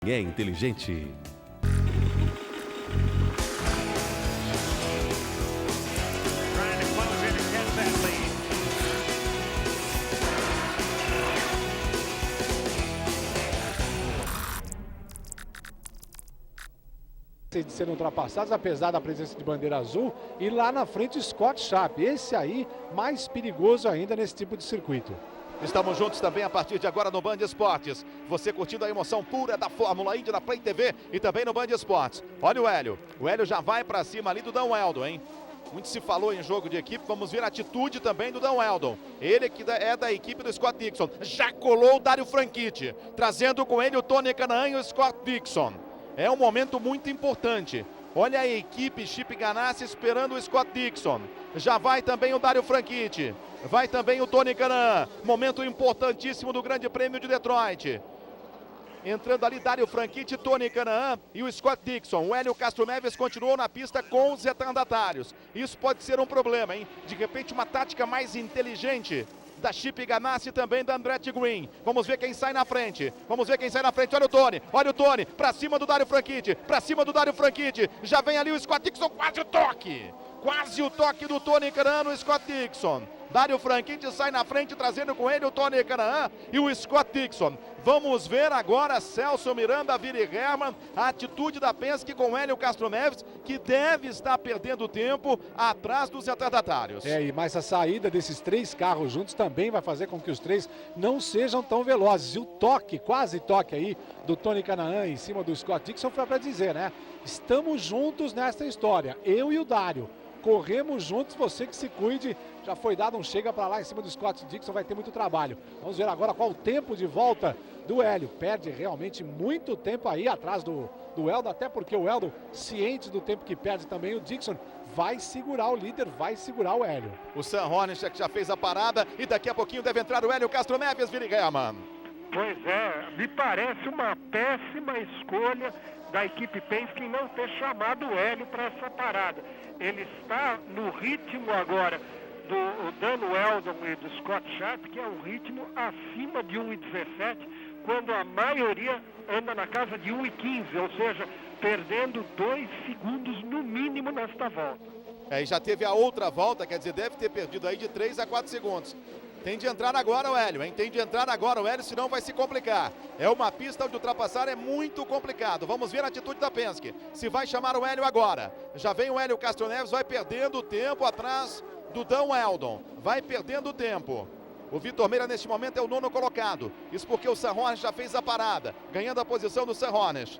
quem é inteligente. De serem ultrapassados, apesar da presença de bandeira azul, e lá na frente Scott Sharp, esse aí mais perigoso ainda nesse tipo de circuito. Estamos juntos também a partir de agora no Band Esportes. Você curtindo a emoção pura da Fórmula Indy na Play TV e também no Band Esportes. Olha o Hélio. O Hélio já vai para cima ali do Dan Weldon, hein? Muito se falou em jogo de equipe, vamos ver a atitude também do Dan Weldon. Ele que é da equipe do Scott Dixon. Já colou o Dario Franchitti, trazendo com ele o Tony Kanaan e o Scott Dixon. É um momento muito importante. Olha a equipe Chip Ganassi esperando o Scott Dixon. Já vai também o Dario Franchitti. Vai também o Tony Kanaan. Momento importantíssimo do Grande Prêmio de Detroit. Entrando ali Dario Franchitti, Tony Kanaan e o Scott Dixon. O Hélio Castro Neves continuou na pista com os retardatários. Isso pode ser um problema, hein? De repente uma tática mais inteligente da Chip Ganassi, também da Andretti Green. Vamos ver quem sai na frente. Vamos ver quem sai na frente. Olha o Tony. Pra cima do Dario Franchitti. Pra cima do Dario Franchitti. Já vem ali o Scott Dixon. Quase o toque. Quase o toque do Tony Kanaan no Scott Dixon. Dario Franchitti sai na frente, trazendo com ele o Tony Kanaan e o Scott Dixon. Vamos ver agora Celso Miranda, Willi Hermann, a atitude da Penske com Hélio Castro Neves, que deve estar perdendo tempo atrás dos retardatários. E mais a saída desses três carros juntos também vai fazer com que os três não sejam tão velozes. E o toque, quase toque aí do Tony Kanaan em cima do Scott Dixon foi para dizer, né? Estamos juntos nesta história, eu e o Dario. Corremos juntos, você que se cuide. Já foi dado um chega para lá em cima do Scott Dixon, vai ter muito trabalho. Vamos ver agora qual o tempo de volta do Hélio. Perde realmente muito tempo aí atrás do Weldon, até porque o Weldon, ciente do tempo que perde também, o Dixon vai segurar o líder, vai segurar o Hélio. O Sam Hornicek já fez a parada e daqui a pouquinho deve entrar o Hélio Castro Neves, Willi Hermann. Pois é, me parece uma péssima escolha da equipe Penske em não ter chamado o Hélio para essa parada. Ele está no ritmo agora do Dan Weldon e do Scott Sharp, que é um ritmo acima de 1,17, quando a maioria anda na casa de 1,15, ou seja, perdendo 2 segundos no mínimo nesta volta. E já teve a outra volta, quer dizer, deve ter perdido aí de 3 a 4 segundos. Tem de entrar agora o Hélio, hein? Tem de entrar agora o Hélio, senão vai se complicar. É uma pista onde ultrapassar é muito complicado. Vamos ver a atitude da Penske. Se vai chamar o Hélio agora. Já vem o Hélio Castro Neves, vai perdendo tempo atrás do Dan Weldon. Vai perdendo tempo. O Vitor Meira neste momento é o 9º colocado. Isso porque o Sam Hornish já fez a parada, ganhando a posição do Sam Hornish.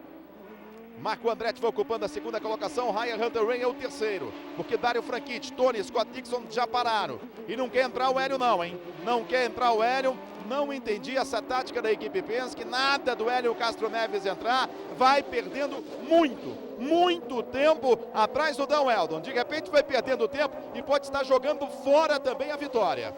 Marco Andretti vai ocupando a 2ª colocação, Ryan Hunter-Reay é o 3º, porque Dario Franchitti, Tony, Scott Dixon já pararam. E não quer entrar o Hélio não, hein? Não quer entrar o Hélio, não entendi essa tática da equipe Penske, nada do Hélio Castro Neves entrar, vai perdendo muito tempo atrás do Dan Weldon. De repente vai perdendo tempo e pode estar jogando fora também a vitória.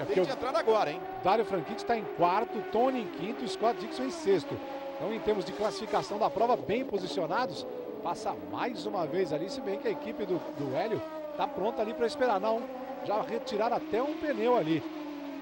Tem que entrar agora, hein? Dario Franchitti está em 4º, Tony em 5º, Scott Dixon em 6º. Então, em termos de classificação da prova, bem posicionados, passa mais uma vez ali, se bem que a equipe do Hélio está pronta ali para esperar. Não, já retiraram até um pneu ali.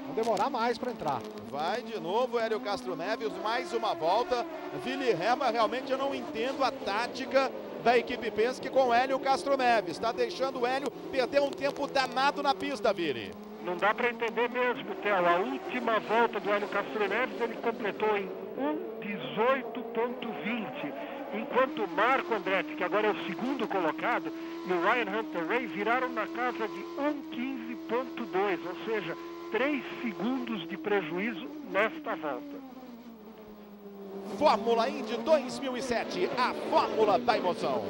Vão demorar mais para entrar. Vai de novo Hélio Castro Neves, mais uma volta. Willi Hermann, realmente eu não entendo a tática da equipe Penske com Hélio Castro Neves. Está deixando o Hélio perder um tempo danado na pista, Willi. Não dá para entender mesmo, Theo. A última volta do Hélio Castro Neves ele completou em 1:18.20, enquanto o Marco Andretti, que agora é o 2º colocado, e o Ryan Hunter-Reay viraram na casa de 1:15.2, ou seja, 3 segundos de prejuízo nesta volta. Fórmula Indy 2007, a fórmula da emoção.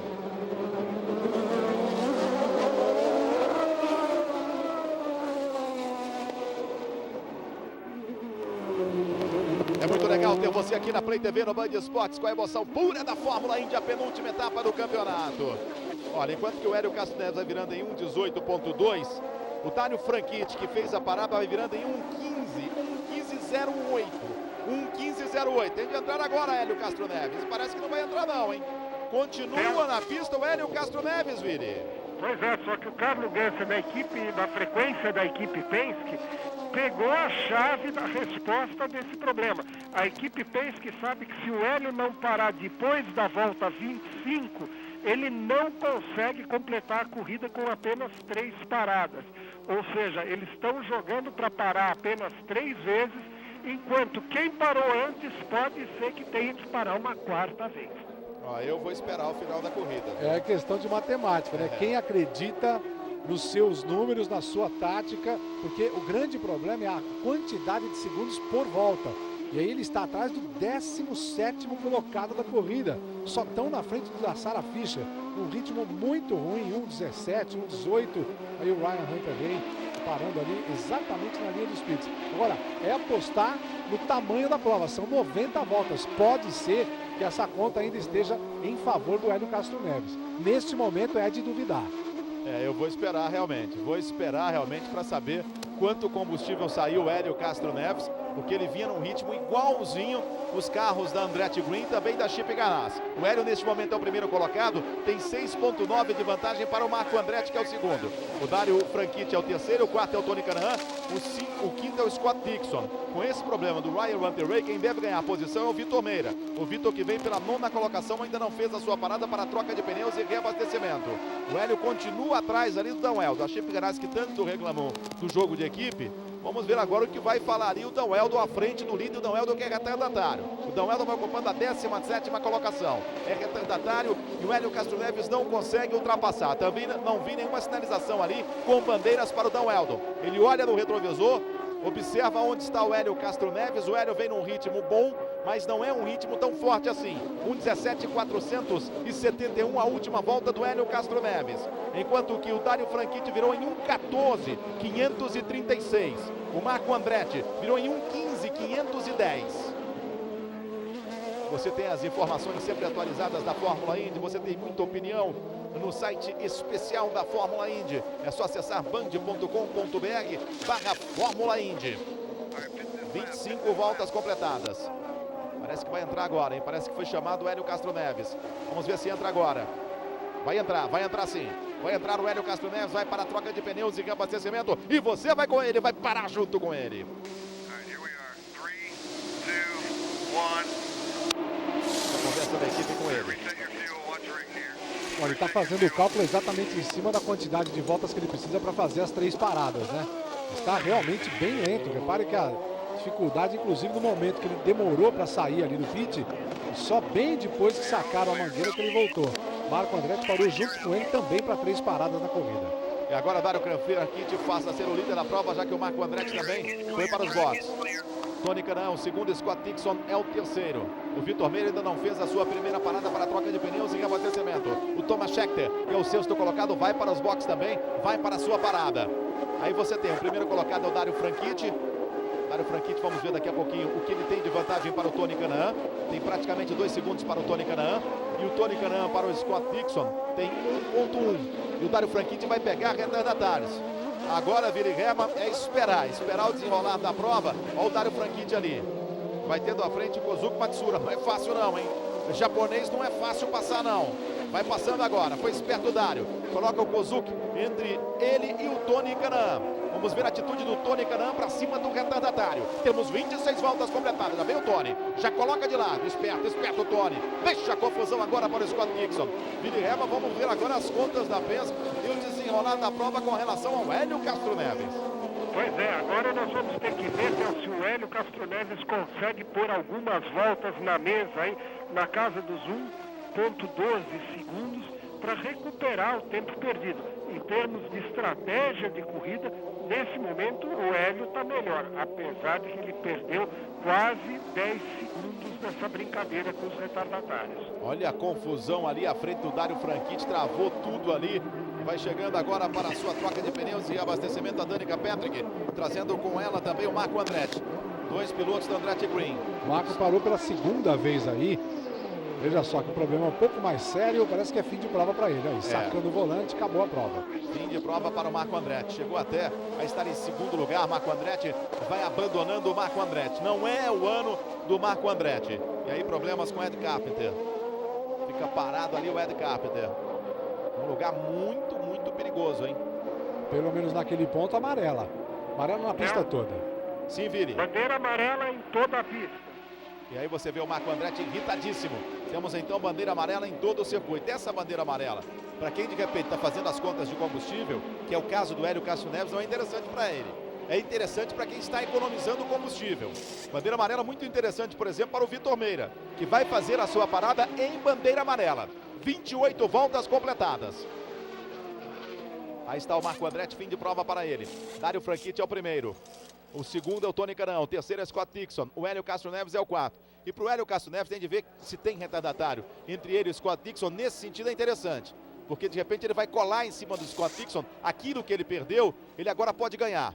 É muito legal ter você aqui na Play TV no Band Esportes com a emoção pura da Fórmula Indy, a penúltima etapa do campeonato. Olha, enquanto que o Hélio Castro Neves vai virando em 1:18.2, o Dario Franchitti, que fez a parada, vai virando em 1:15.08. 1:15.08. Tem de entrar agora, Hélio Castro Neves. Parece que não vai entrar não, hein? Continua na pista o Hélio Castro Neves, Vini. Pois é, só que o Carlos Ganser na frequência da equipe Penske, pegou a chave da resposta desse problema. A equipe Penske sabe que se o Hélio não parar depois da volta 25, ele não consegue completar a corrida com apenas 3 paradas. Ou seja, eles estão jogando para parar apenas 3 vezes, enquanto quem parou antes pode ser que tenha que parar uma 4ª vez. Eu vou esperar o final da corrida. É questão de matemática, né? Quem acredita nos seus números, na sua tática, porque o grande problema é a quantidade de segundos por volta. E aí ele está atrás do 17º colocado da corrida. Só estão na frente da Sarah Fisher, num ritmo muito ruim, 1:17, 1:18. Aí o Ryan Hunter vem parando ali exatamente na linha dos pits. Agora, é apostar no tamanho da prova, são 90 voltas. Pode ser que essa conta ainda esteja em favor do Hélio Castro Neves. Neste momento é de duvidar. Eu vou esperar realmente para saber quanto combustível saiu o Hélio Castro Neves, porque ele vinha num ritmo igualzinho os carros da Andretti Green, também da Chip Ganassi. O Hélio neste momento é o primeiro colocado, tem 6,9 de vantagem para o Marco Andretti, que é o segundo. O Dario Franchitti é o terceiro, o quarto é o Tony Kanaan, o quinto é o Scott Dixon. Com esse problema do Ryan Hunter-Reay, quem deve ganhar a posição é o Vitor Meira. O Vitor, que vem pela 9ª colocação, ainda não fez a sua parada para a troca de pneus e reabastecimento. O Hélio continua atrás ali do Dan Eldo. A Chip Ganassi, que tanto reclamou do jogo de equipe. Vamos ver agora o que vai falar ali o Dan Eldo à frente do líder. O Dan Eldo, que é retardatário. O Dan Eldo vai ocupando a 17ª colocação. É retardatário e o Hélio Castro Neves não consegue ultrapassar. Também não vi nenhuma sinalização ali com bandeiras para o Dan Eldo. Ele olha no retrovisor, observa onde está o Hélio Castro Neves. O Hélio vem num ritmo bom, mas não é um ritmo tão forte assim. 1:17,471 a última volta do Hélio Castro Neves. Enquanto que o Dario Franchitti virou em 1:14,536. O Marco Andretti virou em 1:15,510. Você tem as informações sempre atualizadas da Fórmula Indy, você tem muita opinião no site especial da Fórmula Indy. É só acessar band.com.br/Fórmula Indy. 25 voltas completadas. Parece que vai entrar agora, hein? Parece que foi chamado o Hélio Castro Neves. Vamos ver se entra agora. Vai entrar sim. Vai entrar o Hélio Castro Neves, vai para a troca de pneus e reabastecimento. E você vai com ele, vai parar junto com ele. A conversa da equipe com ele. Olha, ele está fazendo o cálculo exatamente em cima da quantidade de voltas que ele precisa para fazer as 3 paradas, né? Está realmente bem lento. Repare que a dificuldade, inclusive no momento que ele demorou para sair ali do pit, só bem depois que sacaram a mangueira que ele voltou. Marco Andretti parou junto com ele também para 3 paradas na corrida. E agora Dario Franchitti passa a ser o líder da prova, já que o Marco Andretti também foi para os boxes. Tony Kanaan, o segundo, Scott Dixon é o terceiro. O Vitor Meira ainda não fez a sua primeira parada para a troca de pneus e reabastecimento. O Thomas Scheckter, que é o 6º colocado, vai para os boxes também, vai para a sua parada. Aí você tem o primeiro colocado, é o Dario Franchitti. Dario Franchitti, vamos ver daqui a pouquinho o que ele tem de vantagem para o Tony Kanaan. Tem praticamente 2 segundos para o Tony Kanaan. E o Tony Kanaan para o Scott Dixon tem 1,1. E o Dario Franchitti vai pegar retardatários. Agora, Virigema, é esperar o desenrolar da prova. Olha o Dario Franchitti ali. Vai tendo à frente o Kozuki Matsura. Não é fácil não, hein? O japonês não é fácil passar não. Vai passando agora. Foi esperto o Dario. Coloca o Kozuki entre ele e o Tony Kanaan. Vamos ver a atitude do Tony Kanaan para cima do retardatário. Temos 26 voltas completadas. Já vem o Tony. Já coloca de lado. Esperto o Tony. Deixa a confusão agora para o Scott Dixon. Virigema, vamos ver agora as contas da Penske e o desenrolar da prova com relação ao Hélio Castro Neves. Pois é, agora nós vamos ter que ver se o Hélio Castro Neves consegue pôr algumas voltas na mesa, hein, na casa dos 1,12 segundos para recuperar o tempo perdido. Em termos de estratégia de corrida, nesse momento o Hélio está melhor, apesar de que ele perdeu quase 10 segundos nessa brincadeira com os retardatários. Olha a confusão ali à frente do Dario Franchitti, travou tudo ali. Vai chegando agora para a sua troca de pneus e abastecimento a Danica Patrick, trazendo com ela também o Marco Andretti. 2 pilotos da Andretti Green. O Marco parou pela 2ª vez aí. Veja só que o problema é um pouco mais sério, parece que é fim de prova para ele. Aí, sacando o volante, acabou a prova. Fim de prova para o Marco Andretti. Chegou até a estar em 2º lugar. Marco Andretti vai abandonando o Marco Andretti. Não é o ano do Marco Andretti. E aí problemas com o Ed Carpenter. Fica parado ali o Ed Carpenter. Um lugar muito, muito perigoso, hein? Pelo menos naquele ponto, amarela. Amarela na pista toda. Sim, Vini. Bandeira amarela em toda a pista. E aí você vê o Marco Andretti irritadíssimo. Temos então bandeira amarela em todo o circuito. Essa bandeira amarela, para quem de repente está fazendo as contas de combustível, que é o caso do Hélio Castro Neves, não é interessante para ele. É interessante para quem está economizando combustível. Bandeira amarela muito interessante, por exemplo, para o Vitor Meira, que vai fazer a sua parada em bandeira amarela. 28 voltas completadas. Aí está o Marco Andretti, fim de prova para ele. Dário Franchitti é o primeiro. O segundo é o Tony Kanaan, o terceiro é Scott Dixon, o Hélio Castro Neves é o quarto. E para o Hélio Castro Neves tem de ver se tem retardatário entre ele e o Scott Dixon. Nesse sentido é interessante, porque de repente ele vai colar em cima do Scott Dixon. Aquilo que ele perdeu, ele agora pode ganhar.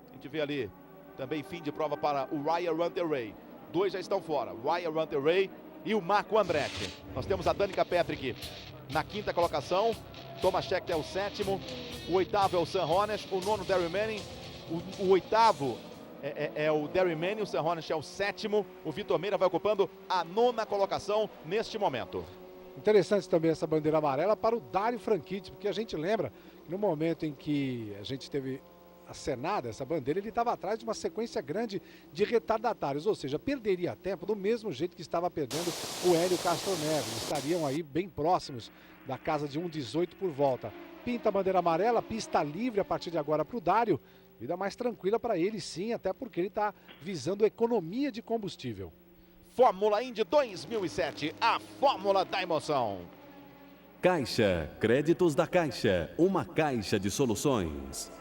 A gente vê ali também fim de prova para o Ryan Runterray. Dois já estão fora, o Ryan Runterray e o Marco Andretti. Nós temos a Danica Patrick na quinta colocação, Thomas Scheckter é o sétimo, o oitavo é o Sam Hornish, o nono Darryl Manning. O oitavo é o Darryl Manning, o Sam Hornish é o sétimo. O Vitor Meira vai ocupando a nona colocação neste momento. Interessante também essa bandeira amarela para o Dário Franchitti, porque a gente lembra que no momento em que a gente teve acenada essa bandeira, ele estava atrás de uma sequência grande de retardatários, ou seja, perderia tempo do mesmo jeito que estava perdendo o Hélio Castro Neves. Estariam aí bem próximos da casa de 1,18 por volta. Pinta a bandeira amarela, pista livre a partir de agora para o Dário. Vida mais tranquila para ele, sim, até porque ele está visando economia de combustível. Fórmula Indy 2007, a fórmula da emoção. Caixa, créditos da Caixa, uma caixa de soluções.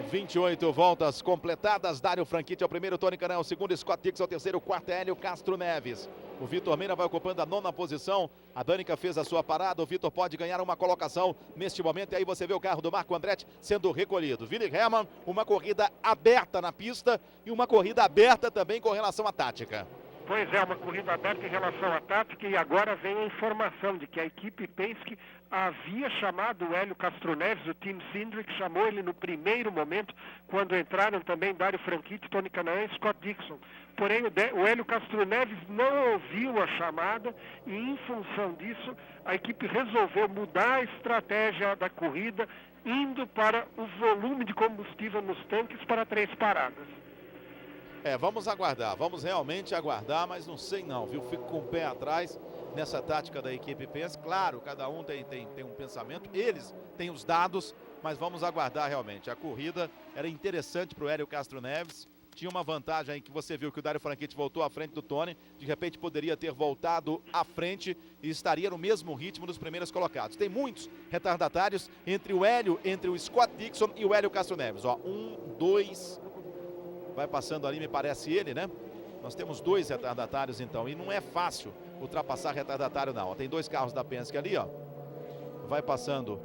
28 voltas completadas, Dário Franchitti é o primeiro, Tony Kanaan é o segundo, Scott Dixon é o terceiro, o quarto é Hélio Castro Neves. O Vitor Meira vai ocupando a nona posição, a Danica fez a sua parada, o Vitor pode ganhar uma colocação neste momento, e aí você vê o carro do Marco Andretti sendo recolhido. Vini Herman, uma corrida aberta na pista e uma corrida aberta também com relação à tática. Pois é, uma corrida aberta em relação à tática, e agora vem a informação de que a equipe Penske havia chamado o Hélio Castro Neves, o Team Cindric chamou ele no primeiro momento, quando entraram também Dário Franchitti, Tony Kanaan e Scott Dixon. Porém, o Hélio Castro Neves não ouviu a chamada e, em função disso, a equipe resolveu mudar a estratégia da corrida, indo para o volume de combustível nos tanques para 3 paradas. Vamos aguardar, vamos realmente aguardar, mas não sei não, viu? Fico com o pé atrás nessa tática da equipe Penske. Claro, cada um tem um pensamento, eles têm os dados, mas vamos aguardar realmente. A corrida era interessante para o Hélio Castro Neves, tinha uma vantagem aí que você viu que o Dário Franchitti voltou à frente do Tony, de repente poderia ter voltado à frente e estaria no mesmo ritmo dos primeiros colocados. Tem muitos retardatários entre o Hélio, entre o Scott Dixon e o Hélio Castro Neves. Ó, 1, 2... vai passando ali, me parece ele, né? Nós temos 2 retardatários então, e não é fácil ultrapassar retardatário não. Tem 2 carros da Penske ali, ó. Vai passando.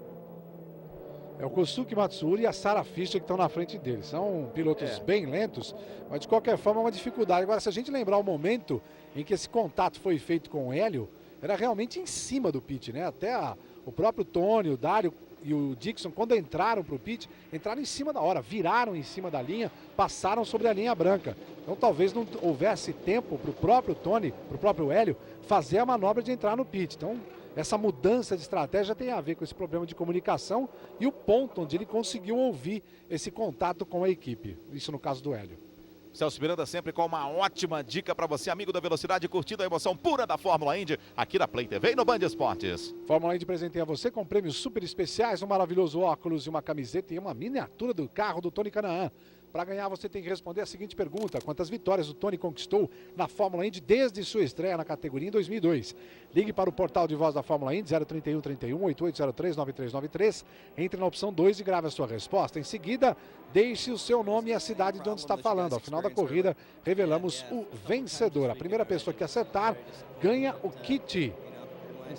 É o Kosuke Matsuri e a Sarah Fischer que estão na frente dele. São pilotos bem lentos, mas de qualquer forma é uma dificuldade. Agora, se a gente lembrar o momento em que esse contato foi feito com o Hélio, era realmente em cima do pit, né? Até o próprio Tony, o Dário e o Dixon, quando entraram para o pit, entraram em cima da hora, viraram em cima da linha, passaram sobre a linha branca. Então talvez não houvesse tempo para o próprio Tony, para o próprio Hélio, fazer a manobra de entrar no pit. Então essa mudança de estratégia tem a ver com esse problema de comunicação e o ponto onde ele conseguiu ouvir esse contato com a equipe. Isso no caso do Hélio. Celso Miranda sempre com uma ótima dica para você, amigo da velocidade, curtindo a emoção pura da Fórmula Indy aqui na Play TV e no Band Esportes. Fórmula Indy presenteia você com prêmios super especiais, um maravilhoso óculos e uma camiseta e uma miniatura do carro do Tony Kanaan. Para ganhar, você tem que responder a seguinte pergunta: quantas vitórias o Tony conquistou na Fórmula Indy desde sua estreia na categoria em 2002? Ligue para o portal de voz da Fórmula Indy 031 31 8803 9393. Entre na opção 2 e grave a sua resposta. Em seguida, deixe o seu nome e a cidade de onde está falando. Ao final da corrida, revelamos o vencedor. A primeira pessoa que acertar ganha o kit.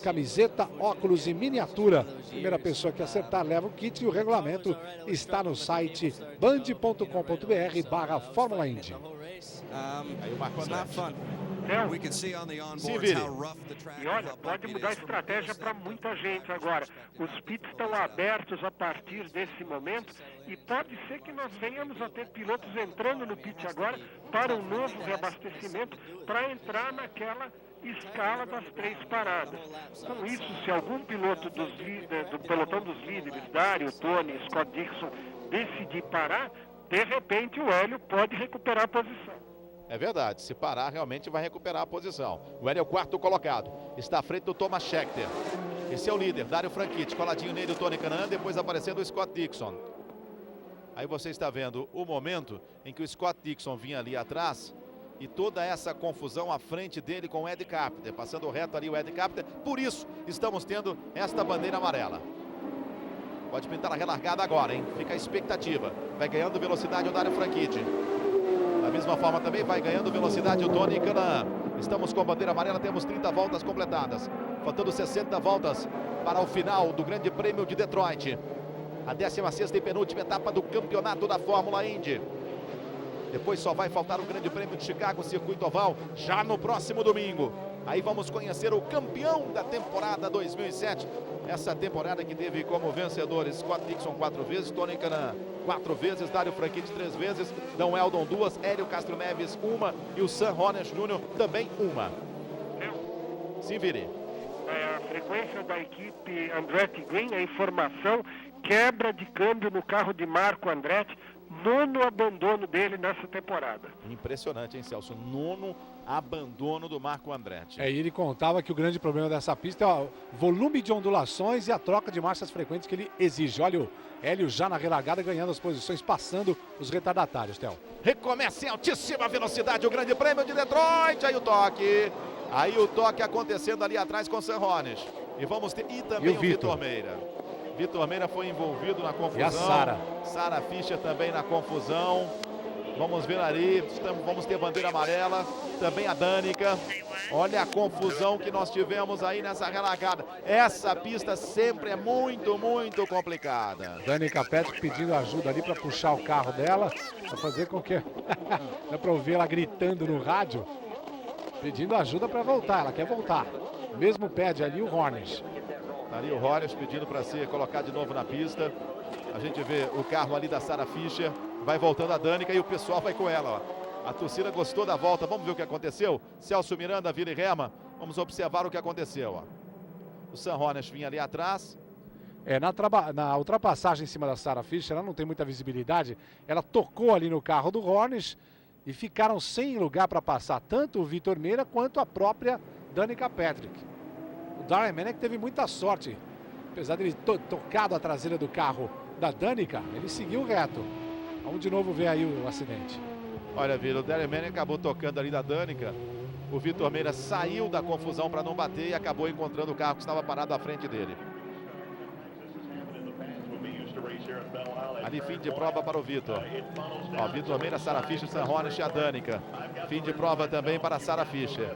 Camiseta, óculos e miniatura. Primeira pessoa que acertar leva o kit e o regulamento está no site band.com.br/Fórmula Indy. Aí o Marco Andretti. Sim, Vini. E olha, pode mudar a estratégia para muita gente agora. Os pits estão abertos a partir desse momento e pode ser que nós venhamos a ter pilotos entrando no pit agora para um novo reabastecimento, para entrar naquela escala das 3 paradas. Então isso, se algum piloto do pelotão dos líderes, Dario, Tony, Scott Dixon, decidir parar, de repente o Hélio pode recuperar a posição. É verdade, se parar realmente vai recuperar a posição. O Hélio é o 4º colocado, está à frente do Thomas Scheckter. Esse é o líder, Dario Franchitti, coladinho nele o Tony Kanaan, depois aparecendo o Scott Dixon. Aí você está vendo o momento em que o Scott Dixon vinha ali atrás e toda essa confusão à frente dele com o Ed Carpenter, passando reto ali o Ed Carpenter. Por isso estamos tendo esta bandeira amarela. Pode pintar a relargada agora, hein? Fica a expectativa. Vai ganhando velocidade o Dario Franchitti. Da mesma forma também vai ganhando velocidade o Tony Kanaan. Estamos com a bandeira amarela, temos 30 voltas completadas. Faltando 60 voltas para o final do Grande Prêmio de Detroit. A 16ª e penúltima etapa do campeonato da Fórmula Indy. Depois só vai faltar o Grande Prêmio de Chicago, circuito oval, já no próximo domingo. Aí vamos conhecer o campeão da temporada 2007. Essa temporada que teve como vencedores Scott Dixon 4 vezes, Tony Kanaan 4 vezes, Dario Franchitti 3 vezes, Dan Weldon 2, Hélio Castro Neves 1 e o Sam Hornish Jr. também 1. Sim, Viri. A frequência da equipe Andretti Green, a informação, quebra de câmbio no carro de Marco Andretti, 9º abandono dele nessa temporada. Impressionante, hein, Celso? 9º abandono do Marco Andretti. E ele contava que o grande problema dessa pista é o volume de ondulações e a troca de marchas frequentes que ele exige. Olha o Hélio já na relargada ganhando as posições, passando os retardatários, Theo. Recomeça em altíssima velocidade o Grande Prêmio de Detroit. Aí o toque. Aí o toque acontecendo ali atrás com o Sam Hornish. E vamos ter. E também o Vitor Meira. Vitor Meira foi envolvido na confusão. E a Sara. Sara Fischer também na confusão. Vamos ver ali. Vamos ter bandeira amarela. Também a Danica. Olha a confusão que nós tivemos aí nessa relargada. Essa pista sempre é muito, muito complicada. Danica Patrick pedindo ajuda ali para puxar o carro dela. Para fazer com que... Dá para ouvir ela gritando no rádio. Pedindo ajuda para voltar. Ela quer voltar. Mesmo pede ali o Hornish. Ali o Hornish pedindo para ser colocado de novo na pista. A gente vê o carro ali da Sara Fischer. Vai voltando a Danica e o pessoal vai com ela, ó. A torcida gostou da volta. Vamos ver o que aconteceu. Celso Miranda, Vila e Rema. Vamos observar o que aconteceu, ó. O Sam Hornish vinha ali atrás. Na ultrapassagem em cima da Sara Fischer, ela não tem muita visibilidade. Ela tocou ali no carro do Hornish e ficaram sem lugar para passar tanto o Vitor Meira quanto a própria Danica Patrick. O Darren Manick teve muita sorte. Apesar de ele tocado a traseira do carro da Danica, ele seguiu reto. Vamos de novo ver aí o acidente. Olha, Vila, o Darren Manick acabou tocando ali da Danica. O Vitor Meira saiu da confusão para não bater e acabou encontrando o carro que estava parado à frente dele. Ali fim de prova para o Vitor. Ó, Vitor Meira, Sara Fischer, Sam Hornish e a Danica. Fim de prova também para Sara Fischer.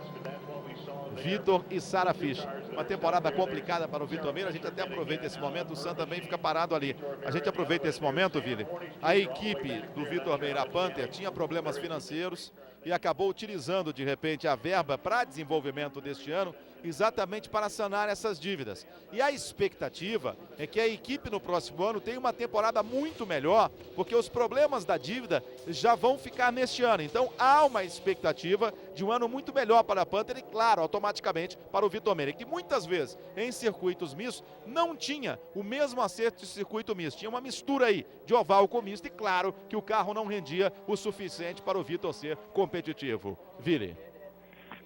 Vitor e Sara Fischer. Uma temporada complicada para o Vitor Meira. A gente até aproveita esse momento. O Sam também fica parado ali. A gente aproveita esse momento, Vili. A equipe do Vitor Meira, a Panther, tinha problemas financeiros e acabou utilizando de repente a verba para desenvolvimento deste ano exatamente para sanar essas dívidas. E a expectativa é que a equipe no próximo ano tenha uma temporada muito melhor, porque os problemas da dívida já vão ficar neste ano. Então há uma expectativa de um ano muito melhor para a Panther e, claro, automaticamente para o Vitor Meira, que muitas vezes em circuitos mistos não tinha o mesmo acerto de circuito misto. Tinha uma mistura aí de oval com misto e, claro, que o carro não rendia o suficiente para o Vitor ser competitivo. Vire.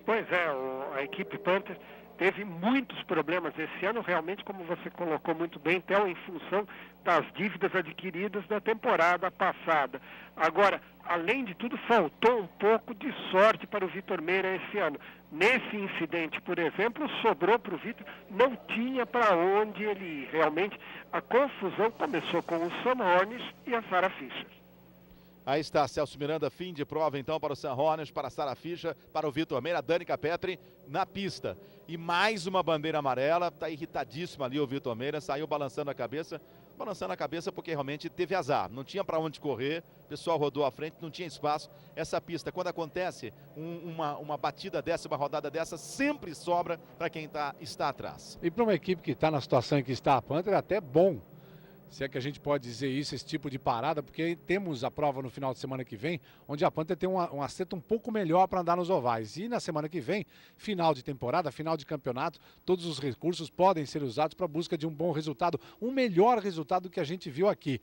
Pois é, a equipe Panther teve muitos problemas esse ano, realmente, como você colocou muito bem, Theo, em função das dívidas adquiridas da temporada passada. Agora, além de tudo, faltou um pouco de sorte para o Vitor Meira esse ano. Nesse incidente, por exemplo, sobrou para o Vitor, não tinha para onde ele ir. Realmente, a confusão começou com o Sam Hornish e a Sara Fischer. Aí está Celso Miranda, fim de prova então para o Sam Hornish, para a Sara Fischer, para o Vitor Meira, a Danica Patrick na pista. E mais uma bandeira amarela, está irritadíssimo ali o Vitor Meira, saiu balançando a cabeça porque realmente teve azar, não tinha para onde correr, o pessoal rodou à frente, não tinha espaço. Essa pista, quando acontece uma batida dessa, uma rodada dessa, sempre sobra para quem está atrás. E para uma equipe que está na situação em que está a Panther, é até bom Se é que a gente pode dizer isso, esse tipo de parada, porque temos a prova no final de semana que vem, onde a Panther tem um acerto um pouco melhor para andar nos ovais. E na semana que vem, final de temporada, final de campeonato, todos os recursos podem ser usados para a busca de um bom resultado, um melhor resultado do que a gente viu aqui.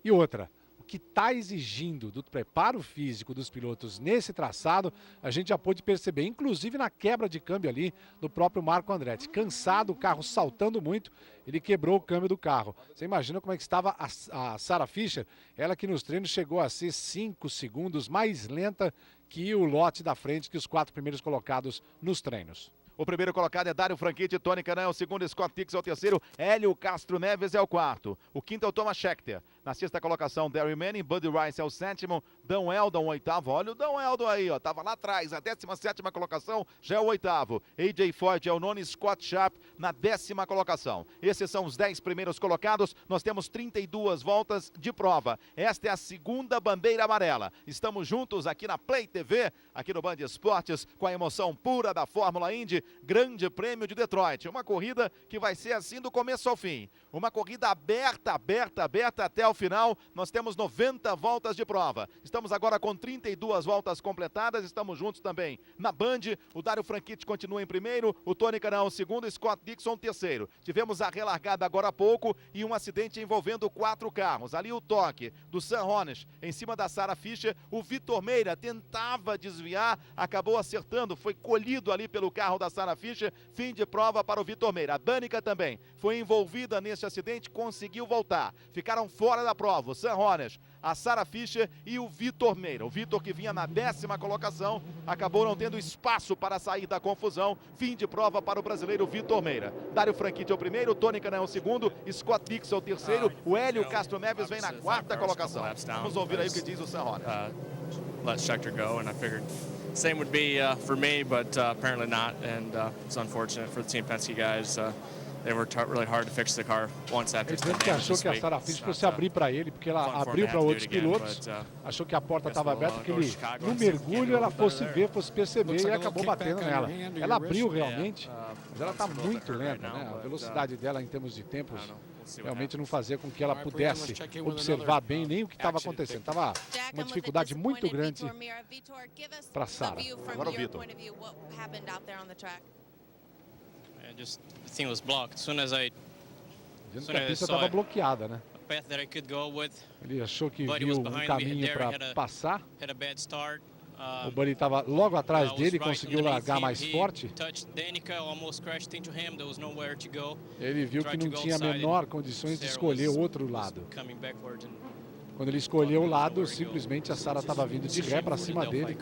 E outra, que está exigindo do preparo físico dos pilotos nesse traçado, a gente já pôde perceber, inclusive na quebra de câmbio ali do próprio Marco Andretti. Cansado, o carro saltando muito, ele quebrou o câmbio do carro. Você imagina como é que estava a Sarah Fischer, ela que nos treinos chegou a ser 5 segundos mais lenta que o lote da frente, que os 4 primeiros colocados nos treinos. O primeiro colocado é Dário Franchitti, Tony Kanaan, o segundo Scott Dixon é o terceiro, Hélio Castro Neves é o quarto. O quinto é o Thomas Scheckter. Na sexta colocação, Darryl Manning, Buddy Rice é o sétimo, Dan Eldon o oitavo. Olha o Dan Eldon aí, ó, tava lá atrás, a 17ª colocação já é o oitavo. AJ Foyt é o nono, Scott Sharp na 10ª colocação. Esses são os 10 primeiros colocados, nós temos 32 voltas de prova. Esta é a segunda bandeira amarela. Estamos juntos aqui na Play TV, aqui no Band Esportes, com a emoção pura da Fórmula Indy, Grande Prêmio de Detroit. Uma corrida que vai ser assim do começo ao fim. Uma corrida aberta até o final. Nós temos 90 voltas de prova. Estamos agora com 32 voltas completadas. Estamos juntos também na Band. O Dário Franchitti continua em primeiro, o Tony Kanaan segundo, Scott Dixon terceiro. Tivemos a relargada agora há pouco e um acidente envolvendo 4 carros. Ali o toque do Sam Hornish em cima da Sarah Fischer. O Vitor Meira tentava desviar, acabou acertando, foi colhido ali pelo carro da Sarah Fischer. Fim de prova para o Vitor Meira. A Danica também foi envolvida nesse acidente, conseguiu voltar. Ficaram fora da prova o Sam Hornish, a Sarah Fischer e o Vitor Meira. O Vitor, que vinha na 10ª colocação, acabou não tendo espaço para sair da confusão. Fim de prova para o brasileiro Vitor Meira. Dário Franchitti é o primeiro, Tony Kanaan é o segundo, Scott Dixon é o terceiro, o Hélio Castro Neves vem na 4ª colocação. Vamos ouvir aí o que diz o Sam Hornish. Let Scheckter go, and I figured same would be for me, but apparently not, and it's unfortunate for the Team Penske guys. They worked really hard to fix the car once after Ele disse que achou que a Sarah Fischer fosse abrir para ele, porque ela abriu para outros pilotos, achou que a porta estava aberta, que ele, no mergulho, ela fosse ver, fosse perceber e acabou batendo nela. Ela abriu realmente, mas ela está muito lenta, né? A velocidade dela em termos de tempos realmente não fazia com que ela pudesse observar bem nem o que estava acontecendo. Estava uma dificuldade muito grande para a Sarah. Agora o Vitor. Just the thing was blocked. As soon as I Dizendo que a pista estava bloqueada, né? a path that I could go with, Ele achou que Buddy viu was um behind me, caminho Darren para passar. had a bad start. O Buddy estava logo atrás I was dele, right conseguiu underneath largar him. mais He forte. touched Danica, almost crashed into him. There was nowhere to go. Ele viu que não tinha a menor condições de escolher o outro lado. Coming backwards and Quando ele escolheu o lado, simplesmente a Sarah estava vindo de ré para cima dele.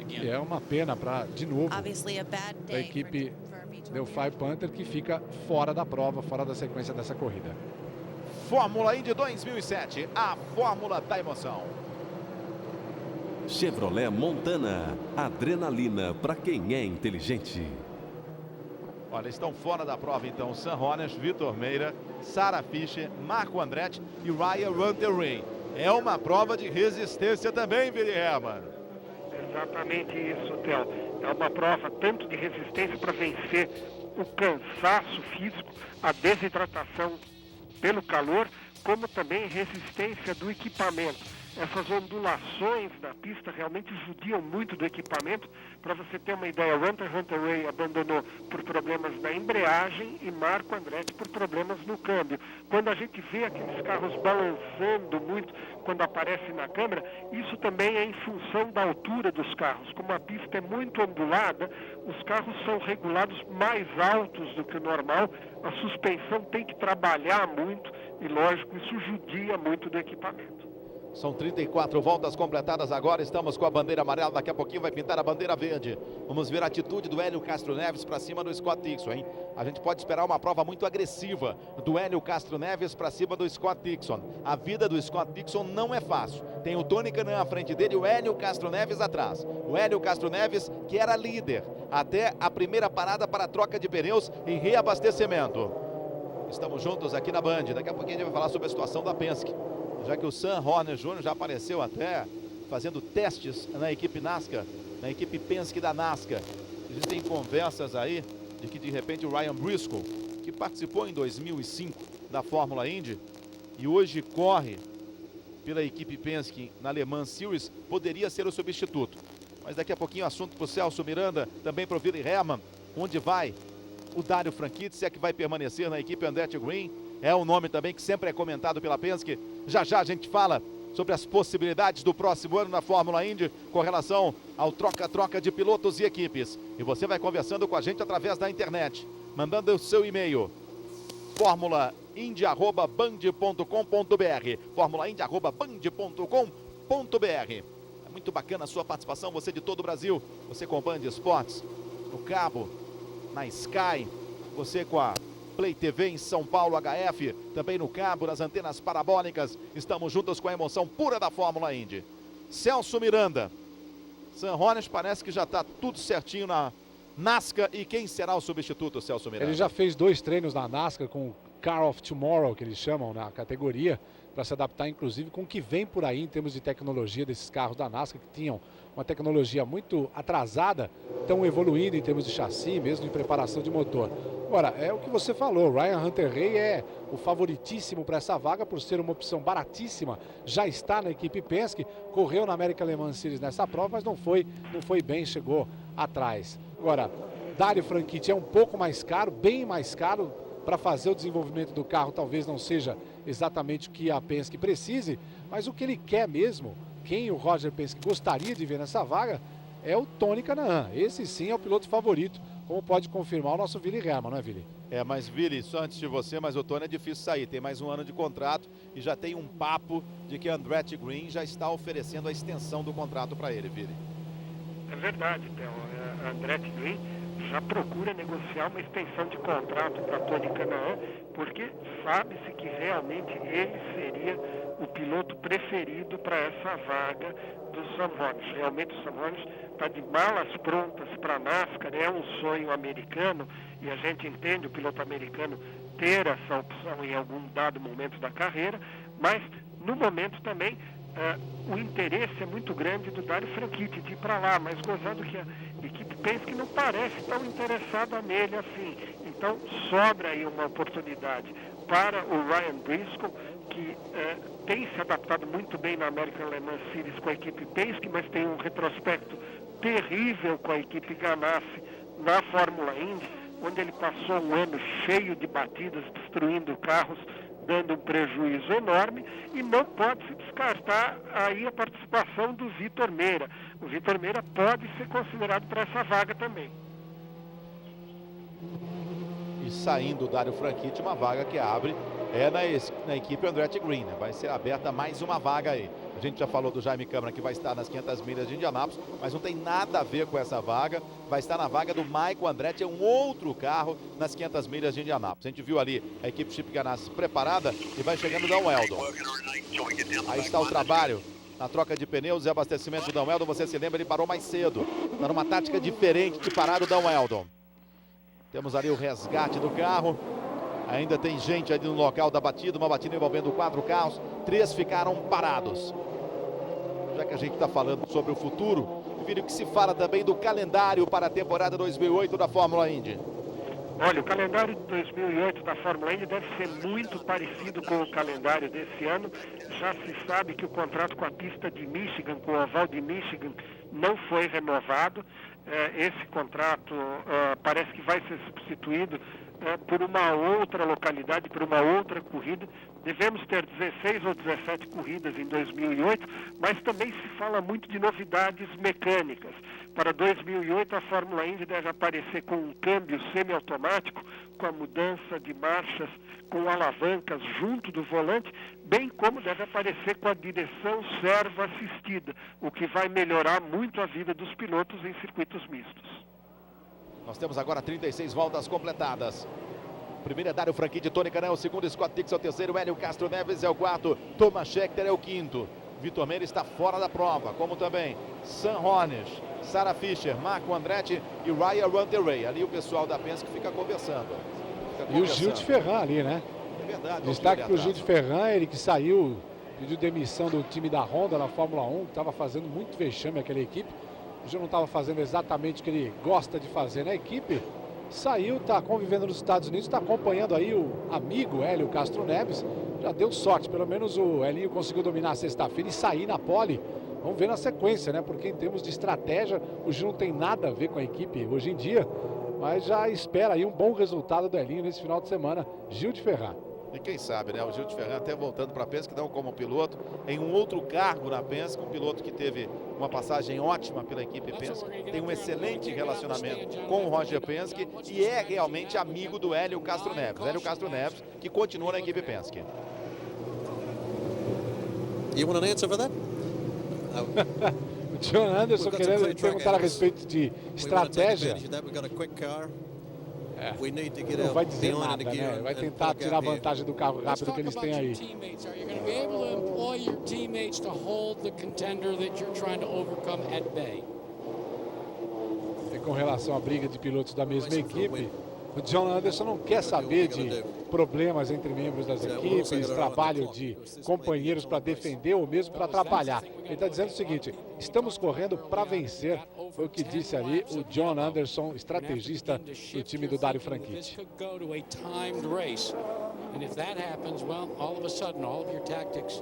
E é uma pena para, de novo, da equipe Delphi Panther, que fica fora da prova, fora da sequência dessa corrida. Fórmula Indy 2007, a fórmula da emoção. Chevrolet Montana, adrenalina para quem é inteligente. Olha, estão fora da prova então Sam Hornish, Vitor Meira, Sarah Fischer, Marco Andretti e Ryan Hunter-Reay. É uma prova de resistência também, Vili Hermann. Exatamente isso, Theo. É uma prova tanto de resistência para vencer o cansaço físico, a desidratação pelo calor, como também resistência do equipamento. Essas ondulações da pista realmente judiam muito do equipamento. Para você ter uma ideia, Hunter-Reay abandonou por problemas na embreagem e Marco Andretti por problemas no câmbio. Quando a gente vê aqueles carros balançando muito quando aparece na câmera, isso também é em função da altura dos carros. Como a pista é muito ondulada, os carros são regulados mais altos do que o normal, a suspensão tem que trabalhar muito e, lógico, isso judia muito do equipamento. São 34 voltas completadas agora, estamos com a bandeira amarela, daqui a pouquinho vai pintar a bandeira verde. Vamos ver a atitude do Hélio Castro Neves para cima do Scott Dixon, hein? A gente pode esperar uma prova muito agressiva do Hélio Castro Neves para cima do Scott Dixon. A vida do Scott Dixon não é fácil. Tem o Tony Kanaan à frente dele e o Hélio Castro Neves atrás. O Hélio Castro Neves, que era líder até a primeira parada para a troca de pneus e reabastecimento. Estamos juntos aqui na Band, daqui a pouquinho a gente vai falar sobre a situação da Penske, já que o Sam Hornish Jr. já apareceu até fazendo testes na equipe NASCAR, na equipe Penske da NASCAR. Existem conversas aí de que de repente o Ryan Briscoe, que participou em 2005 da Fórmula Indy, e hoje corre pela equipe Penske na Le Mans Series, poderia ser o substituto. Mas daqui a pouquinho assunto para o Celso Miranda, também para o Willi Hermann, onde vai o Dario Franchitti, se é que vai permanecer na equipe Andretti Green. É um nome também que sempre é comentado pela Penske. Já já a gente fala sobre as possibilidades do próximo ano na Fórmula Indy com relação ao troca-troca de pilotos e equipes. E você vai conversando com a gente através da internet, mandando o seu e-mail, formulaindy@band.com.br, formulaindy@band.com.br. É muito bacana a sua participação, você de todo o Brasil, você com Band Esportes, no Cabo, na Sky, você com a Play TV em São Paulo, HF, também no Cabo, nas antenas parabólicas. Estamos juntos com a emoção pura da Fórmula Indy. Celso Miranda, Sam Hornish parece que já está tudo certinho na NASCAR. E quem será o substituto, Celso Miranda? Ele já fez 2 treinos na NASCAR com o Car of Tomorrow, que eles chamam na categoria, para se adaptar inclusive com o que vem por aí em termos de tecnologia desses carros da NASCAR, que tinham uma tecnologia muito atrasada, estão evoluindo em termos de chassi, mesmo de preparação de motor. Agora, é o que você falou, Ryan Hunter-Reay é o favoritíssimo para essa vaga por ser uma opção baratíssima, já está na equipe Penske, correu na American Le Mans Series nessa prova, mas não foi bem, chegou atrás. Agora, Dario Franchitti é um pouco mais caro, bem mais caro, para fazer o desenvolvimento do carro talvez não seja exatamente o que a Penske precise, mas o que ele quer mesmo, quem o Roger Penske gostaria de ver nessa vaga, é o Tony Kanaan. Esse sim é o piloto favorito, como pode confirmar o nosso Willi Hermann, não é, Willi? É, mas Willi, só antes de você, mas o Tony é difícil sair, tem mais um ano de contrato e já tem um papo de que Andretti Green já está oferecendo a extensão do contrato para ele, Willi. É verdade, então, a Andretti Green já procura negociar uma extensão de contrato para Tony Kanaan, porque sabe-se que realmente ele seria o piloto preferido para essa vaga do Sam Hornish. Realmente o Sam Hornish está de malas prontas para a NASCAR, é um sonho americano, e a gente entende o piloto americano ter essa opção em algum dado momento da carreira, mas no momento também o interesse é muito grande do Dario Franchitti de ir para lá, mas gozando que a equipe Penske não parece tão interessada nele assim. Então sobra aí uma oportunidade para o Ryan Briscoe, que tem se adaptado muito bem na American Le Mans Series com a equipe Penske, mas tem um retrospecto terrível com a equipe Ganassi na Fórmula Indy, onde ele passou um ano cheio de batidas, destruindo carros, dando um prejuízo enorme, e não pode se descartar aí a participação do Vitor Meira. O Vitor Meira pode ser considerado para essa vaga também. E saindo o Dario Franchitti, uma vaga que abre na equipe Andretti Green, né? Vai ser aberta mais uma vaga aí. A gente já falou do Jaime Câmara, que vai estar nas 500 milhas de Indianápolis, mas não tem nada a ver com essa vaga. Vai estar na vaga do Michael Andretti, é um outro carro nas 500 milhas de Indianápolis. A gente viu ali a equipe Chip Ganassi preparada e vai chegando o Dan Weldon. Aí está o trabalho na troca de pneus e abastecimento do Dan Weldon. Você se lembra, ele parou mais cedo. Está numa tática diferente de parar o Dan Weldon. Temos ali o resgate do carro. Ainda tem gente ali no local da batida, uma batida envolvendo 4 carros, 3 ficaram parados. Já que a gente está falando sobre o futuro, vídeo que se fala também do calendário para a temporada 2008 da Fórmula Indy. Olha, o calendário de 2008 da Fórmula Indy deve ser muito parecido com o calendário desse ano. Já se sabe que o contrato com a pista de Michigan, com o oval de Michigan, não foi renovado. Esse contrato parece que vai ser substituído por uma outra localidade, por uma outra corrida. Devemos ter 16 ou 17 corridas em 2008, mas também se fala muito de novidades mecânicas. Para 2008, a Fórmula Indy deve aparecer com um câmbio semiautomático, com a mudança de marchas, com alavancas junto do volante, bem como deve aparecer com a direção servo assistida, o que vai melhorar muito a vida dos pilotos em circuitos mistos. Nós temos agora 36 voltas completadas. O primeiro é Dario Franchitti, Tony Kanaan, o segundo Scott Dixon, é o terceiro Hélio Castro Neves, é o quarto, Thomas Scheckter é o quinto. Vitor Meira está fora da prova, como também Sam Hornish, Sarah Fischer, Marco Andretti e Ryan Hunter-Reay. Ali o pessoal da Penske fica conversando. E o Gil de Ferran ali, né? É verdade. Destaque para o Gil de Ferran, ele que saiu, pediu demissão do time da Honda na Fórmula 1, que estava fazendo muito vexame aquela equipe. O Gil não estava fazendo exatamente o que ele gosta de fazer na equipe. Saiu, está convivendo nos Estados Unidos, está acompanhando aí o amigo Hélio Castro Neves, já deu sorte. Pelo menos o Elinho conseguiu dominar sexta-feira e sair na pole. Vamos ver na sequência, né? Porque em termos de estratégia, o Gil não tem nada a ver com a equipe hoje em dia. Mas já espera aí um bom resultado do Elinho nesse final de semana. Gil de Ferran. E quem sabe, né? O Gil de Ferran até voltando para a Penske, não como piloto, em um outro cargo na Penske, um piloto que teve uma passagem ótima pela equipe Penske, tem um excelente relacionamento com o Roger Penske e é realmente amigo do Hélio Castro Neves. Hélio Castro Neves, que continua na equipe Penske. You want an answer for that? O John Anderson querendo perguntar a respeito de estratégia. Não vai dizer nada, né? Vai tentar tirar vantagem do carro rápido que eles têm aí. E com relação à briga de pilotos da mesma equipe, o John Anderson não quer saber de problemas entre membros das equipes, trabalho de companheiros para defender ou mesmo para atrapalhar. Ele está dizendo o seguinte: estamos correndo para vencer, foi o que disse ali o John Anderson, estrategista do time do Dario Franchitti.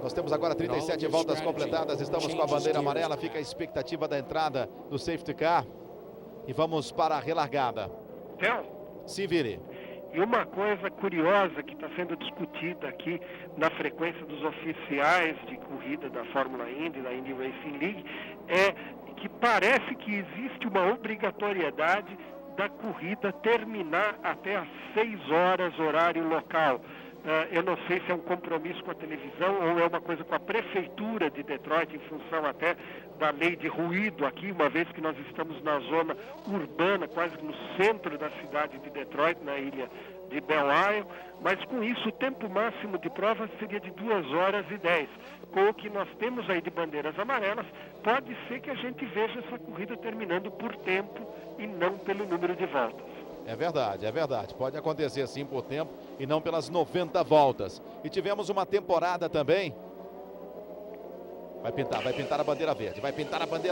Nós temos agora 37 voltas completadas, estamos com a bandeira amarela, fica a expectativa da entrada do safety car e vamos para a relargada. Sim, Vini. E uma coisa curiosa que está sendo discutida aqui na frequência dos oficiais de corrida da Fórmula Indy, da Indy Racing League, é que parece que existe uma obrigatoriedade da corrida terminar até às 6 horas, horário local. Eu não sei se é um compromisso com a televisão ou é uma coisa com a prefeitura de Detroit, em função até da lei de ruído aqui, uma vez que nós estamos na zona urbana, quase no centro da cidade de Detroit, na ilha de Belle Isle, mas com isso o tempo máximo de prova seria de 2 horas e 10. Com o que nós temos aí de bandeiras amarelas, pode ser que a gente veja essa corrida terminando por tempo e não pelo número de voltas. É verdade. Pode acontecer sim por tempo e não pelas 90 voltas. E tivemos uma temporada também. Vai pintar a bandeira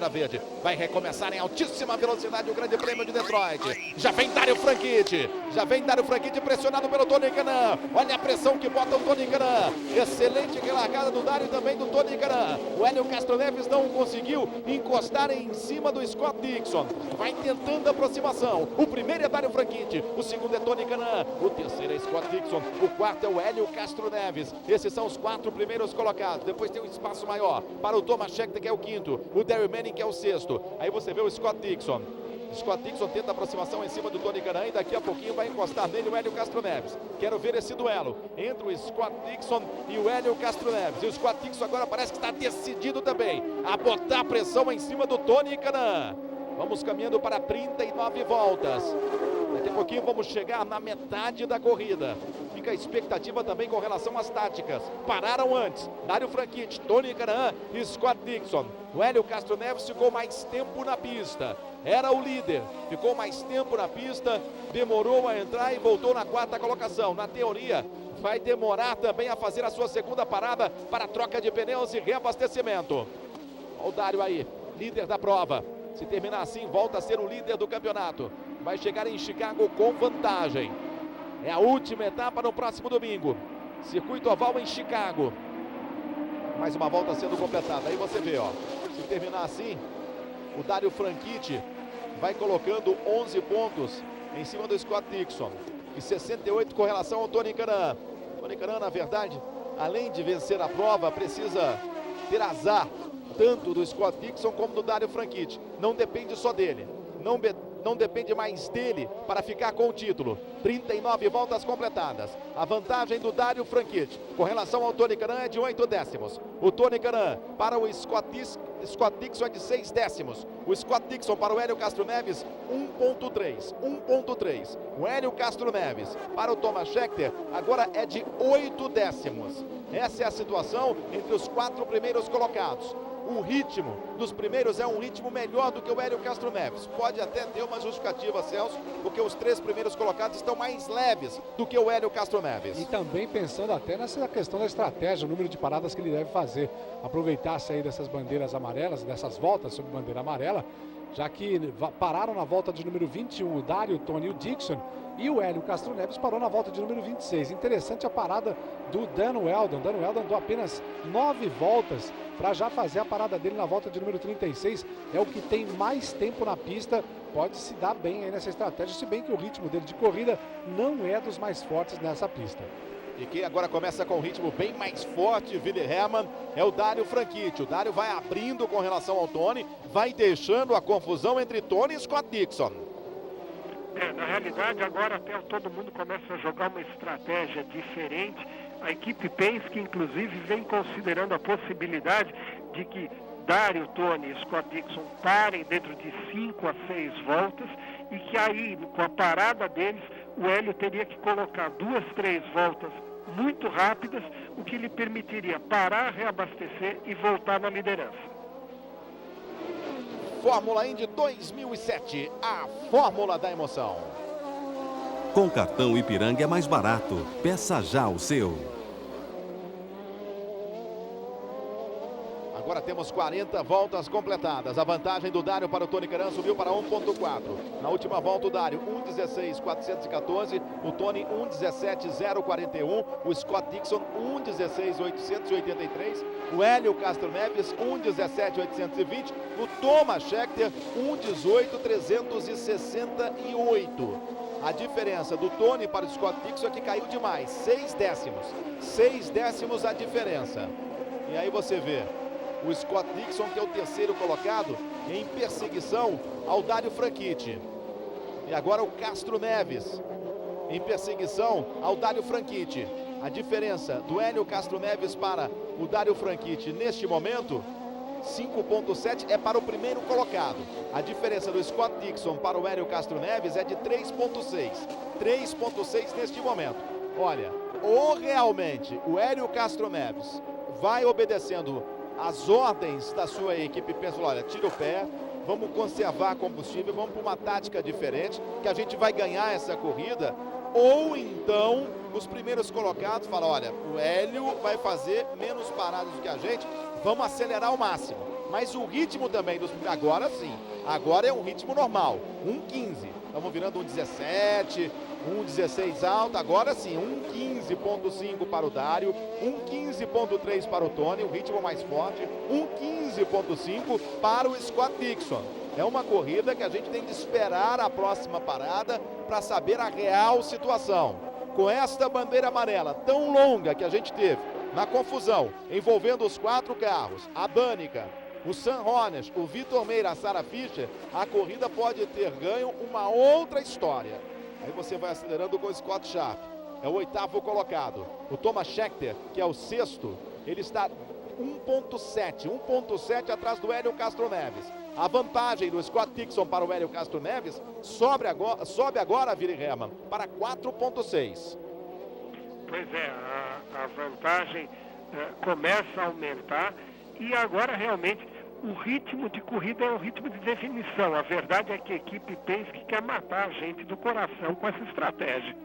verde, vai recomeçar em altíssima velocidade o Grande Prêmio de Detroit. Já vem Dario Franchitti pressionado pelo Tony Kanaan. Olha a pressão que bota o Tony Kanaan. Excelente relargada do Dario e também do Tony Kanaan. O Hélio Castro Neves não conseguiu encostar em cima do Scott Dixon. Vai tentando a aproximação. O primeiro é Dario Franchitti, o segundo é Tony Kanaan, o terceiro é Scott Dixon, o quarto é o Hélio Castro Neves. Esses são os 4 primeiros colocados. Depois tem um espaço maior para o Thomas Scheckter, que é o quinto, o Darryl Manning, que é o sexto. Aí você vê o Scott Dixon. Scott Dixon tenta a aproximação em cima do Tony Kanaan e daqui a pouquinho vai encostar nele o Hélio Castro Neves. Quero ver esse duelo entre o Scott Dixon e o Hélio Castro Neves. E o Scott Dixon agora parece que está decidido também a botar pressão em cima do Tony Kanaan. Vamos caminhando para 39 voltas. Daqui a pouquinho vamos chegar na metade da corrida. Fica a expectativa também com relação às táticas. Pararam antes Dario Franchitti, Tony Kanaan e Scott Dixon. O Hélio Castro Neves ficou mais tempo na pista. Era o líder, ficou mais tempo na pista, demorou a entrar e voltou na 4ª colocação. Na teoria, vai demorar também a fazer a sua segunda parada para troca de pneus e reabastecimento. Olha o Dario aí, líder da prova. Se terminar assim, volta a ser o líder do campeonato. Vai chegar em Chicago com vantagem. É a última etapa no próximo domingo. Circuito oval em Chicago. Mais uma volta sendo completada. Aí você vê, ó. Se terminar assim, o Dario Franchitti vai colocando 11 pontos em cima do Scott Dixon. E 68 com relação ao Tony Kanaan. Tony Kanaan, na verdade, além de vencer a prova, precisa ter azar. Tanto do Scott Dixon como do Dario Franchitti. Não depende só dele. Não depende mais dele para ficar com o título. 39 voltas completadas. A vantagem do Dario Franchitti com relação ao Tony Kanaan é de 8 décimos. O Tony Kanaan para o Scott Dixon é de 6 décimos. O Scott Dixon para o Hélio Castro Neves, 1.3. O Hélio Castro Neves para o Thomas Scheckter agora é de 8 décimos. Essa é a situação entre os 4 primeiros colocados. O ritmo dos primeiros é um ritmo melhor do que o Hélio Castro Neves. Pode até ter uma justificativa, Celso, porque os 3 primeiros colocados estão mais leves do que o Hélio Castro Neves. E também pensando até nessa questão da estratégia, o número de paradas que ele deve fazer. Aproveitar-se aí dessas bandeiras amarelas, dessas voltas sob bandeira amarela, já que pararam na volta de número 21 o Dário, o Tony e o Dixon, e o Hélio Castro Neves parou na volta de número 26. Interessante a parada do Dan Wheldon. Dan Wheldon andou apenas 9 voltas para já fazer a parada dele na volta de número 36. É o que tem mais tempo na pista, pode se dar bem aí nessa estratégia, se bem que o ritmo dele de corrida não é dos mais fortes nessa pista. E quem agora começa com um ritmo bem mais forte, Willi Hermann, é o Dario Franchitti. O Dario vai abrindo com relação ao Tony, vai deixando a confusão entre Tony e Scott Dixon. Na realidade, agora até todo mundo começa a jogar uma estratégia diferente. A equipe Penske, inclusive, vem considerando a possibilidade de que Dario, Tony e Scott Dixon parem dentro de 5 a 6 voltas e que aí, com a parada deles, o Hélio teria que colocar 2, 3 voltas muito rápidas, o que lhe permitiria parar, reabastecer e voltar na liderança. Fórmula Indy 2007, a fórmula da emoção. Com cartão Ipiranga é mais barato. Peça já o seu. Agora temos 40 voltas completadas. A vantagem do Dario para o Tony Kanaan subiu para 1.4. Na última volta o Dario 1.16.414, o Tony 1.17.041, o Scott Dixon 1.16.883, o Hélio Castro Neves 1.17.820, o Thomas Scheckter 1.18.368. A diferença do Tony para o Scott Dixon é que caiu demais, 6 décimos. 6 décimos a diferença. E aí você vê o Scott Dixon, que é o terceiro colocado, em perseguição ao Dario Franchitti. E agora o Castro Neves, em perseguição ao Dario Franchitti. A diferença do Hélio Castro Neves para o Dario Franchitti neste momento, 5.7 é para o primeiro colocado. A diferença do Scott Dixon para o Hélio Castro Neves é de 3.6. 3.6 neste momento. Olha, ou realmente o Hélio Castro Neves vai obedecendo as ordens da sua equipe, pensa, olha, tira o pé, vamos conservar combustível, vamos para uma tática diferente, que a gente vai ganhar essa corrida, ou então os primeiros colocados falam, olha, o Hélio vai fazer menos paradas do que a gente, vamos acelerar ao máximo. Mas o ritmo também dos agora sim, agora é um ritmo normal, 1.15, estamos virando 1.17, 1.16 alta, agora sim, 1.15.5 para o Dario, 1.15.3 para o Tony, o ritmo mais forte, 1.15.5 para o Scott Dixon. É uma corrida que a gente tem de esperar a próxima parada para saber a real situação. Com esta bandeira amarela tão longa que a gente teve na confusão, envolvendo os 4 carros, a Danica, o Sam Horner, o Vitor Meira, a Sarah Fischer, a corrida pode ter ganho uma outra história. Aí você vai acelerando com o Scott Sharp, é o 8º colocado. O Thomas Scheckter, que é o 6º, ele está 1.7 atrás do Hélio Castro Neves. A vantagem do Scott Dixon para o Hélio Castro Neves sobe agora, Willi Hermann, para 4.6. Pois é, a vantagem começa a aumentar e agora realmente o ritmo de corrida é um ritmo de definição. A verdade é que a equipe Penske quer matar a gente do coração com essa estratégia.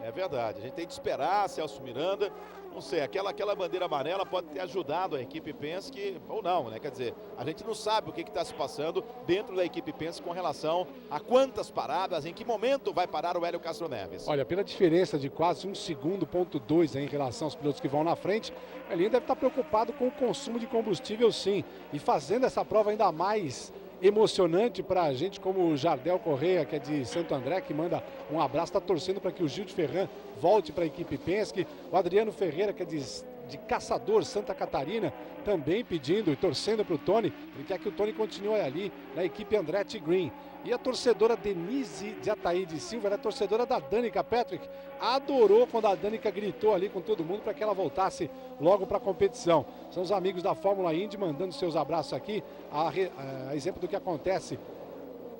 É verdade, a gente tem de esperar, Celso Miranda. Não sei, aquela bandeira amarela pode ter ajudado a equipe Penske ou não, né? Quer dizer, a gente não sabe o que está se passando dentro da equipe Penske com relação a quantas paradas, em que momento vai parar o Hélio Castro Neves. Olha, pela diferença de quase 1 segundo, ponto 2 em relação aos pilotos que vão na frente, ele deve estar preocupado com o consumo de combustível, sim, e fazendo essa prova ainda mais emocionante para a gente, como o Jardel Correia, que é de Santo André, que manda um abraço, está torcendo para que o Gil de Ferran volte para a equipe Penske. O Adriano Ferreira, que é de Caçador, Santa Catarina, também pedindo e torcendo para o Tony. Ele quer que o Tony continue ali na equipe Andretti Green. E a torcedora Denise de Ataíde Silva, ela é torcedora da Danica Patrick, adorou quando a Danica gritou ali com todo mundo para que ela voltasse logo para a competição. São os amigos da Fórmula Indy mandando seus abraços aqui, a exemplo do que acontece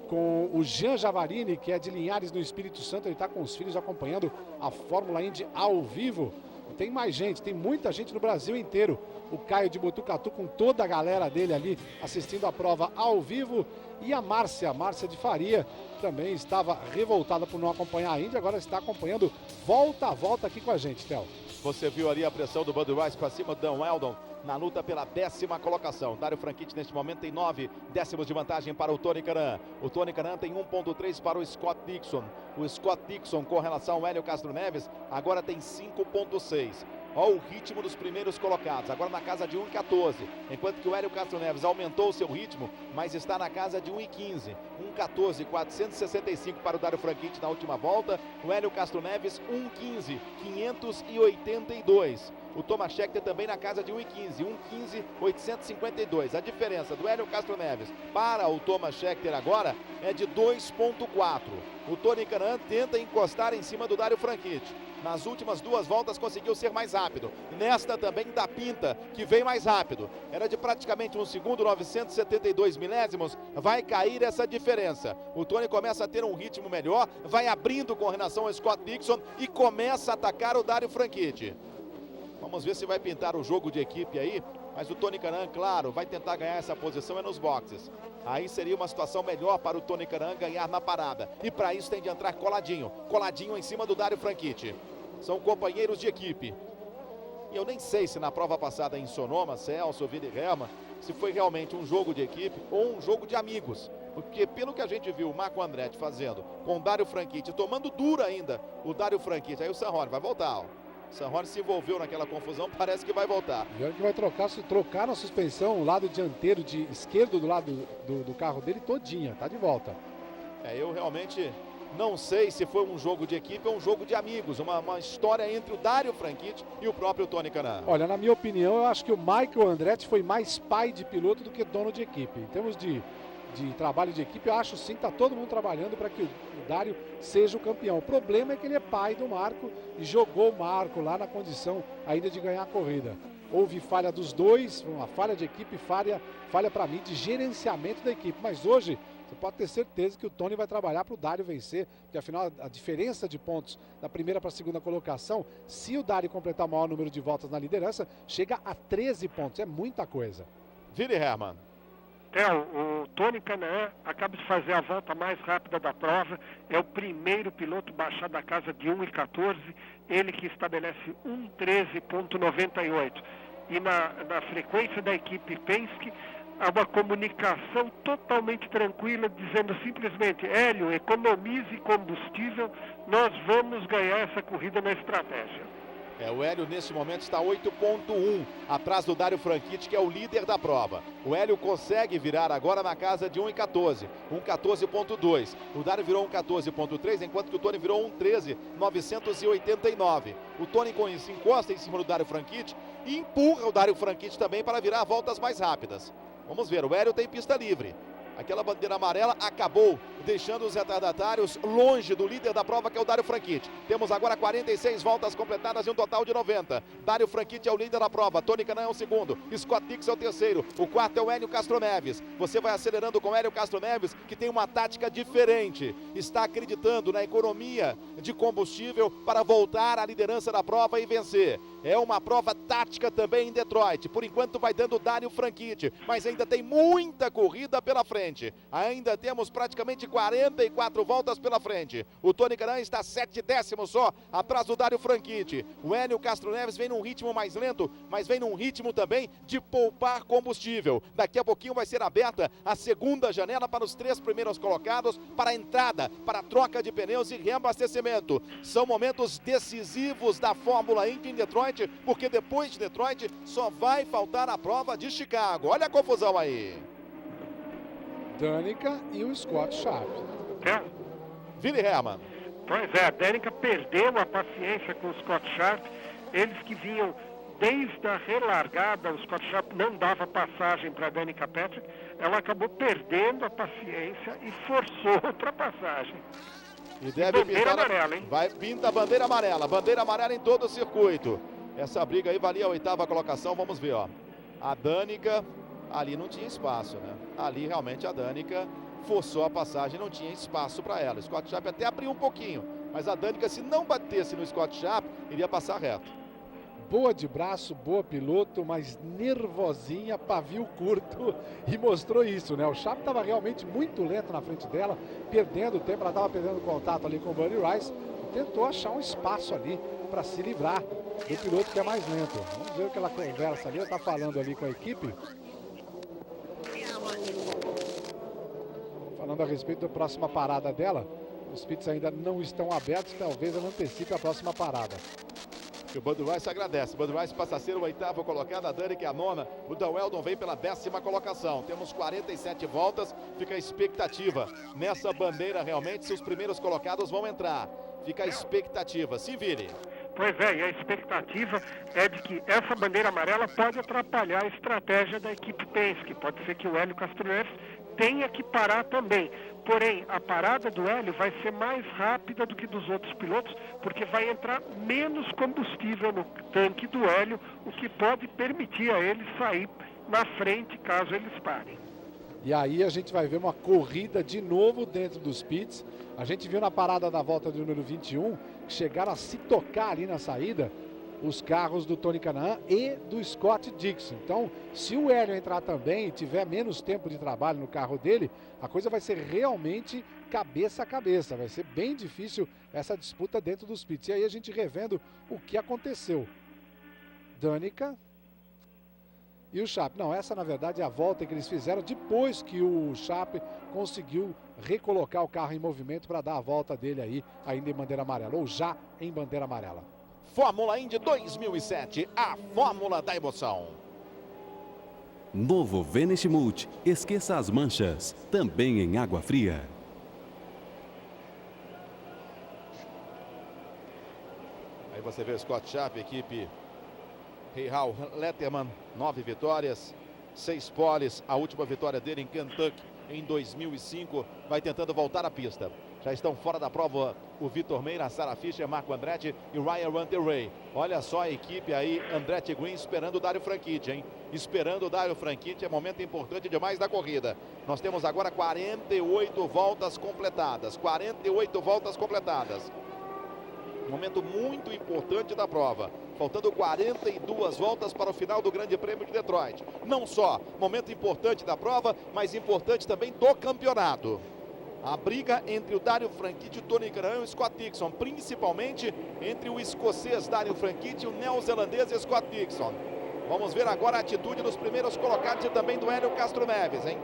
com o Jean Javarini, que é de Linhares, no Espírito Santo. Ele está com os filhos acompanhando a Fórmula Indy ao vivo. Tem mais gente, tem muita gente no Brasil inteiro. O Caio de Botucatu com toda a galera dele ali assistindo a prova ao vivo. E a Márcia de Faria também estava revoltada por não acompanhar a Indy, agora está acompanhando volta a volta aqui com a gente, Théo. Você viu ali a pressão do Bud Rice para cima do Dan Wheldon. na luta pela 10ª colocação. Dario Franchitti neste momento tem 9 décimos de vantagem para o Tony Kanaan. O Tony Kanaan tem 1,3 para o Scott Dixon. O Scott Dixon, com relação ao Hélio Castro Neves, agora tem 5,6. Olha o ritmo dos primeiros colocados, agora na casa de 1,14, enquanto que o Hélio Castro Neves aumentou o seu ritmo, mas está na casa de 1,15. 1,14, 465 para o Dario Franchitti na última volta. O Hélio Castro Neves 1,15, 582. O Thomas Scheckter também na casa de 1,15, 1,15, 852. A diferença do Hélio Castro Neves para o Thomas Scheckter agora é de 2,4. O Tony Kanaan tenta encostar em cima do Dario Franchitti. Nas últimas 2 voltas conseguiu ser mais rápido. Nesta também dá pinta que vem mais rápido. Era de praticamente 1 segundo, 972 milésimos. Vai cair essa diferença. O Tony começa a ter um ritmo melhor, vai abrindo com relação ao Scott Dixon e começa a atacar o Dario Franchitti. Vamos ver se vai pintar o jogo de equipe aí. Mas o Tony Kanaan, claro, vai tentar ganhar essa posição nos boxes. Aí seria uma situação melhor para o Tony Kanaan ganhar na parada. E para isso tem de entrar coladinho. Coladinho em cima do Dario Franchitti. São companheiros de equipe. E eu nem sei se na prova passada em Sonoma, Celso, Vili Hermann, se foi realmente um jogo de equipe ou um jogo de amigos. Porque pelo que a gente viu o Marco Andretti fazendo com o Dario Franchitti, tomando duro ainda o Dario Franchitti. Aí o Sanrone vai voltar, ó. O Sanrone se envolveu naquela confusão, parece que vai voltar. E olha que vai trocar na suspensão o lado dianteiro de esquerdo do lado do carro dele todinha, tá de volta. Eu realmente não sei se foi um jogo de equipe ou um jogo de amigos, uma história entre o Dario Franchitti e o próprio Tony Kanaan. Olha, na minha opinião, eu acho que o Michael Andretti foi mais pai de piloto do que dono de equipe. Em termos de trabalho de equipe, eu acho sim que está todo mundo trabalhando para que o Dario seja o campeão. O problema é que ele é pai do Marco e jogou o Marco lá na condição ainda de ganhar a corrida. Houve falha dos dois, uma falha de equipe, falha para mim de gerenciamento da equipe. Mas hoje você pode ter certeza que o Tony vai trabalhar para o Dario vencer, porque afinal a diferença de pontos da primeira para a segunda colocação, se o Dario completar o maior número de voltas na liderança, chega a 13 pontos, é muita coisa. Vili Hermann. O Tony Kanaan acaba de fazer a volta mais rápida da prova, é o primeiro piloto baixar da casa de 1,14, ele que estabelece 1,13,98. E na frequência da equipe Penske, há uma comunicação totalmente tranquila, dizendo simplesmente: Hélio, economize combustível, nós vamos ganhar essa corrida na estratégia. O Hélio nesse momento está 8,1 atrás do Dario Franchitti, que é o líder da prova. O Hélio consegue virar agora na casa de 1,14, 1,14,2. O Dario virou 1,14,3, enquanto que o Tony virou 1,13,989. O Tony com isso encosta em cima do Dario Franchitti e empurra o Dario Franchitti também para virar voltas mais rápidas. Vamos ver, o Hélio tem pista livre. Aquela bandeira amarela acabou deixando os retardatários longe do líder da prova, que é o Dario Franchitti. Temos agora 46 voltas completadas e um total de 90. Dario Franchitti é o líder da prova, Tony Kanaan é o segundo, Scott Dixon é o terceiro, o quarto é o Hélio Castro Neves. Você vai acelerando com o Hélio Castro Neves, que tem uma tática diferente. Está acreditando na economia de combustível para voltar à liderança da prova e vencer. É uma prova tática também em Detroit. Por enquanto vai dando o Dario Franchitti, mas ainda tem muita corrida pela frente. Ainda temos praticamente 44 voltas pela frente. O Tony Kanaan está 7 décimos só atrás do Dario Franchitti. O Hélio Castro Neves vem num ritmo mais lento, mas vem num ritmo também de poupar combustível. Daqui a pouquinho vai ser aberta a segunda janela para os 3 primeiros colocados, para a entrada, para a troca de pneus e reabastecimento. São momentos decisivos da Fórmula Indy em Detroit, porque depois de Detroit só vai faltar a prova de Chicago. Olha a confusão aí. Danica e o Scott Sharp. Vili Hermann. Pois é, a Danica perdeu a paciência com o Scott Sharp. Eles que vinham desde a relargada, o Scott Sharp não dava passagem para a Danica Patrick. Ela acabou perdendo a paciência e forçou a ultrapassagem. E deve pintar amarela, hein? Vai pinta a bandeira amarela em todo o circuito. Essa briga aí valia a 8ª colocação, vamos ver, ó. A Danica, ali não tinha espaço, né? Ali realmente a Danica forçou a passagem, não tinha espaço para ela. O Scott Sharp até abriu um pouquinho, mas a Danica, se não batesse no Scott Sharp, iria passar reto. Boa de braço, boa piloto, mas nervosinha, pavio curto, e mostrou isso, né? O Sharp estava realmente muito lento na frente dela, perdendo tempo, ela estava perdendo contato ali com o Buddy Rice, e tentou achar um espaço ali para se livrar do piloto que é mais lento. Vamos ver o que ela conversa ali, ela está falando ali com a equipe. Falando a respeito da próxima parada dela. Os pits ainda não estão abertos, talvez ela antecipe a próxima parada. E o Bud Rice agradece. Bud Rice passa a ser o 8º colocado, a Dani que é a 9ª. O Dan Weldon vem pela 10ª colocação. Temos 47 voltas, fica a expectativa nessa bandeira realmente se os primeiros colocados vão entrar. Fica a expectativa. Se vire. Pois é, e a expectativa é de que essa bandeira amarela pode atrapalhar a estratégia da equipe Penske. Pode ser que o Hélio Castro Neves tenha que parar também. Porém, a parada do Hélio vai ser mais rápida do que dos outros pilotos, porque vai entrar menos combustível no tanque do Hélio, o que pode permitir a ele sair na frente caso eles parem. E aí a gente vai ver uma corrida de novo dentro dos pits. A gente viu na parada da volta do número 21, que chegaram a se tocar ali na saída, os carros do Tony Kanaan e do Scott Dixon. Então, se o Hélio entrar também e tiver menos tempo de trabalho no carro dele, a coisa vai ser realmente cabeça a cabeça. Vai ser bem difícil essa disputa dentro dos pits. E aí a gente revendo o que aconteceu. Danica e o Sharp. Não, essa na verdade é a volta que eles fizeram depois que o Sharp conseguiu recolocar o carro em movimento para dar a volta dele aí, ainda em bandeira amarela, ou já em bandeira amarela. Fórmula Indy 2007, a fórmula da emoção. Novo Vanish Multi, esqueça as manchas, também em água fria. Aí você vê o Scott Sharp, equipe Hal Letterman, 9 vitórias, 6 poles, a última vitória dele em Kentucky em 2005, vai tentando voltar à pista. Já estão fora da prova o Vitor Meira, Sarah Fischer, Marco Andretti e Ryan Runter-Ray. Olha só a equipe aí, Andretti Green esperando o Dario Franchitti, hein? Esperando o Dario Franchitti, é momento importante demais da corrida. Nós temos agora 48 voltas completadas, 48 voltas completadas. Momento muito importante da prova. Faltando 42 voltas para o final do Grande Prêmio de Detroit. Não só momento importante da prova, mas importante também do campeonato. A briga entre o Dario Franchitti, o Tony Kanaan e o Scott Dixon, principalmente entre o escocês Dario Franchitti e o neozelandês Scott Dixon. Vamos ver agora a atitude dos primeiros colocados e também do Hélio Castro Neves, hein?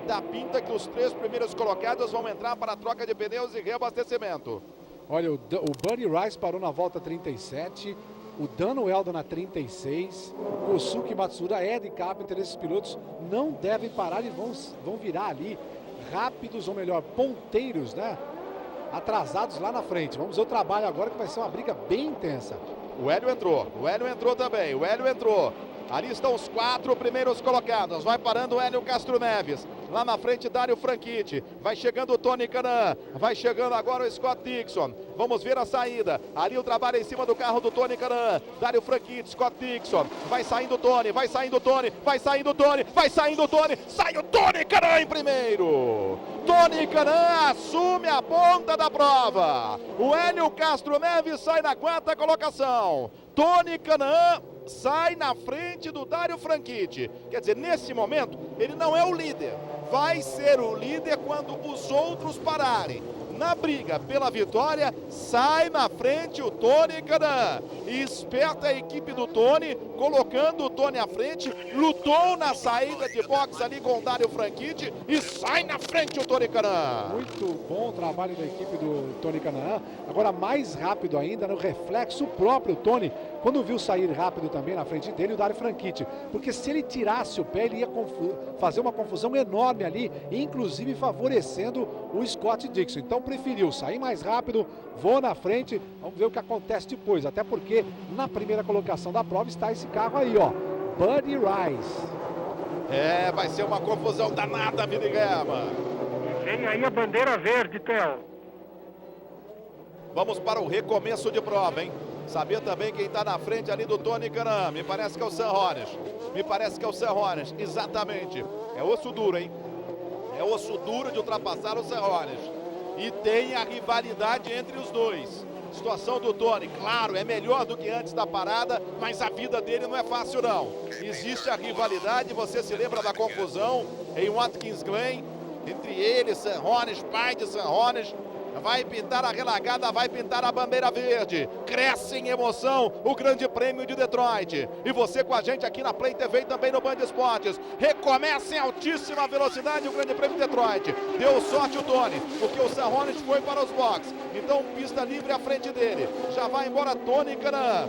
Dá pinta que os 3 primeiros colocados vão entrar para a troca de pneus e reabastecimento. Olha, o Buddy Rice parou na volta 37, o Dan Weldon na 36, o Kosuke Matsuda, Ed Carpenter, esses pilotos não devem parar e vão virar ali rápidos, ou melhor, ponteiros, né? Atrasados lá na frente. Vamos ver o trabalho agora, que vai ser uma briga bem intensa. O Hélio entrou também, o Hélio entrou. Ali estão os 4 primeiros colocados. Vai parando o Hélio Castro Neves. Lá na frente, Dario Franchitti. Vai chegando o Tony Kanaan. Vai chegando agora o Scott Dixon. Vamos ver a saída. Ali o trabalho em cima do carro do Tony Kanaan. Dario Franchitti, Scott Dixon. Vai saindo o Tony, vai saindo o Tony, vai saindo o Tony, vai saindo o Tony. Sai o Tony Kanaan em primeiro. Tony Kanaan assume a ponta da prova. O Hélio Castro Neves sai na 4ª colocação. Tony Kanaan sai na frente do Dario Franchitti. Quer dizer, nesse momento, ele não é o líder. Vai ser o líder quando os outros pararem. Na briga pela vitória, sai na frente o Tony Kanaan. E esperta a equipe do Tony, colocando o Tony à frente. Lutou na saída de boxe ali com o Dario Franchitti e sai na frente o Tony Kanaan. Muito bom o trabalho da equipe do Tony Kanaan. Agora mais rápido ainda, no reflexo, o próprio Tony, quando viu sair rápido também na frente dele o Dario Franchitti. Porque se ele tirasse o pé, ele ia fazer uma confusão enorme ali, inclusive favorecendo o Scott Dixon. Então preferiu sair mais rápido, vou na frente, vamos ver o que acontece depois. Até porque na primeira colocação da prova está esse carro aí, ó, Buddy Rice. É, vai ser uma confusão danada, Vini Guerra. Vem aí a bandeira verde, Theo. Vamos para o recomeço de prova, hein? Saber também quem está na frente ali do Tony Kanaan. Me parece que é o Sam Hornish. Me parece que é o Sam Hornish, exatamente. É osso duro, hein? É osso duro de ultrapassar o Sam Hornish. E tem a rivalidade entre os dois. Situação do Tony, claro, é melhor do que antes da parada, mas a vida dele não é fácil não. Existe a rivalidade, você se lembra da confusão em Watkins Glen, entre ele, Sam Hornish, pai de Sam Hornish, Vai pintar a relagada, vai pintar a bandeira verde. Cresce em emoção o Grande Prêmio de Detroit. E você com a gente aqui na Play TV e também no Band Esportes. Recomeça em altíssima velocidade o Grande Prêmio de Detroit. Deu sorte o Tony, porque o Sarrones foi para os boxes. Então pista livre à frente dele. Já vai embora Tony Kanaan.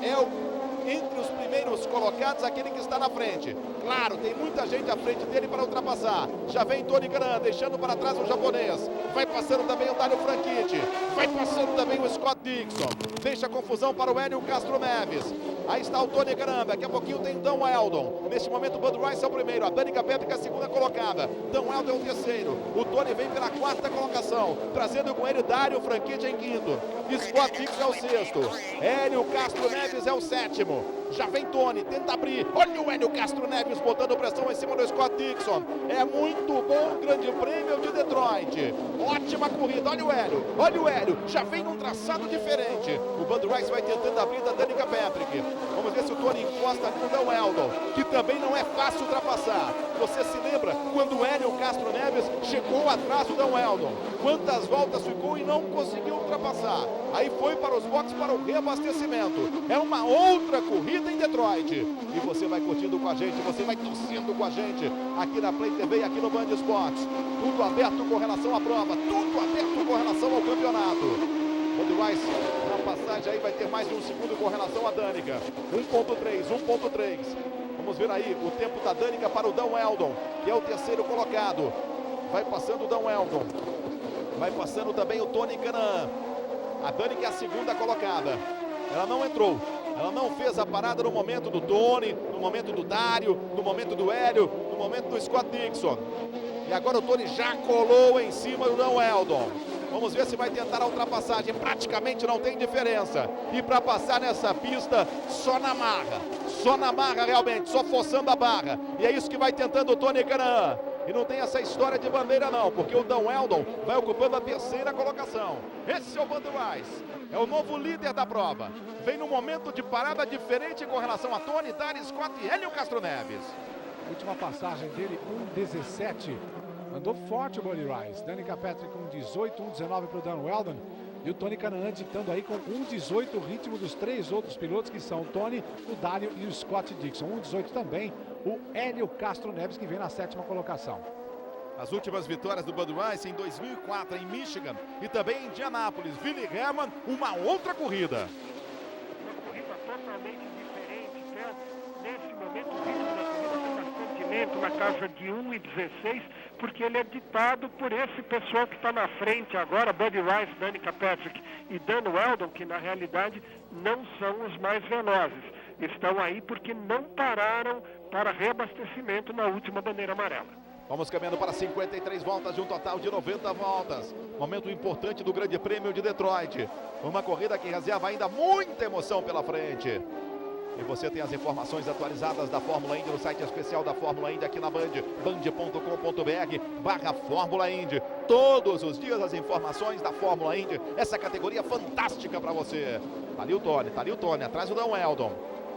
É entre os primeiros colocados, aquele que está na frente. Claro, tem muita gente à frente dele para ultrapassar. Já vem Tony Kanaan, deixando para trás o japonês. Vai passando também o Dario Franchitti. Vai passando também o Scott Dixon. Deixa confusão para o Hélio Castro Neves. Aí está o Tony Kanaan, daqui a pouquinho tem Dan Weldon. Neste momento o Bud Rice é o primeiro, a Danica Patrick é a segunda colocada. Dan Weldon é o terceiro. O Tony vem pela quarta colocação, trazendo com ele Dario Franchitti em quinto. Scott Dixon é o sexto. Hélio Castro Neves é o sétimo. Já vem Tony, tenta abrir. Olha o Hélio Castro Neves botando pressão em cima do Scott Dixon. É muito bom o Grande Prêmio de Detroit. Ótima corrida, olha o Hélio. Já vem um traçado diferente. O Bud Rice vai tentando abrir da Danica Patrick. Vamos ver se o Tony encosta ali no Dan Weldon, que também não é fácil ultrapassar. Você se lembra quando o Hélio Castro Neves chegou atrás do Dan Weldon? Quantas voltas ficou e não conseguiu ultrapassar? Aí foi para os boxes para o reabastecimento. É uma outra corrida em Detroit. E você vai curtindo com a gente, você vai torcendo com a gente aqui na Play TV e aqui no Band Esportes. Tudo aberto com relação à prova, tudo aberto com relação ao campeonato. Bud Rice, na passagem aí vai ter mais de um segundo com relação à Danica. 1.3. Vamos ver aí o tempo da Danica para o Dan Weldon, que é o terceiro colocado. Vai passando o Dan Weldon. Vai passando também o Tony Kanaan. A Danica é a segunda colocada. Ela não entrou. Ela não fez a parada no momento do Tony, no momento do Dario, no momento do Hélio, no momento do Scott Dixon. E agora o Tony já colou em cima do Dan Weldon. Vamos ver se vai tentar a ultrapassagem. Praticamente não tem diferença. E para passar nessa pista, só na marra realmente, só forçando a barra. E é isso que vai tentando o Tony Kanaan. E não tem essa história de bandeira não, porque o Dan Weldon vai ocupando a terceira colocação. Esse é o Bud Rice, é o novo líder da prova. Vem num momento de parada diferente com relação a Tony, Dario, Scott e Hélio Castro Neves. Última passagem dele, 1.17. Andou forte o Bud Rice. Danica Patrick com 18, 1.19 para o Dan Weldon. E o Tony Kanaan ditando aí com 1.18 o ritmo dos três outros pilotos, que são o Tony, o Dario e o Scott Dixon. 1.18 também o Hélio Castro Neves, que vem na sétima colocação. As últimas vitórias do Bud Rice em 2004 em Michigan e também em Indianápolis. Willie Herman, uma outra corrida. Uma corrida totalmente diferente, né? Nesse momento o ritmo da corrida está bastante lento, na casa de 1.16, porque ele é ditado por esse pessoal que está na frente agora, Bud Rice, Danica Patrick e Dan Weldon, que na realidade não são os mais velozes. Estão aí porque não pararam para reabastecimento na última bandeira amarela. Vamos caminhando para 53 voltas de um total de 90 voltas. Momento importante do Grande Prêmio de Detroit. Uma corrida que reserva ainda muita emoção pela frente. E você tem as informações atualizadas da Fórmula Indy no site especial da Fórmula Indy aqui na Band, band.com.br/Fórmula Indy. Todos os dias as informações da Fórmula Indy, essa categoria fantástica para você. Tá ali o Tony, atrás o Dan Weldon.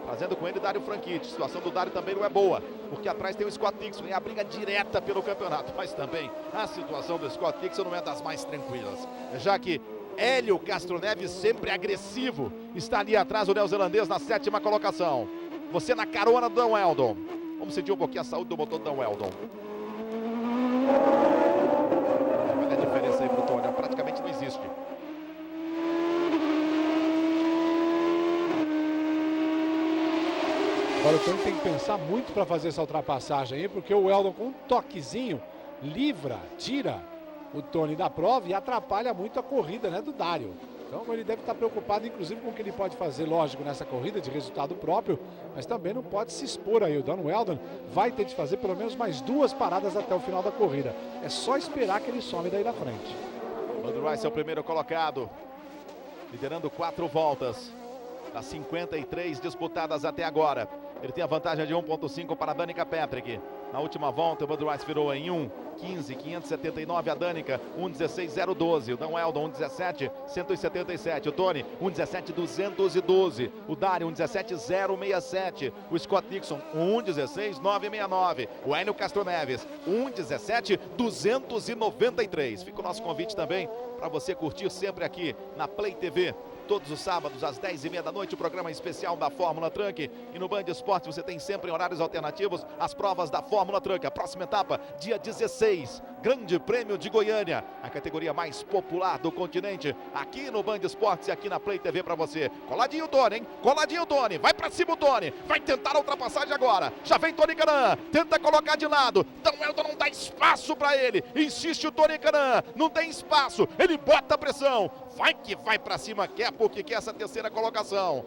Trazendo com ele Dario Franchitti. A situação do Dario também não é boa, porque atrás tem o Scott Dixon. É a briga direta pelo campeonato, mas também a situação do Scott Dixon não é das mais tranquilas, já que Hélio Castro Neves, sempre agressivo, está ali atrás o neozelandês na sétima colocação. Você na carona do Dan Weldon. Vamos sentir um pouquinho a saúde do motor do Dan Weldon. Olha a diferença aí pro Tony, praticamente não existe. Agora o Tony tem que pensar muito para fazer essa ultrapassagem aí, porque o Weldon com um toquezinho tira o Tony da prova e atrapalha muito a corrida, né, do Dario. Então ele deve estar preocupado inclusive com o que ele pode fazer, lógico, nessa corrida de resultado próprio, mas também não pode se expor aí. O Dan Weldon vai ter de fazer pelo menos mais 2 paradas até o final da corrida. É só esperar que ele some daí da frente. Bud Rice é o primeiro colocado, liderando 4 voltas. Das 53 disputadas até agora. Ele tem a vantagem de 1.5 para Danica Patrick. Na última volta, o Bud Rice virou em 1:15.579. A Danica, 1:16.012. O Dan Weldon, 1:17.177. O Tony, 1:17.212. O Dário, 1:17.067. O Scott Dixon, 1:16.969. O Hélio Castro Neves, 1:17.293. Fica o nosso convite também para você curtir sempre aqui na Play TV. Todos os sábados, às 10h30 da noite, o programa especial da Fórmula Truck. E no Band Esportes você tem sempre em horários alternativos as provas da Fórmula Truck. A próxima etapa, dia 16, Grande Prêmio de Goiânia. A categoria mais popular do continente. Aqui no Band Esportes e aqui na Play TV para você. Coladinho o Tony, hein? Coladinho o Tony. Vai pra cima o Tony. Vai tentar a ultrapassagem agora. Já vem Tony Kanaan. Tenta colocar de lado. Dan Weldon não dá espaço para ele. Insiste o Tony Kanaan. Não tem espaço. Ele bota a pressão. Vai que vai pra cima, quer porque quer essa terceira colocação.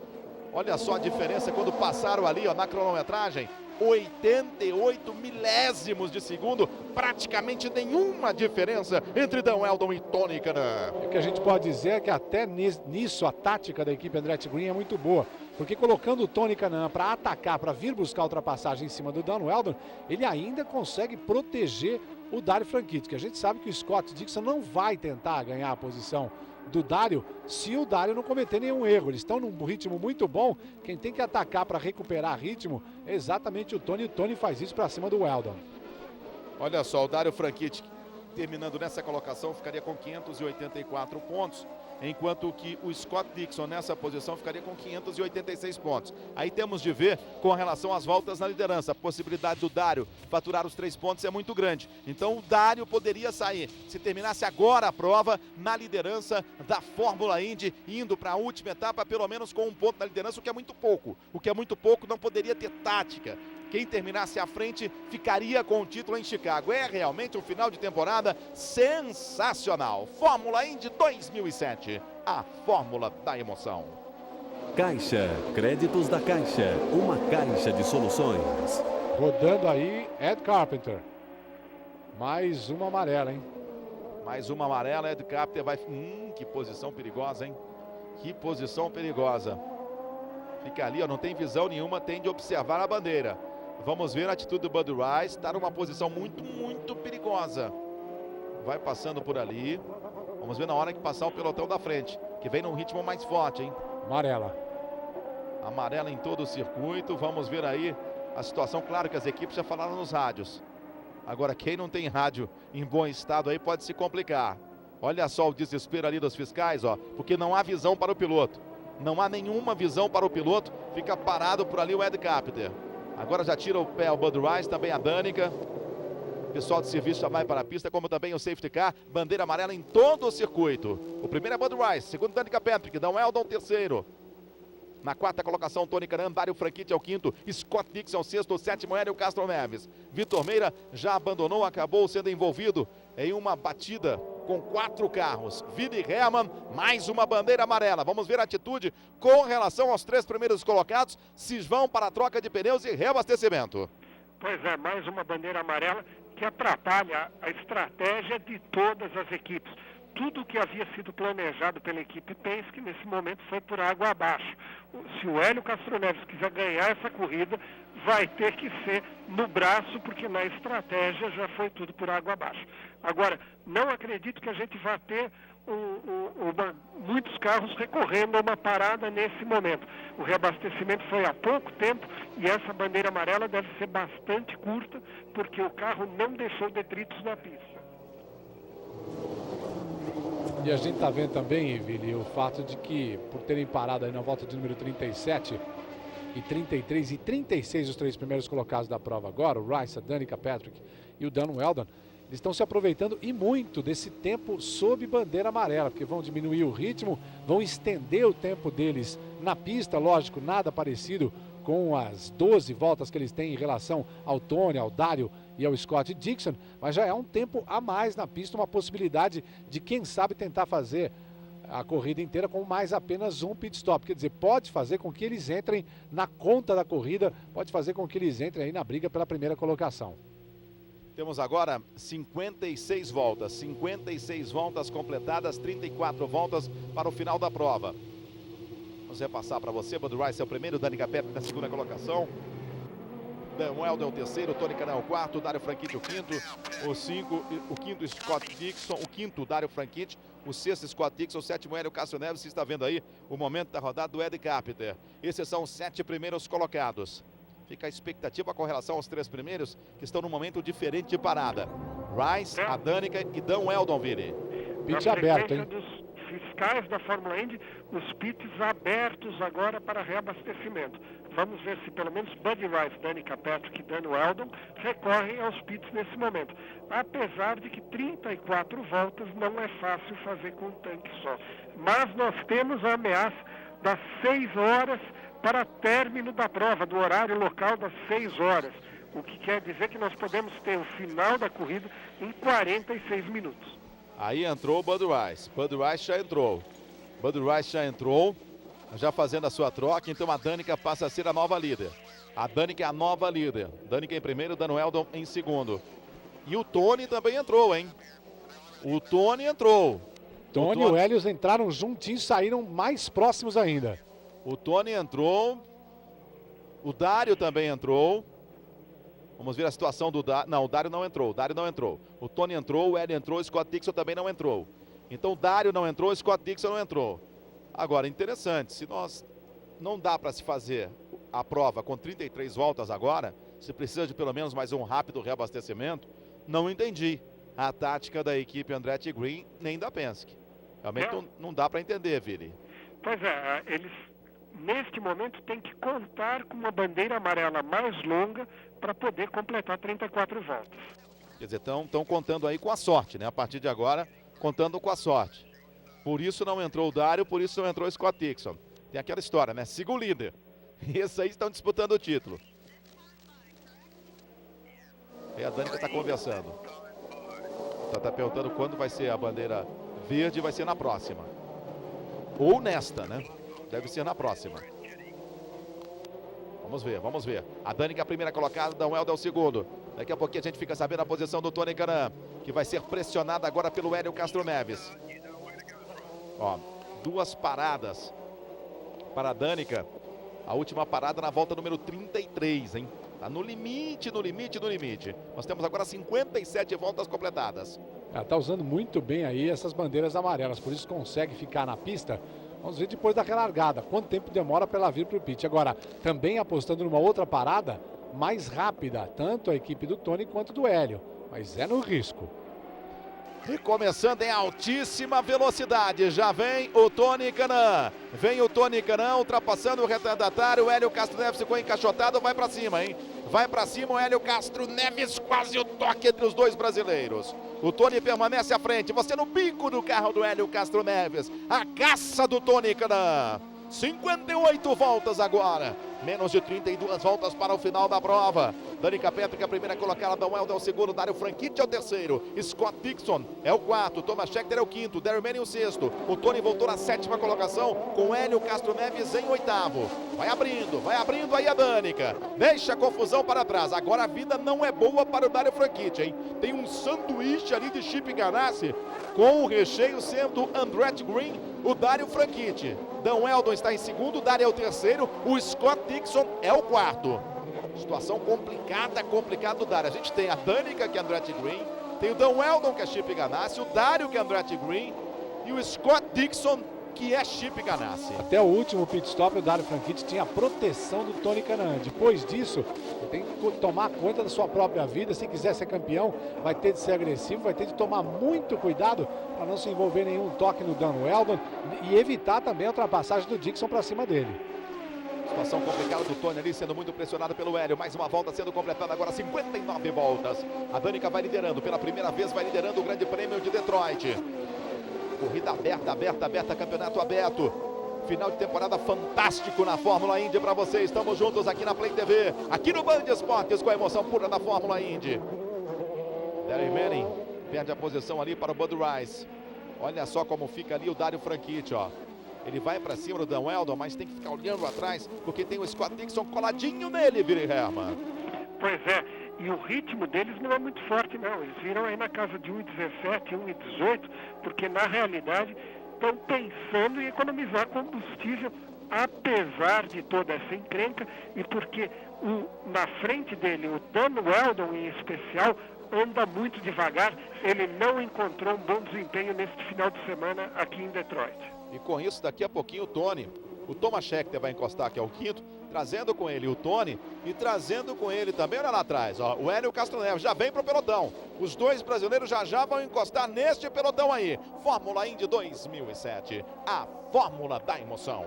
Olha só a diferença quando passaram ali, ó, na cronometragem. 88 milésimos de segundo, praticamente nenhuma diferença entre Dan Weldon e Tony Kanaan. O que a gente pode dizer é que até nisso a tática da equipe Andretti Green é muito boa, porque colocando o Tony Kanaan para atacar, para vir buscar a ultrapassagem em cima do Dan Weldon, ele ainda consegue proteger o Dario Franchitti, que a gente sabe que o Scott Dixon não vai tentar ganhar a posição do Dario se o Dario não cometer nenhum erro. Eles estão num ritmo muito bom. Quem tem que atacar para recuperar ritmo é exatamente o Tony. O Tony faz isso para cima do Weldon. Olha só, o Dario Franchitti terminando nessa colocação ficaria com 584 pontos, enquanto que o Scott Dixon nessa posição ficaria com 586 pontos. Aí temos de ver com relação às voltas na liderança. A possibilidade do Dario faturar os 3 pontos é muito grande. Então o Dario poderia sair, se terminasse agora a prova, na liderança da Fórmula Indy, indo para a última etapa pelo menos com 1 ponto na liderança, o que é muito pouco. O que é muito pouco, não poderia ter tática. Quem terminasse à frente ficaria com o título em Chicago. É realmente um final de temporada sensacional. Fórmula Indy 2007, a fórmula da emoção. Caixa, créditos da Caixa, uma caixa de soluções. Rodando aí, Ed Carpenter. Mais uma amarela, hein? Mais uma amarela, Ed Carpenter vai... que posição perigosa, hein? Que posição perigosa. Fica ali, ó, não tem visão nenhuma, tem de observar a bandeira. Vamos ver a atitude do Bud Rice, está numa posição muito perigosa. Vai passando por ali. Vamos ver na hora que passar o pelotão da frente, que vem num ritmo mais forte, hein? Amarela. Amarela em todo o circuito. Vamos ver aí a situação. Claro que as equipes já falaram nos rádios. Agora, quem não tem rádio em bom estado aí pode se complicar. Olha só o desespero ali dos fiscais, ó, porque não há visão para o piloto. Não há nenhuma visão para o piloto. Fica parado por ali o Ed Carpenter. Agora já tira o pé o Bud Rice, também a Danica. O pessoal de serviço já vai para a pista, como também o safety car. Bandeira amarela em todo o circuito. O primeiro é Bud Rice, segundo Danica Patrick, Dan Weldon terceiro. Na quarta colocação, Tony Kanaan, Dario Franchitti é o quinto, Scott Dixon é o sexto, o sétimo Hélio Castro Neves. Vitor Meira já abandonou, acabou sendo envolvido em uma batida com 4 carros. Vini Herman, mais uma bandeira amarela. Vamos ver a atitude com relação aos 3 primeiros colocados, se vão para a troca de pneus e reabastecimento. Pois é, mais uma bandeira amarela que atrapalha a estratégia de todas as equipes. Tudo que havia sido planejado pela equipe Penske nesse momento foi por água abaixo. Se o Hélio Castro Neves quiser ganhar essa corrida, vai ter que ser no braço, porque na estratégia já foi tudo por água abaixo. Agora, não acredito que a gente vá ter muitos carros recorrendo a uma parada nesse momento. O reabastecimento foi há pouco tempo e essa bandeira amarela deve ser bastante curta, porque o carro não deixou detritos na pista. E a gente está vendo também, Vili, o fato de que, por terem parado aí na volta de número 37 e 33 e 36, os 3 primeiros colocados da prova agora, o Rice, a Danica Patrick e o Dan Weldon, eles estão se aproveitando e muito desse tempo sob bandeira amarela, porque vão diminuir o ritmo, vão estender o tempo deles na pista, lógico, nada parecido com as 12 voltas que eles têm em relação ao Tony, ao Dario e ao Scott Dixon, mas já é um tempo a mais na pista, uma possibilidade de, quem sabe, tentar fazer a corrida inteira com mais apenas um pit stop. Quer dizer, pode fazer com que eles entrem na conta da corrida, pode fazer com que eles entrem aí na briga pela primeira colocação. Temos agora 56 voltas completadas, 34 voltas para o final da prova. Vamos repassar para você, Bud Rice é o primeiro, Danica Patrick na segunda colocação. Dan Weldon é o terceiro, o Tony Kanaan é o quarto, o Dario Franchitti o quinto, o quinto Scott Dixon, o quinto Dario Franchitti, o sexto Scott Dixon, o sétimo Hélio Castro Neves. Você está vendo aí o momento da rodada do Ed Carpenter. Esses são os 7 primeiros colocados. Fica a expectativa com relação aos 3 primeiros, que estão num momento diferente de parada. Rice, a Danica e Dan Weldon, Vini. Pit aberto, hein? Dos fiscais da Fórmula Indy, os pits abertos agora para reabastecimento. Vamos ver se pelo menos Buddy Rice, Danica Patrick e Dan Weldon recorrem aos pits nesse momento. Apesar de que 34 voltas não é fácil fazer com um tanque só. Mas nós temos a ameaça das 6 horas para término da prova, do horário local das 6 horas. O que quer dizer que nós podemos ter o final da corrida em 46 minutos. Aí entrou o Buddy Rice. Buddy Rice já entrou. Buddy Rice já entrou, já fazendo a sua troca. Então a Danica passa a ser a nova líder. A Danica é a nova líder. Danica em primeiro, Dan Weldon em segundo. E o Tony também entrou, hein? O Tony entrou. Tony e o Helios entraram juntinhos, saíram mais próximos ainda. O Tony entrou. O Dario também entrou. Vamos ver a situação do Dario. Não, o Dario não entrou. O Dario não entrou. O Tony entrou, o Hélio entrou, o Scott Dixon também não entrou. Então o Dario não entrou, o Scott Dixon não entrou. Agora, interessante, se nós não dá para se fazer a prova com 33 voltas agora, se precisa de pelo menos mais um rápido reabastecimento, não entendi a tática da equipe Andretti Green nem da Penske. Realmente não dá para entender, Vili. Pois é, eles neste momento têm que contar com uma bandeira amarela mais longa para poder completar 34 voltas. Quer dizer, estão contando aí com a sorte, né? A partir de agora, contando com a sorte. Por isso não entrou o Dario, por isso não entrou o Scott Dixon. Tem aquela história, né? Siga o líder. E esses aí estão disputando o título. E a Danica está conversando. Está perguntando quando vai ser a bandeira verde, vai ser na próxima. Ou nesta, né? Deve ser na próxima. Vamos ver, vamos ver. A Danica a primeira colocada, Dan Weldon é o segundo. Daqui a pouquinho a gente fica sabendo a posição do Tony Kanaan, que vai ser pressionado agora pelo Hélio Castro Neves. Ó, 2 paradas para a Danica. A última parada na volta número 33, hein? Tá no limite, no limite, no limite. Nós temos agora 57 voltas completadas. Ela tá usando muito bem aí essas bandeiras amarelas, por isso consegue ficar na pista. Vamos ver depois da relargada, quanto tempo demora para ela vir para o pit. Agora, também apostando numa outra parada mais rápida, tanto a equipe do Tony quanto do Hélio, mas é no risco. E começando em altíssima velocidade, já vem o Tony Kanaan. Vem o Tony Kanaan ultrapassando o retardatário, o Hélio Castro Neves ficou encaixotado, vai para cima, hein? Vai para cima o Hélio Castro Neves, quase o toque entre os dois brasileiros. O Tony permanece à frente, você no bico do carro do Hélio Castro Neves. A caça do Tony Kanaan. 58 voltas agora. Menos de 32 voltas para o final da prova. Danica Patrick a primeira colocada, Dan Weldon é o segundo, Dario Franchitti é o terceiro, Scott Dixon é o quarto, Thomas Scheckter é o quinto, Darryl Manning o sexto. O Tony voltou na 7ª colocação com Hélio Castro Neves em 8º. Vai abrindo aí a Danica. Deixa a confusão para trás. Agora a vida não é boa para o Dario Franchitti, hein? Tem um sanduíche ali de Chip Ganassi com o recheio sendo Andretti Green, o Dario Franchitti. Dan Weldon está em segundo, o Dario é o terceiro, o Scott Dixon é o quarto. Situação complicada do Dario. A gente tem a Danica, que é Andretti Green, tem o Dan Weldon, que é Chip Ganassi, o Dario, que é Andretti Green, e o Scott Dixon, que é Chip Ganassi. Até o último pit stop, o Dario Franchitti tinha a proteção do Tony Kanaan. Depois disso, ele tem que tomar conta da sua própria vida. Se quiser ser campeão, vai ter de ser agressivo, vai ter de tomar muito cuidado para não se envolver em nenhum toque no Dan Weldon e evitar também a ultrapassagem do Dixon para cima dele. Situação complicada do Tony ali, sendo muito pressionado pelo Hélio. Mais uma volta sendo completada agora, 59 voltas. A Danica vai liderando, pela primeira vez vai liderando o Grande Prêmio de Detroit. Corrida aberta, campeonato aberto. Final de temporada fantástico na Fórmula Indy para vocês. Estamos juntos aqui na Play TV, aqui no Band Esportes, com a emoção pura da Fórmula Indy. Darryl Manning perde a posição ali para o Buddy Rice. Olha só como fica ali o Dario Franchitti, ó. Ele vai para cima do Dan Weldon, mas tem que ficar olhando atrás, porque tem o Scott Dixon coladinho nele, Vili Herman. Pois é, e o ritmo deles não é muito forte, não. Eles viram aí na casa de 1,17, 1,18, porque na realidade estão pensando em economizar combustível apesar de toda essa encrenca, e porque na frente dele, o Dan Weldon em especial, anda muito devagar. Ele não encontrou um bom desempenho neste final de semana aqui em Detroit. E com isso, daqui a pouquinho o Thomas Scheckter vai encostar, que é o quinto, trazendo com ele o Tony e trazendo com ele também, olha lá atrás, ó, o Hélio Castro Neves já vem pro pelotão. Os dois brasileiros já vão encostar neste pelotão aí. Fórmula Indy 2007, a fórmula da emoção.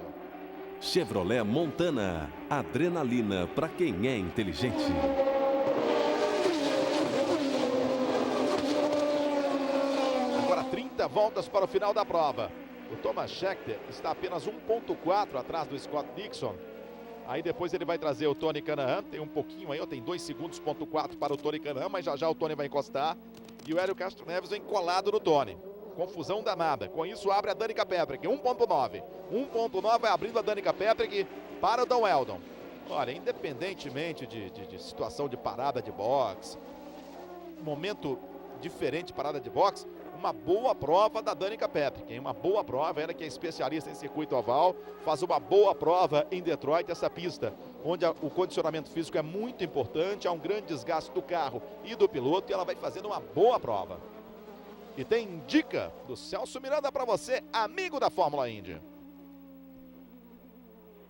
Chevrolet Montana, adrenalina para quem é inteligente. Agora 30 voltas para o final da prova. O Thomas Scheckter está apenas 1.4 atrás do Scott Dixon. Aí depois ele vai trazer o Tony Kanaan, tem um pouquinho aí, ó, tem 2 segundos, ponto 4 para o Tony Kanaan, mas já o Tony vai encostar. E o Hélio Castro Neves vem colado no Tony. Confusão danada. Com isso abre a Danica Patrick, 1.9. 1.9 vai abrindo a Danica Patrick para o Dan Weldon. Olha, independentemente de situação de parada de boxe, momento diferente de parada de boxe, uma boa prova da Danica Patrick, hein? Uma boa prova, ela que é especialista em circuito oval, faz uma boa prova em Detroit, essa pista, onde o condicionamento físico é muito importante, há um grande desgaste do carro e do piloto, e ela vai fazendo uma boa prova. E tem dica do Celso Miranda para você, amigo da Fórmula Indy.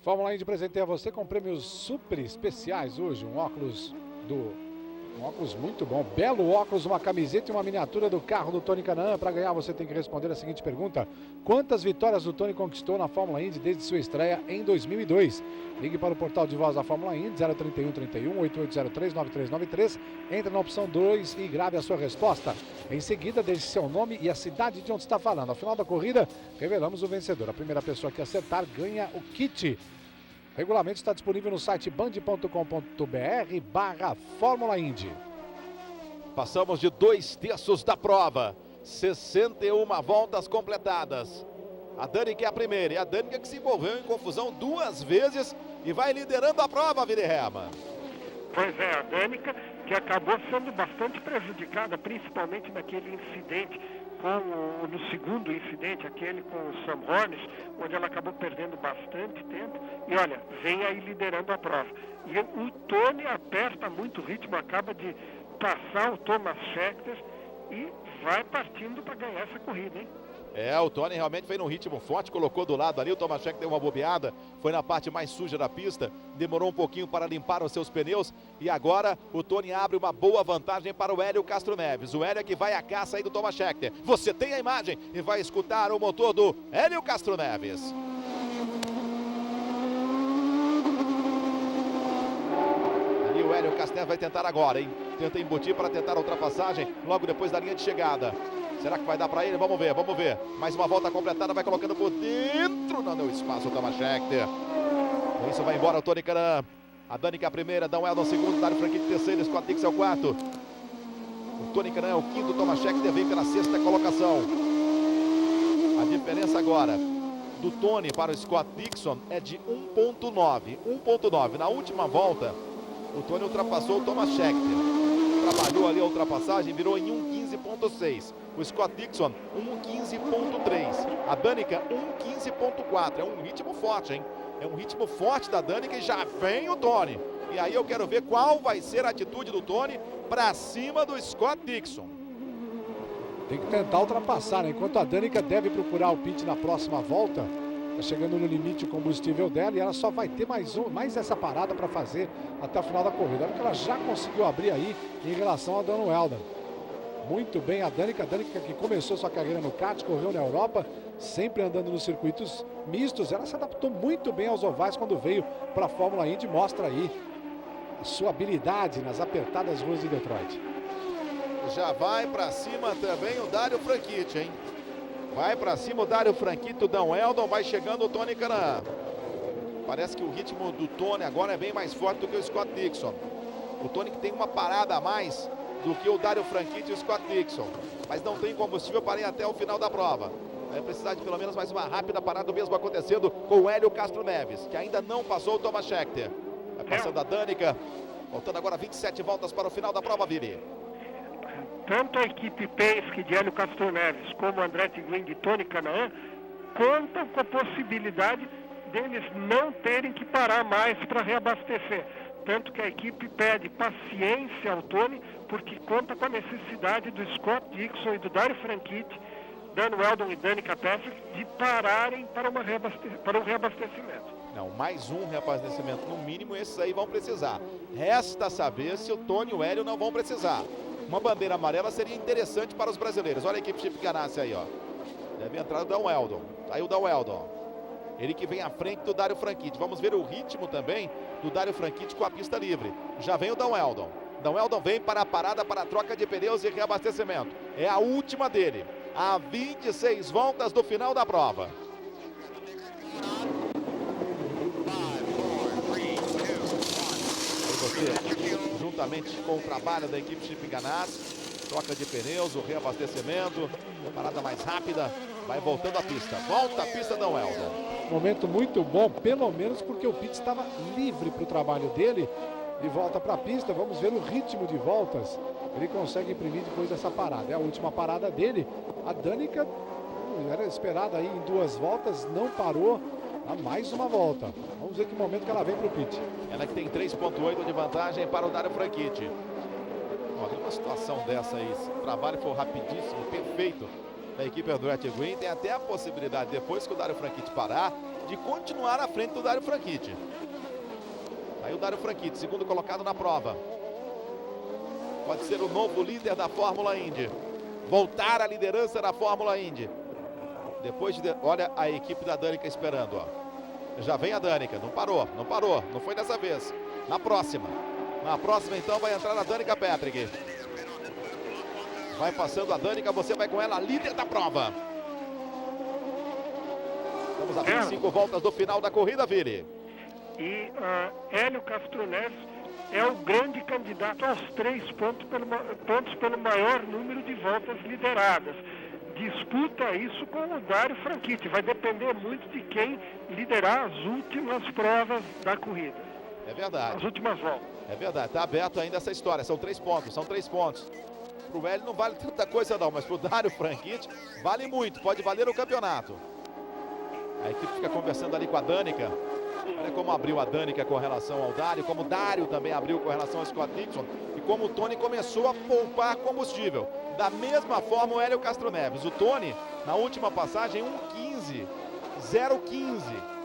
Fórmula Indy presenteia você com prêmios super especiais hoje, um óculos muito bom, belo óculos, uma camiseta e uma miniatura do carro do Tony Kanaan. Para ganhar você tem que responder a seguinte pergunta: quantas vitórias o Tony conquistou na Fórmula Indy desde sua estreia em 2002? Ligue para o portal de voz da Fórmula Indy 031 31 8803 9393, entre na opção 2 e grave a sua resposta. Em seguida, deixe seu nome e a cidade de onde está falando. Ao final da corrida, revelamos o vencedor. A primeira pessoa que acertar ganha o kit. O regulamento está disponível no site band.com.br/Fórmula Indy. Passamos de 2/3 da prova. 61 voltas completadas. A Danica é a primeira, e a Danica que se envolveu em confusão 2 vezes e vai liderando a prova, Vini Herman. Pois é, a Danica que acabou sendo bastante prejudicada, principalmente naquele incidente no segundo incidente, aquele com o Sam Hornish, onde ela acabou perdendo bastante tempo, e olha, vem aí liderando a prova. E o Tony aperta muito o ritmo, acaba de passar o Thomas Scheckter e vai partindo para ganhar essa corrida, hein? O Tony realmente veio num ritmo forte, colocou do lado ali, o Thomas Scheckter deu uma bobeada, foi na parte mais suja da pista, demorou um pouquinho para limpar os seus pneus, e agora o Tony abre uma boa vantagem para o Hélio Castro Neves. O Hélio que vai à caça aí do Thomas Scheckter. Você tem a imagem e vai escutar o motor do Hélio Castro Neves. Ali o Hélio Castro Neves vai tentar agora, hein? Tenta embutir para tentar a ultrapassagem logo depois da linha de chegada. Será que vai dar para ele? Vamos ver, vamos ver. Mais uma volta completada, vai colocando por dentro. Não deu espaço o Thomas Scheckter. Com isso vai embora o Tony Kanaan. A Danica a primeira, Dan Weldon segundo, Dario Franchitti terceiro, Scott Dixon é o quarto. O Tony Kanaan é o quinto, o Thomas Scheckter vem pela 6ª colocação. A diferença agora do Tony para o Scott Dixon é de 1.9. 1.9. Na última volta, o Tony ultrapassou o Thomas Scheckter. Trabalhou ali a ultrapassagem, virou em 1.15.6. O Scott Dixon, 1.15.3. A Danica, 1.15.4. É um ritmo forte, hein? É um ritmo forte da Danica e já vem o Tony. E aí eu quero ver qual vai ser a atitude do Tony para cima do Scott Dixon. Tem que tentar ultrapassar, né? Enquanto a Danica deve procurar o pit na próxima volta. Está chegando no limite o combustível dela e ela só vai ter mais essa parada para fazer até o final da corrida. Olha que ela já conseguiu abrir aí em relação a Dan Weldon. Muito bem a Danica que começou sua carreira no kart, correu na Europa, sempre andando nos circuitos mistos. Ela se adaptou muito bem aos ovais quando veio para a Fórmula Indy. Mostra aí a sua habilidade nas apertadas ruas de Detroit. Já vai para cima também o Dario Franchitti, hein? Vai para cima o Dario Franchitti, o Dan Weldon, vai chegando o Tony Kanaan. Parece que o ritmo do Tony agora é bem mais forte do que o Scott Dixon. O Tony que tem uma parada a mais do que o Dario Franchitti e o Scott Dixon. Mas não tem combustível para ir até o final da prova. Vai precisar de pelo menos mais uma rápida parada, o mesmo acontecendo com o Hélio Castro Neves, que ainda não passou o Thomas Scheckter. Vai passando a Danica, faltando agora 27 voltas para o final da prova, Vini. Tanto a equipe Penske de Hélio Castro Neves como o Andretti Green de Tony Kanaan contam com a possibilidade deles não terem que parar mais para reabastecer. Tanto que a equipe pede paciência ao Tony, porque conta com a necessidade do Scott Dixon e do Dario Franchitti, Dan Weldon e Danica Patrick, de pararem para um reabastecimento. Não, mais um reabastecimento no mínimo, esses aí vão precisar. Resta saber se o Tony e o Hélio não vão precisar. Uma bandeira amarela seria interessante para os brasileiros. Olha a equipe Chip Ganassi aí, ó. Deve entrar o Dan Weldon. Tá aí o Dan Weldon. Ele que vem à frente do Dario Franchitti. Vamos ver o ritmo também do Dario Franchitti com a pista livre. Já vem o Dan Weldon. Dan Weldon vem para a parada para a troca de pneus e reabastecimento. É a última dele. A 26 voltas do final da prova. Aí você, juntamente com o trabalho da equipe Chip Ganassi, troca de pneus, o reabastecimento, parada mais rápida, vai voltando à pista. Volta a pista Dan Weldon. Momento muito bom, pelo menos porque o Pitt estava livre para o trabalho dele. De volta para a pista, vamos ver o ritmo de voltas. Ele consegue imprimir depois dessa parada. É a última parada dele. A Danica era esperada aí em 2 voltas, não parou. Dá mais uma volta. Vamos ver que momento que ela vem para o Pitt. Ela que tem 3,8 de vantagem para o Dario Franchitti. Olha, uma situação dessa aí, se o trabalho for rapidíssimo, perfeito da equipe Andretti Green, tem até a possibilidade, depois que o Dario Franchitti parar, de continuar à frente do Dario Franchitti. Aí o Dario Franchitti, segundo colocado na prova. Pode ser o novo líder da Fórmula Indy. Voltar à liderança da Fórmula Indy. Depois de... Olha a equipe da Danica esperando, ó. Já vem a Danica, não parou, não foi dessa vez. Na próxima então vai entrar a Danica Patrick. Vai passando a Danica, você vai com ela, líder da prova. Estamos a 25 voltas do final da corrida, Vili. E Hélio Castro Neves é o grande candidato aos 3 pontos pelo maior número de voltas lideradas. Disputa isso com o Dario Franchitti. Vai depender muito de quem liderar as últimas provas da corrida. É verdade. As últimas voltas. É verdade, está aberto ainda essa história. São 3 pontos, Para o Hélio não vale tanta coisa não, mas para o Dario Franchitti vale muito, pode valer o campeonato. A equipe fica conversando ali com a Danica. Olha como abriu a Danica com relação ao Dario, como o Dario também abriu com relação ao Scott Dixon e como o Tony começou a poupar combustível. Da mesma forma o Hélio Castro Neves. O Tony, na última passagem, 1:15,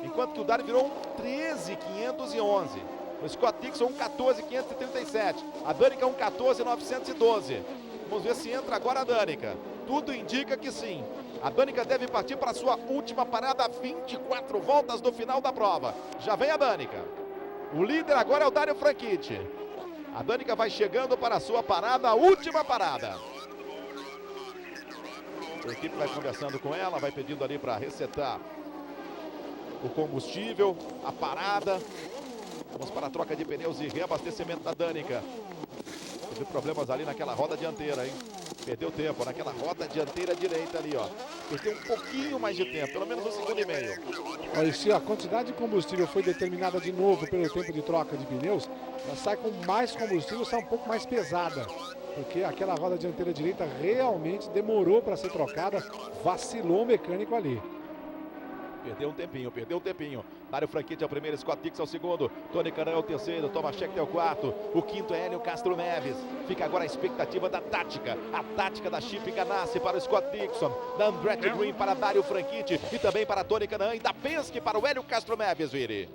enquanto que o Dario virou 1:13.511. O Scott Dixon 1:14.537. A Danica 1:14.912. Vamos ver se entra agora a Danica. Tudo indica que sim. A Danica deve partir para a sua última parada, 24 voltas do final da prova. Já vem a Danica. O líder agora é o Dario Franchitti. A Danica vai chegando para a sua parada, a última parada. A equipe vai conversando com ela, vai pedindo ali para resetar o combustível, a parada. Vamos para a troca de pneus e reabastecimento da Danica. Teve problemas ali naquela roda dianteira, hein? Perdeu tempo naquela roda dianteira direita ali, ó. Perdeu um pouquinho mais de tempo, pelo menos 1,5 segundos. Olha, e se a quantidade de combustível foi determinada de novo pelo tempo de troca de pneus, ela sai com mais combustível, sai um pouco mais pesada. Porque aquela roda dianteira direita realmente demorou para ser trocada, vacilou o mecânico ali. Perdeu um tempinho. Dario Franchitti é o primeiro, Scott Dixon é o segundo, Tony Kanaan é o terceiro, Thomas Scheckter é o quarto, o quinto é Hélio Castro Neves. Fica agora a expectativa da tática, a tática da Chip Ganassi para o Scott Dixon, da Andretti Green para Dario Franchitti e também para Tony Kanaan e da Penske para o Hélio Castro Neves, Viri.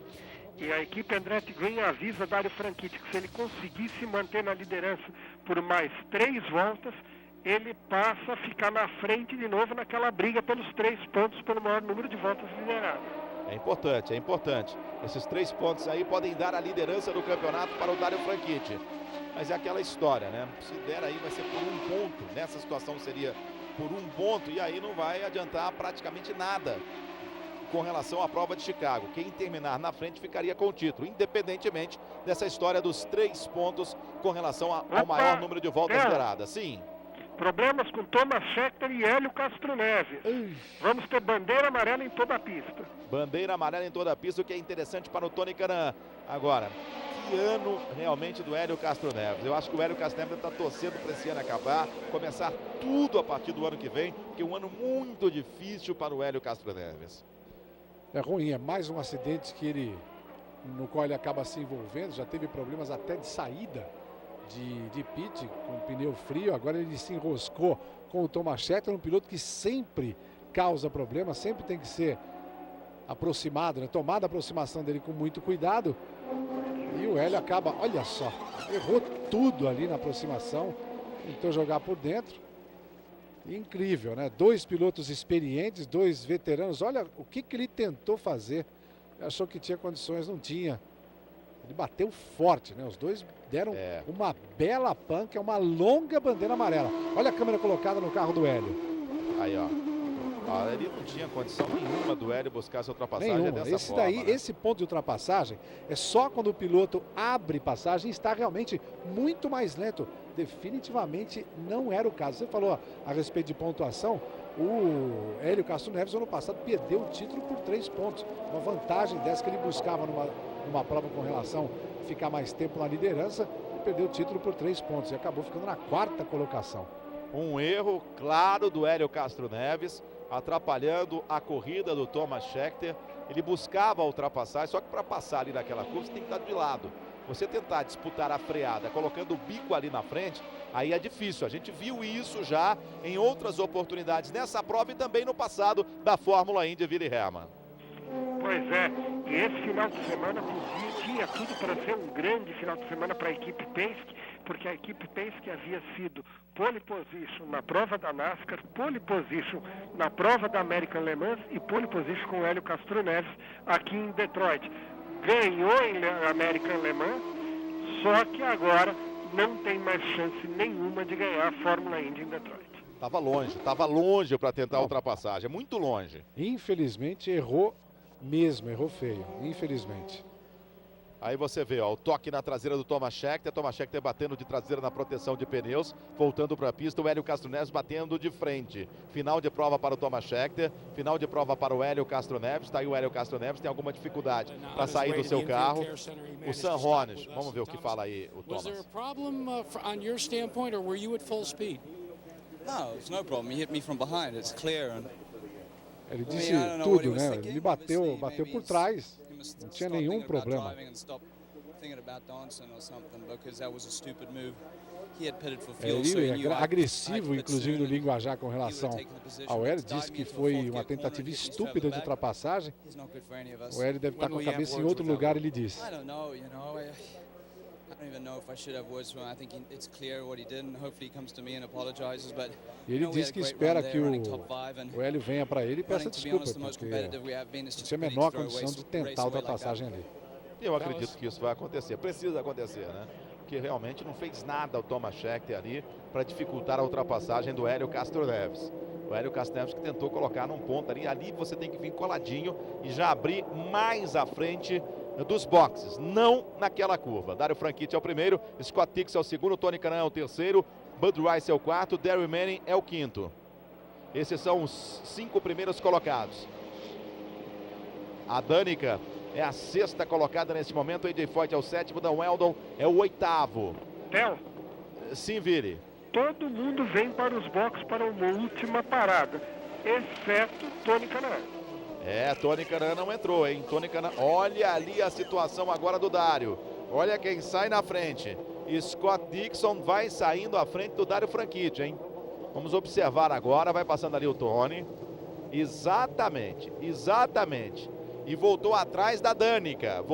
E a equipe Andretti Green avisa Dario Franchitti que se ele conseguir se manter na liderança por mais 3 voltas, ele passa a ficar na frente de novo naquela briga pelos 3 pontos pelo maior número de voltas lideradas. É importante. Esses 3 pontos aí podem dar a liderança do campeonato para o Dario Franchitti. Mas é aquela história, né? Se der aí vai ser por 1 ponto. Nessa situação seria por 1 ponto e aí não vai adiantar praticamente nada com relação à prova de Chicago. Quem terminar na frente ficaria com o título, independentemente dessa história dos 3 pontos com relação ao maior número de voltas lideradas. Sim. Problemas com Thomas Scheckter e Hélio Castro Neves. Vamos ter bandeira amarela em toda a pista. Bandeira amarela em toda a pista, o que é interessante para o Tony Kanaan. Agora, que ano realmente do Hélio Castro Neves. Eu acho que o Hélio Castro Neves está torcendo para esse ano acabar, começar tudo a partir do ano que vem, que é um ano muito difícil para o Hélio Castro Neves. É ruim, é mais um acidente no qual ele acaba se envolvendo. Já teve problemas até de saída de pit com o pneu frio. Agora ele se enroscou com o Thomas Scheckter, um piloto que sempre causa problemas, sempre tem que ser aproximado, né? Tomada a aproximação dele com muito cuidado. E o Hélio acaba, olha só, errou tudo ali na aproximação, tentou jogar por dentro. Incrível, né? 2 pilotos experientes, 2 veteranos. Olha o que ele tentou fazer. Achou que tinha condições, não tinha. Ele bateu forte, né? Os dois deram uma bela panca, uma longa bandeira amarela. Olha a câmera colocada no carro do Hélio. Aí, ó. Ele não tinha condição nenhuma do Hélio buscar essa ultrapassagem dessa forma. Daí, né? Esse ponto de ultrapassagem é só quando o piloto abre passagem e está realmente muito mais lento. Definitivamente não era o caso. Você falou a respeito de pontuação. O Hélio Castro Neves, ano passado, perdeu o título por 3 pontos. Uma vantagem dessa que ele buscava numa prova com relação a ficar mais tempo na liderança. E perdeu o título por 3 pontos e acabou ficando na 4ª colocação. Um erro claro do Hélio Castro Neves, atrapalhando a corrida do Thomas Scheckter. Ele buscava a ultrapassagem, só que para passar ali naquela curva você tem que estar de lado. Você tentar disputar a freada colocando o bico ali na frente, aí é difícil. A gente viu isso já em outras oportunidades nessa prova e também no passado da Fórmula Indy Willy Hermann. Pois é, e esse final de semana tinha tudo para ser um grande final de semana para a equipe Penske, porque a equipe Penske havia sido pole position na prova da NASCAR, pole position na prova da American Le Mans e pole position com o Hélio Castro Neves aqui em Detroit. Ganhou em American Le Mans, só que agora não tem mais chance nenhuma de ganhar a Fórmula Indy em Detroit. Tava longe para tentar a ultrapassagem, muito longe. Infelizmente errou mesmo, errou feio, infelizmente. Aí você vê, ó, o toque na traseira do Thomas Scheckter batendo de traseira na proteção de pneus, voltando para a pista, o Hélio Castro Neves batendo de frente. Final de prova para o Thomas Scheckter, final de prova para o Hélio Castro Neves. Está aí o Hélio Castro Neves, tem alguma dificuldade para sair do seu carro. O Sam Hornish, vamos ver o que fala aí o Thomas. Was there a problem on your standpoint, or were you at full speed? No, it's no problem. He hit me from behind. It's clear. Ele disse tudo, né? Ele bateu por trás. Não tinha nenhum problema. Ele é agressivo, inclusive, no linguajar com relação ao Hélio. Disse que foi uma tentativa estúpida de ultrapassagem. O Hélio deve estar com a cabeça em outro lugar, ele disse. I don't even know if I should have words for him. I think it's clear what he did, and hopefully he comes to me and apologizes. But e ele diz que espera que o Hélio venha para ele e peça desculpa, porque não tinha a menor condição de tentar a ultrapassagem ali. Eu acredito que isso vai acontecer, precisa acontecer, né? Porque realmente não fez nada o Thomas Scheckter ali para dificultar a ultrapassagem do Hélio Castro Neves. O Hélio Castro Neves que tentou colocar num ponto ali você tem que vir coladinho e já abrir mais à frente dos boxes, não naquela curva. Dario Franchitti é o primeiro, Scott Dixon é o segundo, Tony Kanaan é o terceiro, Bud Rice é o quarto, Darryl Manning é o quinto. Esses são os 5 primeiros colocados. A Danica é a 6ª colocada nesse momento, AJ Foyt é o 7º, Dan Weldon é o 8º. Theo? Sim, Vili. Todo mundo vem para os boxes para uma última parada, exceto Tony Kanaan. Tony Kanaan não entrou, hein? Tony Kanaan, olha ali a situação agora do Dario. Olha quem sai na frente. Scott Dixon vai saindo à frente do Dario Franchitti, hein? Vamos observar agora, vai passando ali o Tony. Exatamente. E voltou atrás da Danica.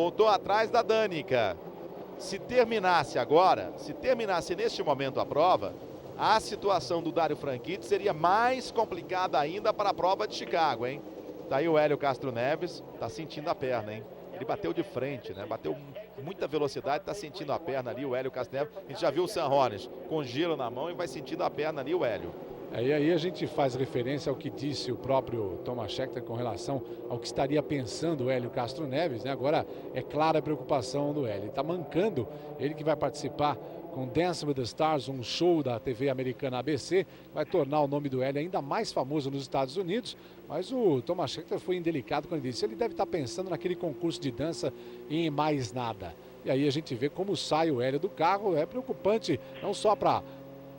Se terminasse agora, se terminasse neste momento a prova, a situação do Dario Franchitti seria mais complicada ainda para a prova de Chicago, hein? Tá aí o Hélio Castro Neves, tá sentindo a perna, hein? Ele bateu de frente, né? Bateu com muita velocidade, tá sentindo a perna ali o Hélio Castro Neves. A gente já viu o Sam Hornish com gelo na mão e vai sentindo a perna ali o Hélio. Aí a gente faz referência ao que disse o próprio Thomas Scheckter com relação ao que estaria pensando o Hélio Castro Neves, né? Agora é clara a preocupação do Hélio. Ele tá mancando, ele que vai participar com Dancing with the Stars, um show da TV americana ABC, vai tornar o nome do Hélio ainda mais famoso nos Estados Unidos, mas o Thomas Scheckter foi indelicado quando ele disse, ele deve estar pensando naquele concurso de dança e em mais nada. E aí a gente vê como sai o Hélio do carro, é preocupante, não só para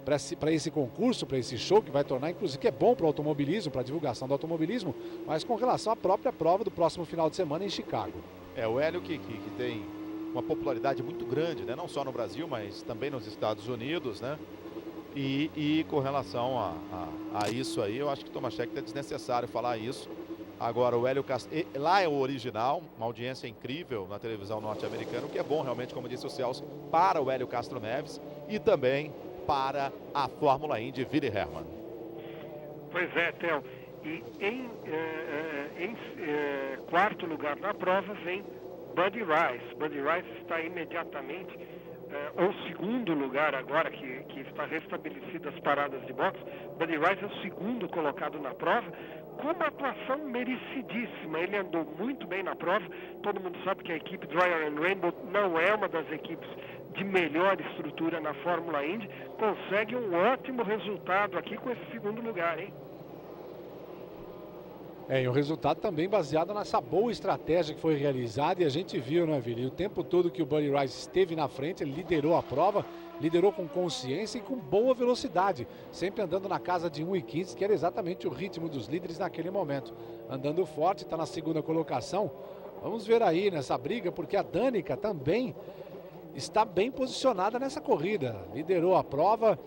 para esse concurso, para esse show, que vai tornar, inclusive, que é bom para o automobilismo, para a divulgação do automobilismo, mas com relação à própria prova do próximo final de semana em Chicago. O Hélio que tem uma popularidade muito grande, né? Não só no Brasil, mas também nos Estados Unidos, né? E com relação a isso aí, eu acho que o Tomaszek é desnecessário falar isso. Agora, o Hélio Castro, lá é o original, uma audiência incrível na televisão norte-americana, o que é bom realmente, como disse o Celso, para o Hélio Castro Neves e também para a Fórmula Indy Willi Hermann. Pois é, Theo. E em quarto lugar na prova vem Buddy Rice. Buddy Rice está imediatamente, ou segundo lugar agora, que está restabelecido as paradas de boxe. Buddy Rice é o segundo colocado na prova, com uma atuação merecidíssima. Ele andou muito bem na prova. Todo mundo sabe que a equipe Dreyer and Rainbow não é uma das equipes de melhor estrutura na Fórmula Indy. Consegue um ótimo resultado aqui com esse segundo lugar, hein? E o resultado também baseado nessa boa estratégia que foi realizada, e a gente viu, né, Vili? O tempo todo que o Buddy Rice esteve na frente, ele liderou a prova, liderou com consciência e com boa velocidade, sempre andando na casa de 1:15, que era exatamente o ritmo dos líderes naquele momento. Andando forte, está na segunda colocação. Vamos ver aí nessa briga, porque a Danica também está bem posicionada nessa corrida. Liderou a prova.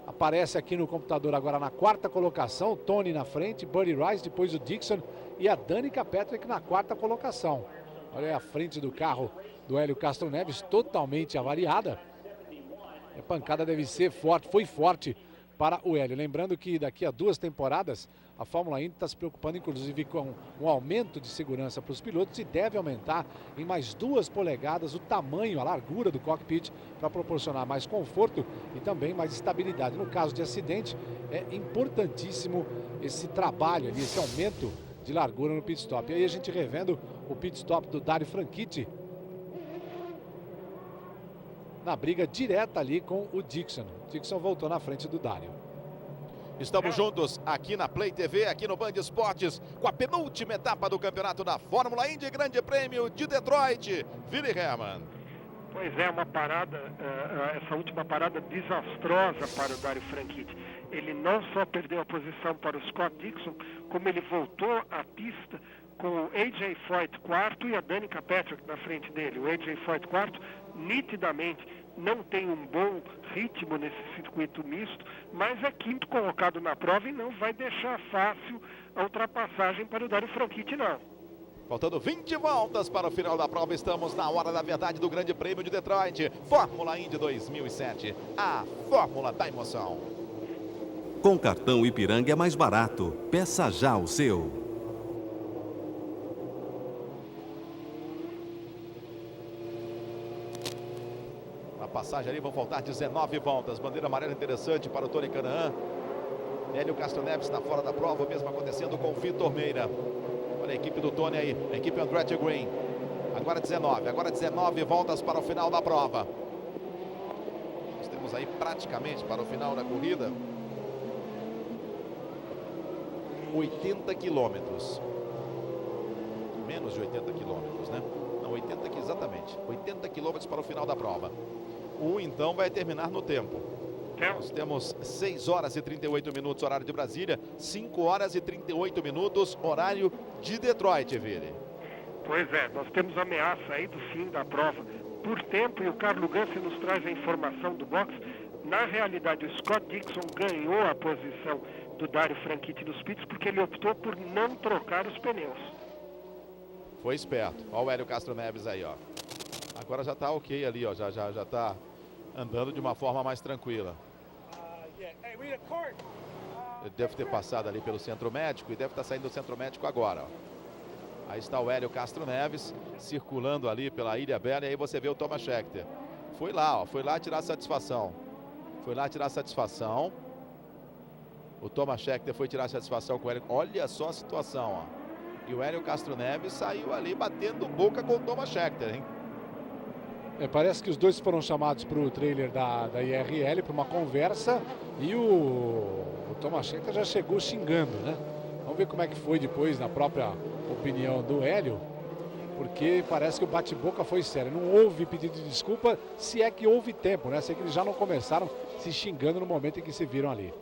Aparece aqui no computador agora na quarta colocação, o Tony na frente, Buddy Rice, depois o Dixon e a Danica Patrick na quarta colocação. Olha aí a frente do carro do Hélio Castro Neves, totalmente avariada. A pancada deve ser forte, foi forte para o Hélio. Lembrando que daqui a 2 temporadas a Fórmula Indy está se preocupando inclusive com um aumento de segurança para os pilotos e deve aumentar em mais 2 polegadas o tamanho, a largura do cockpit para proporcionar mais conforto e também mais estabilidade. No caso de acidente, é importantíssimo esse trabalho ali, esse aumento de largura no pit stop. E aí a gente revendo o pit stop do Dario Franchitti na briga direta ali com o Dixon. O Dixon voltou na frente do Dario. Estamos juntos aqui na Play TV, aqui no Band Esportes, com a penúltima etapa do campeonato da Fórmula Indy, Grande Prêmio de Detroit, Willi Hermann. Pois é, uma parada, essa última parada desastrosa para o Dario Franchitti. Ele não só perdeu a posição para o Scott Dixon, como ele voltou à pista com o AJ Foyt quarto e a Danica Patrick na frente dele. O AJ Foyt quarto, nitidamente, não tem um bom ritmo nesse circuito misto, mas é quinto colocado na prova e não vai deixar fácil a ultrapassagem para o Dario Franchitti, não. Faltando 20 voltas para o final da prova, estamos na hora da verdade do Grande Prêmio de Detroit, Fórmula Indy 2007, a Fórmula da Emoção. Com cartão Ipiranga é mais barato. Peça já o seu. Passagem ali, vão faltar 19 voltas. Bandeira amarela interessante para o Tony Kanaan. Hélio Castro Neves está fora da prova, o mesmo acontecendo com o Vitor Meira. Olha a equipe do Tony aí, a equipe Andretti Green. Agora 19 voltas para o final da prova. Nós temos aí praticamente para o final da corrida 80 quilômetros. Menos de 80 quilômetros, né? Não, 80 exatamente. 80 quilômetros para o final da prova. Então vai terminar no tempo. Nós temos 6 horas e 38 minutos horário de Brasília, 5 horas e 38 minutos horário de Detroit, Vili. Pois é, nós temos ameaça aí do fim da prova por tempo e o Carlo Gansi nos traz a informação do box. Na realidade, o Scott Dixon ganhou a posição do Dario Franchitti nos pits porque ele optou por não trocar os pneus. Foi esperto. Olha o Hélio Castro Neves aí, ó. Agora já está ok ali, ó. Já está andando de uma forma mais tranquila. Ele deve ter passado ali pelo centro médico e deve estar saindo do centro médico agora, ó. Aí está o Hélio Castro Neves circulando ali pela Ilha Bela e aí você vê o Thomas Scheckter. Foi lá, ó. Foi lá tirar satisfação. O Thomas Scheckter foi tirar satisfação com o Hélio. Olha só a situação, ó. E o Hélio Castro Neves saiu ali batendo boca com o Thomas Scheckter, hein? Parece que os dois foram chamados para o trailer da IRL para uma conversa e o Thomas Scheckter já chegou xingando, né? Vamos ver como é que foi depois, na própria opinião do Hélio. porque parece que o bate-boca foi sério. Não houve pedido de desculpa, se é que houve tempo, né? Sei que eles já não começaram se xingando no momento em que se viram ali.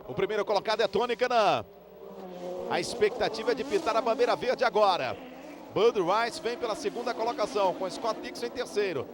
O primeiro colocado é Tony Kanaan. A expectativa é de pintar a bandeira verde agora. Bud Rice vem pela segunda colocação, com Scott Dixon em terceiro.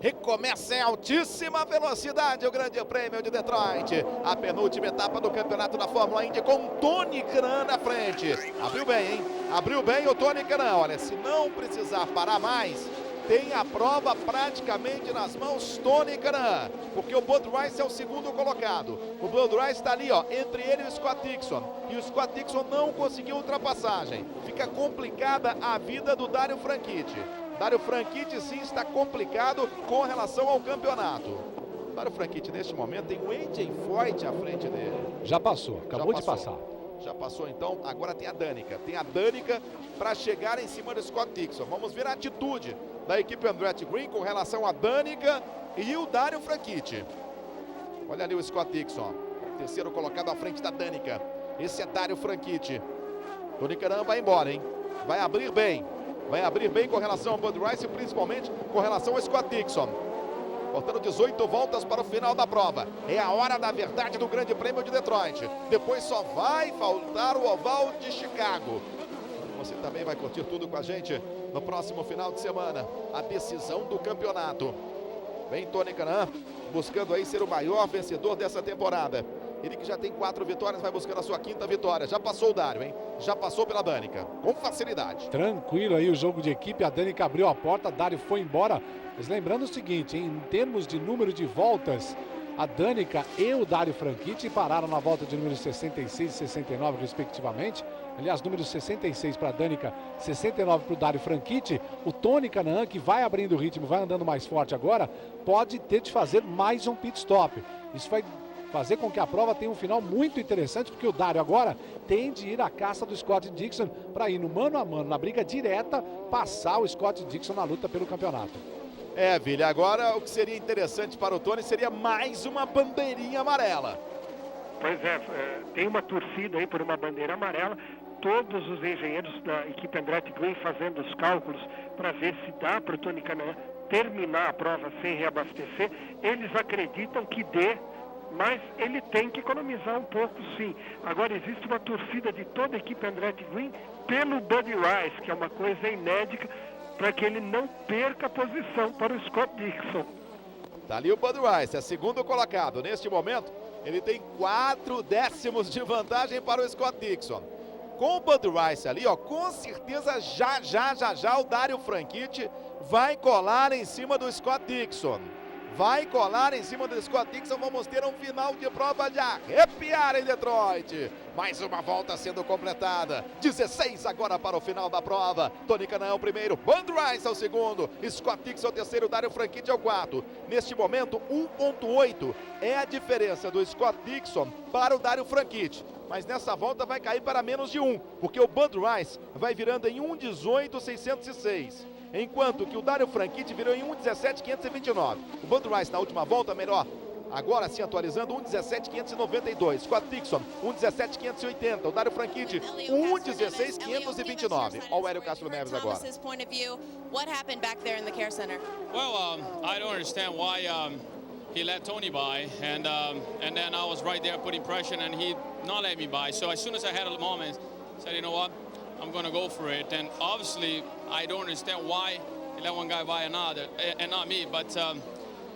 Recomeça em altíssima velocidade o Grande Prêmio de Detroit. A penúltima etapa do campeonato da Fórmula Indy com Tony Kanaan na frente. Abriu bem, hein? Abriu bem o Tony Kanaan. Olha, se não precisar parar mais, tem a prova praticamente nas mãos Tony Kanaan, porque o Bud Rice é o segundo colocado. O Bud Rice está ali, ó, entre ele e o Scott Dixon. E o Scott Dixon não conseguiu ultrapassagem. Fica complicada a vida do Dario Franchitti. Dario Franchitti sim está complicado com relação ao campeonato. O Dario Franchitti neste momento tem o AJ Foyt à frente dele. Já passou, acabou de passar. Já passou então, agora tem a Danica. Tem a Danica para chegar em cima do Scott Dixon. Vamos ver a atitude da equipe Andretti Green com relação a Danica e o Dario Franchitti. Olha ali o Scott Dixon, terceiro colocado à frente da Danica. Esse é Dario Franchitti. Tony Kanaan vai embora, hein? Vai abrir bem. Vai abrir bem com relação ao Bud Rice e principalmente com relação ao Scott Dixon. Faltando 18 voltas para o final da prova. É a hora da verdade do Grande Prêmio de Detroit. Depois só vai faltar o oval de Chicago. Você também vai curtir tudo com a gente no próximo final de semana. A decisão do campeonato. Vem Tony Kanaan buscando aí ser o maior vencedor dessa temporada. Ele que já tem 4 vitórias, vai buscando a sua 5ª vitória. Já passou o Dario, hein? Já passou pela Danica, com facilidade. Tranquilo aí o jogo de equipe, a Danica abriu a porta, Dario foi embora. Mas lembrando o seguinte, hein? Em termos de número de voltas, a Danica e o Dario Franchitti pararam na volta de número 66 e 69, respectivamente. Aliás, número 66 para a Danica, 69 para o Dario Franchitti. O Tony Kanaan, que vai abrindo o ritmo, vai andando mais forte agora, pode ter de fazer mais um pit stop. Isso vai fazer com que a prova tenha um final muito interessante, porque o Dario agora tem de ir à caça do Scott Dixon para ir no mano a mano, na briga direta, passar o Scott Dixon na luta pelo campeonato. É, Vili, agora o que seria interessante para o Tony seria mais uma bandeirinha amarela. Pois é, tem uma torcida aí por uma bandeira amarela. Todos os engenheiros da equipe Andretti Green fazendo os cálculos para ver se dá para o Tony Kanaan terminar a prova sem reabastecer. Eles acreditam que dê, mas ele tem que economizar um pouco, sim. Agora existe uma torcida de toda a equipe Andretti Green pelo Bud Rice, que é uma coisa inédita, para que ele não perca a posição para o Scott Dixon. Tá ali o Bud Rice, é segundo colocado. Neste momento, ele tem 4 décimos de vantagem para o Scott Dixon. Com o Bud Rice ali, ó, com certeza já o Dario Franchitti vai colar em cima do Scott Dixon. Vai colar em cima do Scott Dixon. Vamos ter um final de prova de arrepiar em Detroit. Mais uma volta sendo completada. 16 agora para o final da prova. Tony Kanaan é o primeiro, Bud Rice é o segundo, Scott Dixon é o terceiro, Dario Franchitti é o quarto. Neste momento, 1.8 é a diferença do Scott Dixon para o Dario Franchitti. Mas nessa volta vai cair para menos de 1, porque o Bud Rice vai virando em 1.18.606. Enquanto que o Dario Franchitti virou em 1.17.529. O Bud Rice na última volta, melhor, agora sim atualizando, 1.17.592. Scott Dixon, 1.17.580. O Dario Franchitti, 1.16.529. Olha o Hélio Castro Neves agora. What happened back there in the care center? Well, I don't understand why he let Tony by, and then I was right there putting pressure, and he not let me by. So as soon as I had a moment, I said, you know what, I'm going to go for it. And obviously, I don't understand why he let one guy by another, and not me. But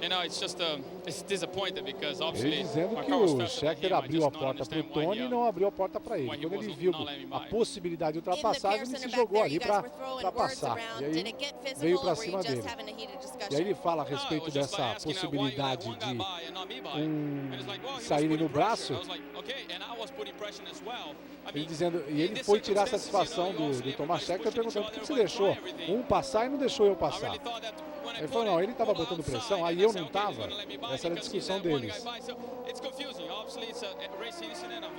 you know, it's just it's disappointing because obviously. Ele dizendo que o Scheckter abriu a porta para o Tony e não abriu a porta para ele. Quando ele viu a possibilidade de ultrapassagem, ele se jogou ali para passar. E aí veio para cima dele. E aí ele fala a respeito dessa possibilidade de saírem no braço. Ele dizendo, e ele foi tirar a satisfação do Thomas Scheckter perguntando por que você deixou um passar e não deixou eu passar. Ele falou, não, ele estava botando pressão, aí eu não estava. Essa era a discussão deles.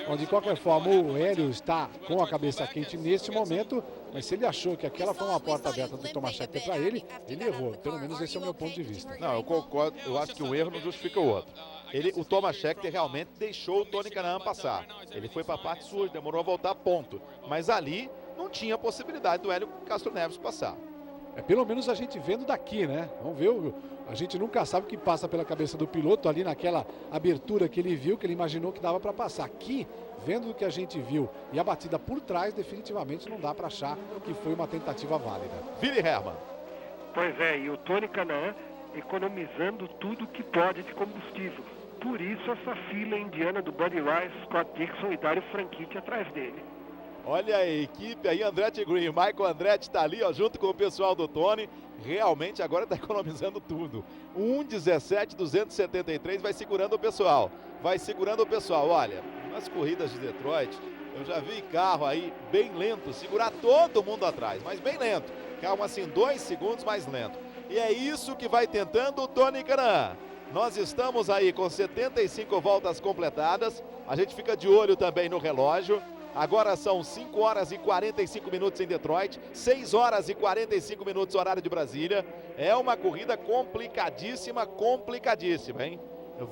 Bom, de qualquer forma, o Hélio está com a cabeça quente neste momento, mas se ele achou que aquela foi uma porta aberta do Thomas Scheckter para ele, ele errou. Pelo menos esse é o meu ponto de vista. Não, eu concordo, eu acho que um erro não justifica o outro. O Thomas Scheckter realmente deixou o Tony Kanaan passar. Ele foi para a parte suja, demorou a voltar, ponto. Mas ali não tinha possibilidade do Hélio Castro Neves passar. Pelo menos a gente vendo daqui, né? Vamos ver, a gente nunca sabe o que passa pela cabeça do piloto ali naquela abertura que ele viu, que ele imaginou que dava para passar. Aqui, vendo o que a gente viu e a batida por trás, definitivamente não dá para achar que foi uma tentativa válida. Willi Hermann. Pois é, e o Tony Kanaan economizando tudo que pode de combustível. Por isso essa fila indiana do Buddy Rice, Scott Dixon e Dario Franchitti atrás dele. Olha a equipe aí, Andretti Green, Michael Andretti está ali, ó, junto com o pessoal do Tony. Realmente agora está economizando tudo. 1:17.273 vai segurando o pessoal. Olha, nas corridas de Detroit, eu já vi carro aí bem lento, segurar todo mundo atrás, mas bem lento. Carro assim, 2 segundos mais lento. E é isso que vai tentando o Tony Kanaan. Nós estamos aí com 75 voltas completadas. A gente fica de olho também no relógio. Agora são 5 horas e 45 minutos em Detroit, 6 horas e 45 minutos horário de Brasília. É uma corrida complicadíssima, hein?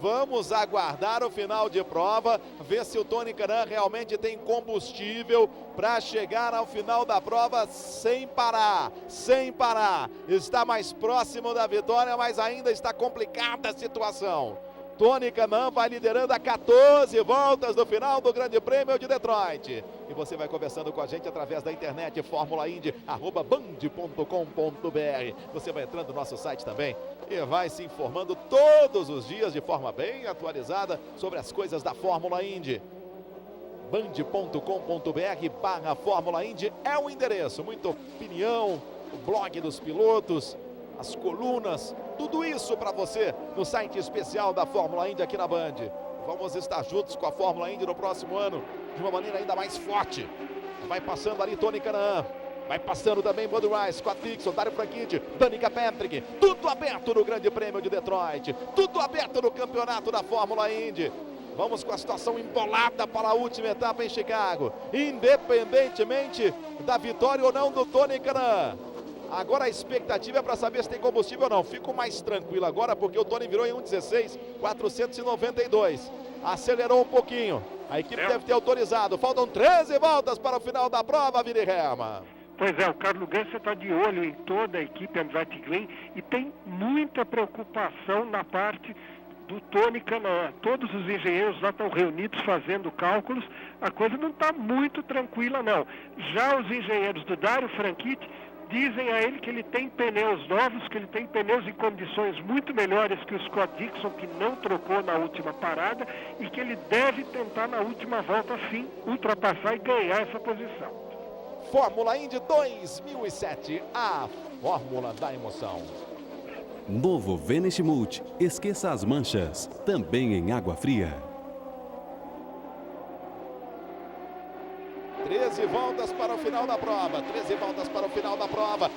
Vamos aguardar o final de prova, ver se o Tony Kanaan realmente tem combustível para chegar ao final da prova sem parar. Está mais próximo da vitória, mas ainda está complicada a situação. Tony Kanaan vai liderando a 14 voltas do final do Grande Prêmio de Detroit. E você vai conversando com a gente através da internet, formulaindy@band.com.br. Você vai entrando no nosso site também e vai se informando todos os dias de forma bem atualizada sobre as coisas da Fórmula Indy. band.com.br/Fórmula Indy é o endereço. Muita opinião, o blog dos pilotos, as colunas, tudo isso para você no site especial da Fórmula Indy aqui na Band. Vamos estar juntos com a Fórmula Indy no próximo ano de uma maneira ainda mais forte. Vai passando ali Tony Kanaan, vai passando também Buddy Rice, Scott Dixon, Dario Franchitti, Danica Patrick, tudo aberto no Grande Prêmio de Detroit, tudo aberto no campeonato da Fórmula Indy. Vamos com a situação embolada para a última etapa em Chicago, independentemente da vitória ou não do Tony Kanaan. Agora a expectativa é para saber se tem combustível ou não. Fico mais tranquilo agora porque o Tony virou em 1:16.492. Acelerou um pouquinho. A equipe deve ter autorizado. Faltam 13 voltas para o final da prova, Willi Hermann. Pois é, o Carlos Ganser está de olho em toda a equipe Andretti Green e tem muita preocupação na parte do Tony Kanaan. Todos os engenheiros lá estão reunidos fazendo cálculos. A coisa não está muito tranquila, não. Já os engenheiros do Dario Franchitti dizem a ele que ele tem pneus novos, que ele tem pneus em condições muito melhores que o Scott Dixon, que não trocou na última parada, e que ele deve tentar na última volta, sim, ultrapassar e ganhar essa posição. Fórmula Indy 2007, a fórmula da emoção. Novo Vanish Multi, esqueça as manchas, também em água fria. 13 voltas para o final da prova.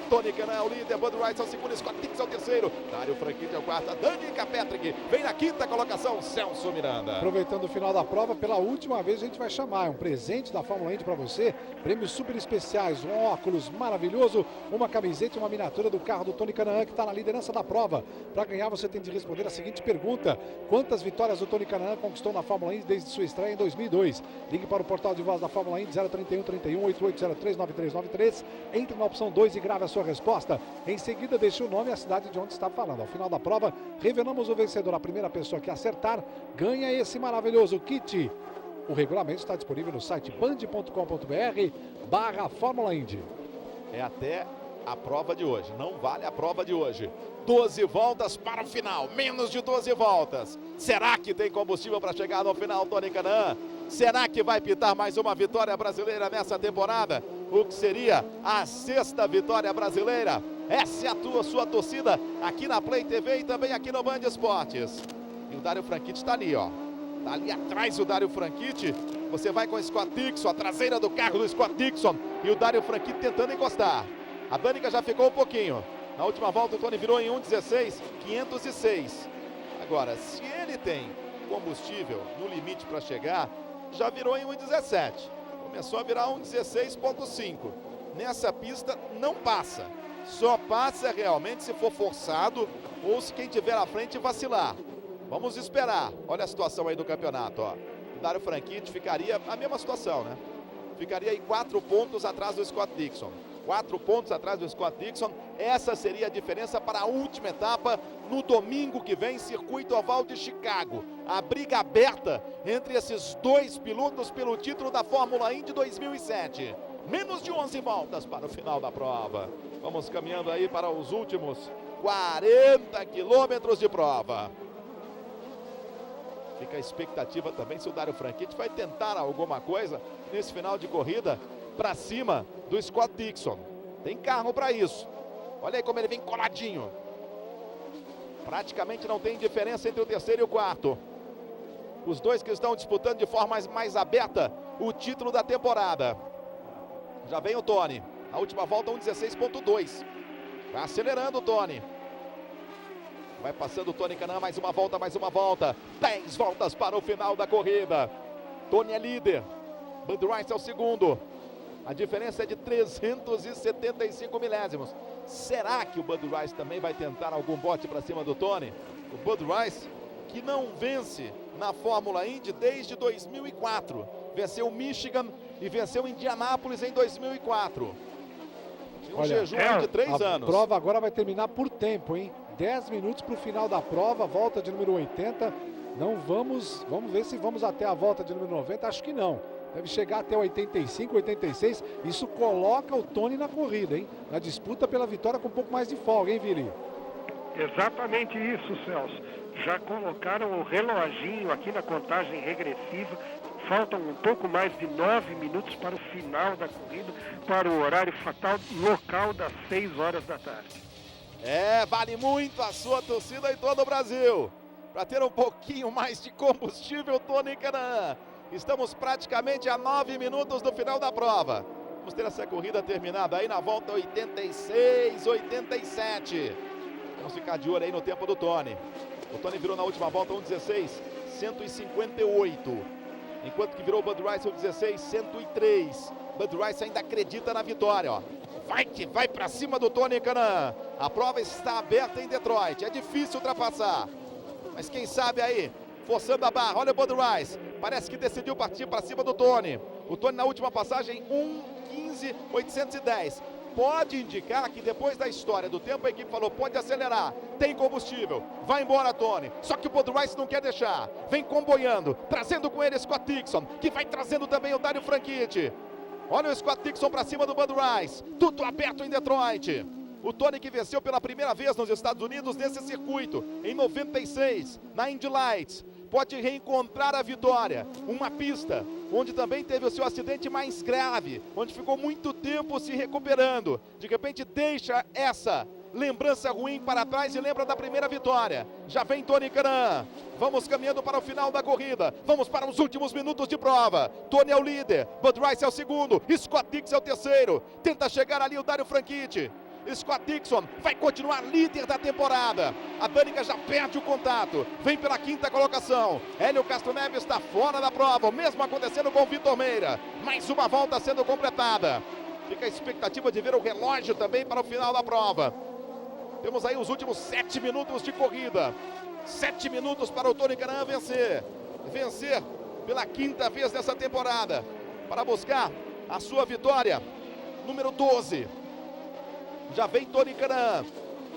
Tony Kanaan é o líder, Buddy Rice é o segundo, Scott Dixon é o terceiro, Dario Franchitti é o quarto, Danica Patrick vem na quinta colocação, Celso Miranda. Aproveitando o final da prova, pela última vez a gente vai chamar, um presente da Fórmula Indy para você, prêmios super especiais, um óculos maravilhoso, uma camiseta e uma miniatura do carro do Tony Kanaan, que está na liderança da prova. Para ganhar você tem de responder a seguinte pergunta: quantas vitórias o Tony Kanaan conquistou na Fórmula Indy desde sua estreia em 2002? Ligue para o portal de voz da Fórmula Indy 031 31 8803 9393, entre na opção 2 e grave a sua resposta. Em seguida, deixe o nome e a cidade de onde está falando. Ao final da prova, revelamos o vencedor. A primeira pessoa que acertar ganha esse maravilhoso kit. O regulamento está disponível no site band.com.br/Fórmula Indy. É até a prova de hoje, não vale a prova de hoje. 12 voltas para o final, menos de 12 voltas. Será que tem combustível para chegar no final, Tony Kanaan? Será que vai pintar mais uma vitória brasileira nessa temporada? O que seria a 6ª vitória brasileira? Essa é a sua torcida aqui na Play TV e também aqui no Band Esportes. E o Dario Franchitti está ali, ó. Está ali atrás o Dario Franchitti. Você vai com o Scott Dixon, a traseira do carro do Scott Dixon. E o Dario Franchitti tentando encostar. A Danica já ficou um pouquinho. Na última volta o Tony virou em 1:16.506. Agora, se ele tem combustível no limite para chegar, já virou em 1:17. Começou a virar 1:16.5. Nessa pista não passa. Só passa realmente se for forçado ou se quem tiver à frente vacilar. Vamos esperar. Olha a situação aí do campeonato, ó. O Dario Franchitti ficaria a mesma situação, né? ficaria aí 4 pontos atrás do Scott Dixon. 4 pontos atrás do Scott Dixon. Essa seria a diferença para a última etapa no domingo que vem, circuito oval de Chicago. A briga aberta entre esses dois pilotos pelo título da Fórmula Indy 2007. Menos de 11 voltas para o final da prova. Vamos caminhando aí para os últimos 40 quilômetros de prova. Fica a expectativa também se o Dario Franchitti vai tentar alguma coisa nesse final de corrida para cima do Scott Dixon. Tem carro para isso. Olha aí como ele vem coladinho. Praticamente não tem diferença entre o terceiro e o quarto. Os dois que estão disputando de forma mais aberta o título da temporada. Já vem o Tony. A última volta 1:16.2. Vai acelerando o Tony. Vai passando o Tony Kanaan, mais uma volta, mais uma volta. 10 voltas para o final da corrida. Tony é líder. Bud Rice é o segundo. A diferença é de 375 milésimos. Será que o Bud Rice também vai tentar algum bote para cima do Tony? O Bud Rice, que não vence na Fórmula Indy desde 2004. Venceu Michigan e venceu Indianápolis em 2004. Um jejum de 3 anos. A prova agora vai terminar por tempo, hein? 10 minutos para o final da prova, volta de número 80. Não vamos ver se vamos até a volta de número 90, acho que não. Deve chegar até 85, 86. Isso coloca o Tony na corrida, hein? Na disputa pela vitória com um pouco mais de folga, hein, Vili? Exatamente isso, Celso. Já colocaram o reloginho aqui na contagem regressiva. Faltam um pouco mais de 9 minutos para o final da corrida, para o horário fatal local das 6 horas da tarde. Vale muito a sua torcida em todo o Brasil. Para ter um pouquinho mais de combustível, Tony Kanaan. Estamos praticamente a 9 minutos do final da prova. Vamos ter essa corrida terminada aí na volta 86, 87. Vamos ficar de olho aí no tempo do Tony. O Tony virou na última volta 1:16, 158. Enquanto que virou o Bud Rice 1:16, 103. Bud Rice ainda acredita na vitória, ó. Vai que vai para cima do Tony Kanaan. A prova está aberta em Detroit. É difícil ultrapassar. Mas quem sabe aí, forçando a barra. Olha o Bud Rice. Parece que decidiu partir para cima do Tony. O Tony na última passagem 1:15.810. Pode indicar que depois da história do tempo a equipe falou, pode acelerar, tem combustível, vai embora Tony. Só que o Bud Rice não quer deixar, vem comboiando, trazendo com ele Scott Dixon, que vai trazendo também o Dario Franchitti. Olha o Scott Dixon para cima do Bud Rice, tudo aberto em Detroit. O Tony que venceu pela primeira vez nos Estados Unidos nesse circuito, em 96, na Indy Lights. Pode reencontrar a vitória, uma pista onde também teve o seu acidente mais grave, onde ficou muito tempo se recuperando. De repente deixa essa lembrança ruim para trás e lembra da primeira vitória. Já vem Tony Kanaan. Vamos caminhando para o final da corrida. Vamos para os últimos minutos de prova. Tony é o líder, Bud Rice é o segundo, Scott Dixon é o terceiro. Tenta chegar ali o Dario Franchitti. Scott Dixon vai continuar líder da temporada. A Danica já perde o contato. Vem pela 5ª colocação. Hélio Castro Neves está fora da prova. O mesmo acontecendo com o Vitor Meira. Mais uma volta sendo completada. Fica a expectativa de ver o relógio também para o final da prova. Temos aí os últimos 7 minutos de corrida. 7 minutos para o Tony Kanaan vencer. Vencer pela 5ª vez nessa temporada. Para buscar a sua vitória número 12. Já vem Tony Kanaan,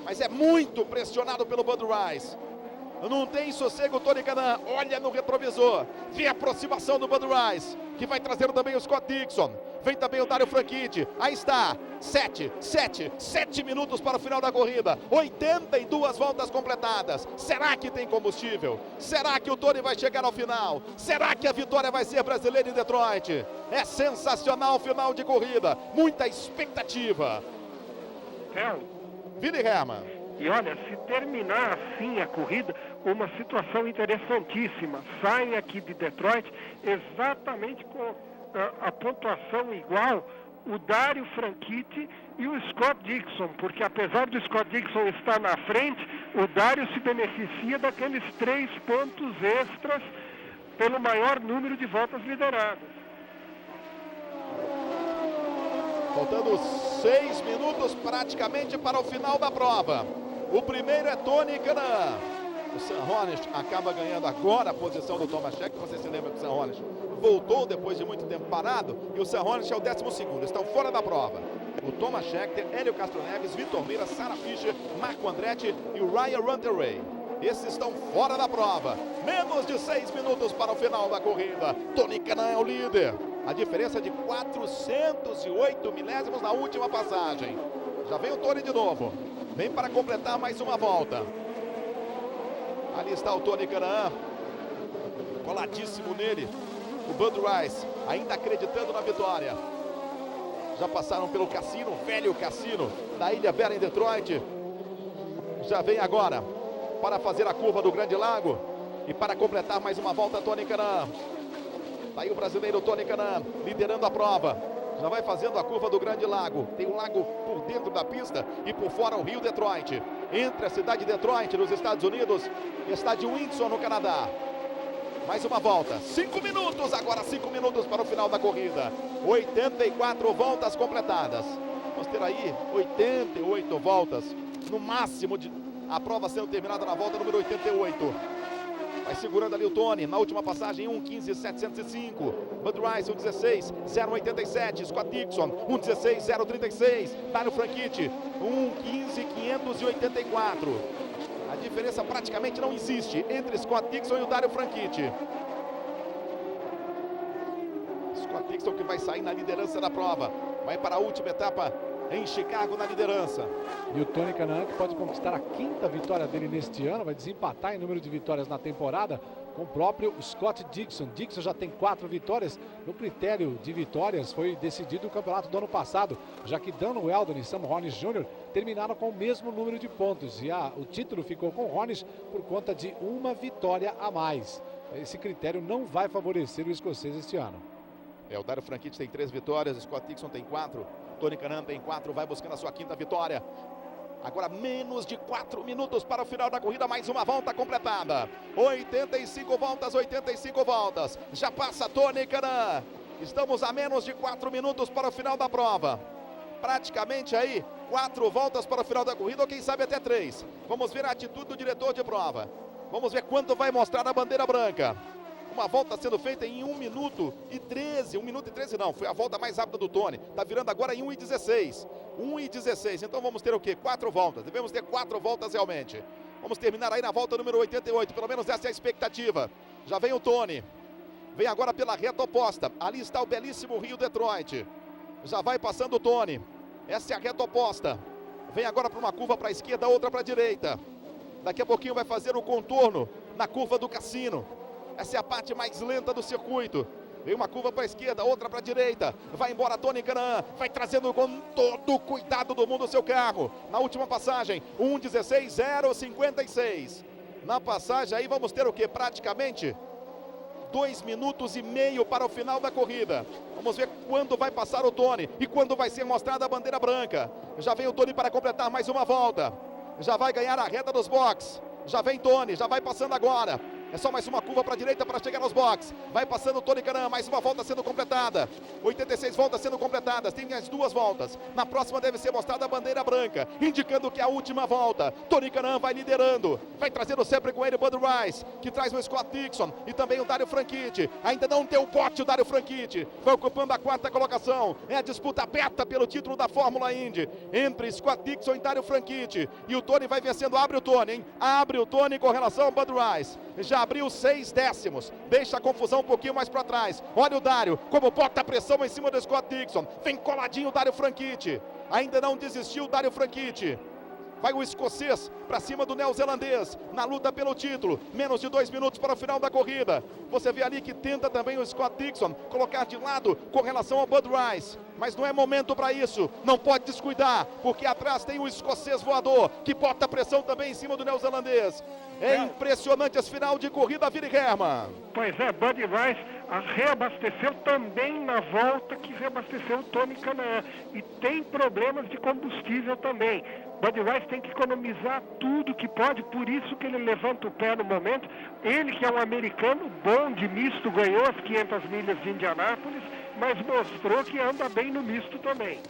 mas é muito pressionado pelo Bud Rice. Não tem sossego o Tony Kanaan, olha no retrovisor, vê a aproximação do Bud Rice, que vai trazer também o Scott Dixon. Vem também o Dario Franchitti, aí está, 7 minutos para o final da corrida, 82 voltas completadas. Será que tem combustível? Será que o Tony vai chegar ao final? Será que a vitória vai ser brasileira em Detroit? É sensacional o final de corrida, muita expectativa. Vili Hermann. E olha, se terminar assim a corrida, uma situação interessantíssima. Saem aqui de Detroit exatamente com a pontuação igual, o Dario Franchitti e o Scott Dixon, porque apesar do Scott Dixon estar na frente, o Dario se beneficia daqueles 3 pontos extras pelo maior número de voltas lideradas. Faltando 6 minutos praticamente para o final da prova. O primeiro é Tony Kanaan. O Sam Hornish acaba ganhando agora a posição do Tomaszek. Você se lembra que o Sam Hornish voltou depois de muito tempo parado. E o Sam Hornish é o 12º. Estão fora da prova. O Tomaszek, Hélio Castro Neves, Vitor Meira, Sarah Fischer, Marco Andretti e o Ryan Runterway. Esses estão fora da prova. Menos de 6 minutos para o final da corrida. Tony Kanaan é o líder. A diferença de 408 milésimos na última passagem. Já vem o Tony de novo. Vem para completar mais uma volta. Ali está o Tony Kanaan. Coladíssimo nele. O Bud Rice ainda acreditando na vitória. Já passaram pelo cassino, o velho cassino da Ilha Bela em Detroit. Já vem agora para fazer a curva do Grande Lago e para completar mais uma volta Tony Kanaan. Tá aí o brasileiro Tony Kanaan liderando a prova. Já vai fazendo a curva do Grande Lago. Tem um lago por dentro da pista e por fora o Rio Detroit. Entre a cidade de Detroit nos Estados Unidos e a cidade de Windsor no Canadá. Mais uma volta, 5 minutos, agora 5 minutos para o final da corrida. 84 voltas completadas. Vamos ter aí 88 voltas, no máximo, de a prova sendo terminada na volta número 88. Vai segurando ali o Tony, na última passagem 1:15.705. Bud Rice 1:16.087. Scott Dixon 1:16.036. Dario Franchitti 1:15.584. A diferença praticamente não existe entre Scott Dixon e o Dario Franchitti. Scott Dixon que vai sair na liderança da prova. Vai para a última etapa em Chicago na liderança. E o Tony Kanaan que pode conquistar a 5ª vitória dele neste ano. Vai desempatar em número de vitórias na temporada com o próprio Scott Dixon. Dixon já tem 4 vitórias. No critério de vitórias foi decidido o campeonato do ano passado, já que Dan Wheldon e Sam Hornish Jr. terminaram com o mesmo número de pontos. E o título ficou com o Hornish por conta de uma vitória a mais. Esse critério não vai favorecer o escocês este ano. O Dario Franchitti tem 3 vitórias, Scott Dixon tem 4, Tony Kanaan tem 4, vai buscando a sua 5ª vitória. Agora menos de 4 minutos para o final da corrida, mais uma volta completada. 85 voltas, 85 voltas. Já passa Tony Kanaan. Estamos a menos de 4 minutos para o final da prova. Praticamente aí 4 voltas para o final da corrida, ou quem sabe até 3. Vamos ver a atitude do diretor de prova. Vamos ver quanto vai mostrar a bandeira branca. Uma volta sendo feita em 1 minuto e 13. 1 minuto e 13 não, foi a volta mais rápida do Tony. Está virando agora em 1:16. 1:16. Então vamos ter o quê? 4 voltas. Devemos ter 4 voltas realmente. Vamos terminar aí na volta número 88. Pelo menos essa é a expectativa. Já vem o Tony. Vem agora pela reta oposta. Ali está o belíssimo Rio Detroit. Já vai passando o Tony. Essa é a reta oposta. Vem agora para uma curva para a esquerda, outra para a direita. Daqui a pouquinho vai fazer o contorno na curva do cassino. Essa é a parte mais lenta do circuito. Vem uma curva para a esquerda, outra para a direita. Vai embora Tony Kanaan. Vai trazendo com todo o cuidado do mundo o seu carro. Na última passagem, 1:16.056. Na passagem aí vamos ter o que? Praticamente 2 minutos e meio para o final da corrida. Vamos ver quando vai passar o Tony e quando vai ser mostrada a bandeira branca. Já vem o Tony para completar mais uma volta. Já vai ganhar a reta dos boxes. Já vem Tony, já vai passando agora. É só mais uma curva para a direita para chegar nos boxes. Vai passando o Tony Kanaan, mais uma volta sendo completada. 86 voltas sendo completadas, tem as 2 voltas. Na próxima deve ser mostrada a bandeira branca, indicando que é a última volta. Tony Kanaan vai liderando. Vai trazendo sempre com ele o Bud Rice, que traz o Scott Dixon e também o Dario Franchitti. Ainda não deu pote o Dario Franchitti. Vai ocupando a 4ª colocação. É a disputa aberta pelo título da Fórmula Indy entre Scott Dixon e Dario Franchitti. E o Tony vai vencendo, abre o Tony, hein? Abre o Tony com relação ao Bud Rice. Já abriu 6 décimos, deixa a confusão um pouquinho mais para trás. Olha o Dario, como bota a pressão em cima do Scott Dixon. Vem coladinho o Dario Franchitti. Ainda não desistiu o Dario Franchitti. Vai o escocês para cima do neozelandês na luta pelo título. Menos de 2 minutos para o final da corrida. Você vê ali que tenta também o Scott Dixon colocar de lado com relação ao Bud Rice. Mas não é momento para isso. Não pode descuidar, porque atrás tem o escocês voador que bota pressão também em cima do neozelandês. É impressionante esse final de corrida, Vini Herman. Pois é, Bud Rice reabasteceu também na volta que reabasteceu o Tony Kanaan. E tem problemas de combustível também. Bud Rice tem que economizar tudo que pode, por isso que ele levanta o pé no momento. Ele que é um americano bom de misto, ganhou as 500 milhas de Indianápolis, mas mostrou que anda bem no misto também.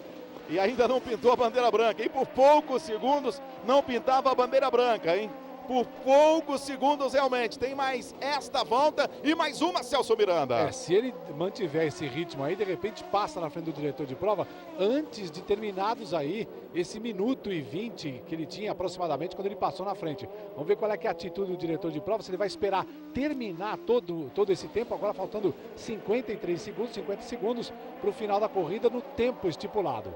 E ainda não pintou a bandeira branca, e por poucos segundos não pintava a bandeira branca, hein? por poucos segundos realmente. Tem mais esta volta e mais uma, Celso Miranda. Se ele mantiver esse ritmo aí, de repente passa na frente do diretor de prova antes de terminados aí esse minuto e 20 que ele tinha aproximadamente quando ele passou na frente. Vamos ver qual é que é a atitude do diretor de prova, se ele vai esperar terminar todo esse tempo, agora faltando 53 segundos, 50 segundos para o final da corrida no tempo estipulado.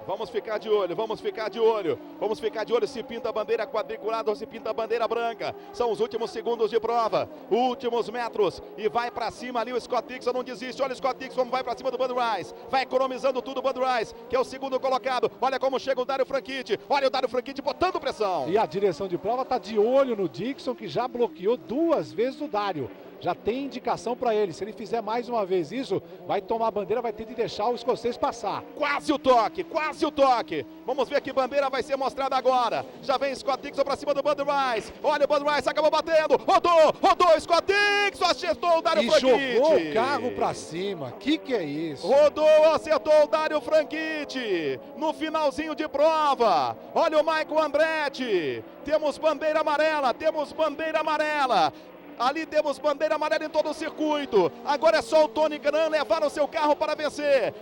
Vamos ficar de olho, vamos ficar de olho. Vamos ficar de olho se pinta a bandeira quadriculada ou se pinta a bandeira branca. São os últimos segundos de prova, últimos metros. E vai pra cima ali o Scott Dixon, não desiste. Olha o Scott Dixon, vai pra cima do Bud Rice. Vai economizando tudo o Bud Rice, que é o segundo colocado. Olha como chega o Dario Franchitti. Olha o Dario Franchitti botando pressão. E a direção de prova tá de olho no Dixon, que já bloqueou 2 vezes o Dario. Já tem indicação para ele, se ele fizer mais uma vez isso, vai tomar a bandeira, vai ter de deixar o escocês passar. Quase o toque, quase o toque. Vamos ver que bandeira vai ser mostrada agora. Já vem Scott Dixon para cima do Bud Rice. Olha o Bud Rice, acabou batendo. Rodou, Scott Dixon, acertou o Dario Franchitti. E jogou o carro para cima, que é isso? Rodou, acertou o Dario Franchitti. No finalzinho de prova. Olha o Michael Andretti. Temos bandeira amarela, Ali temos bandeira amarela em todo o circuito. Agora é só o Tony Kanaan levar o seu carro para vencer.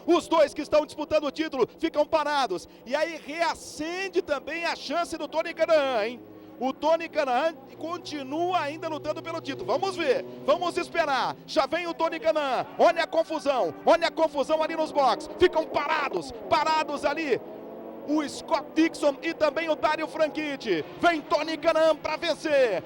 Os dois que estão disputando o título ficam parados. E aí reacende também a chance do Tony Kanaan, hein? O Tony Kanaan continua ainda lutando pelo título. Vamos ver, vamos esperar. Já vem o Tony Kanaan. Olha a confusão ali nos boxes. Ficam parados ali. O Scott Dixon e também o Dario Franchitti. Vem Tony Kanaan para vencer.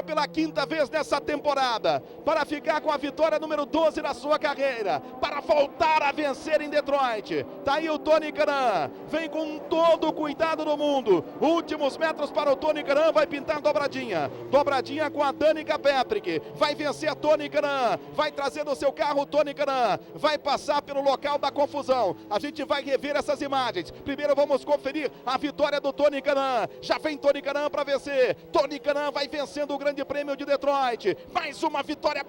Pela 5ª vez nessa temporada. Para ficar com a vitória número 12 na sua carreira. Para voltar a vencer em Detroit. Tá aí o Tony Kanaan. Vem com todo o cuidado do mundo. Últimos metros para o Tony Kanaan. Vai pintar dobradinha. Dobradinha com a Danica Patrick. Vai vencer a Tony Kanaan. Vai trazer no seu carro o Tony Kanaan. Vai passar pelo local da confusão. A gente vai rever essas imagens. Primeiro vamos conferir a vitória do Tony Kanaan. Já vem Tony Kanaan para vencer. Tony Kanaan vai vencendo o Grande Prêmio de Detroit. Mais uma vitória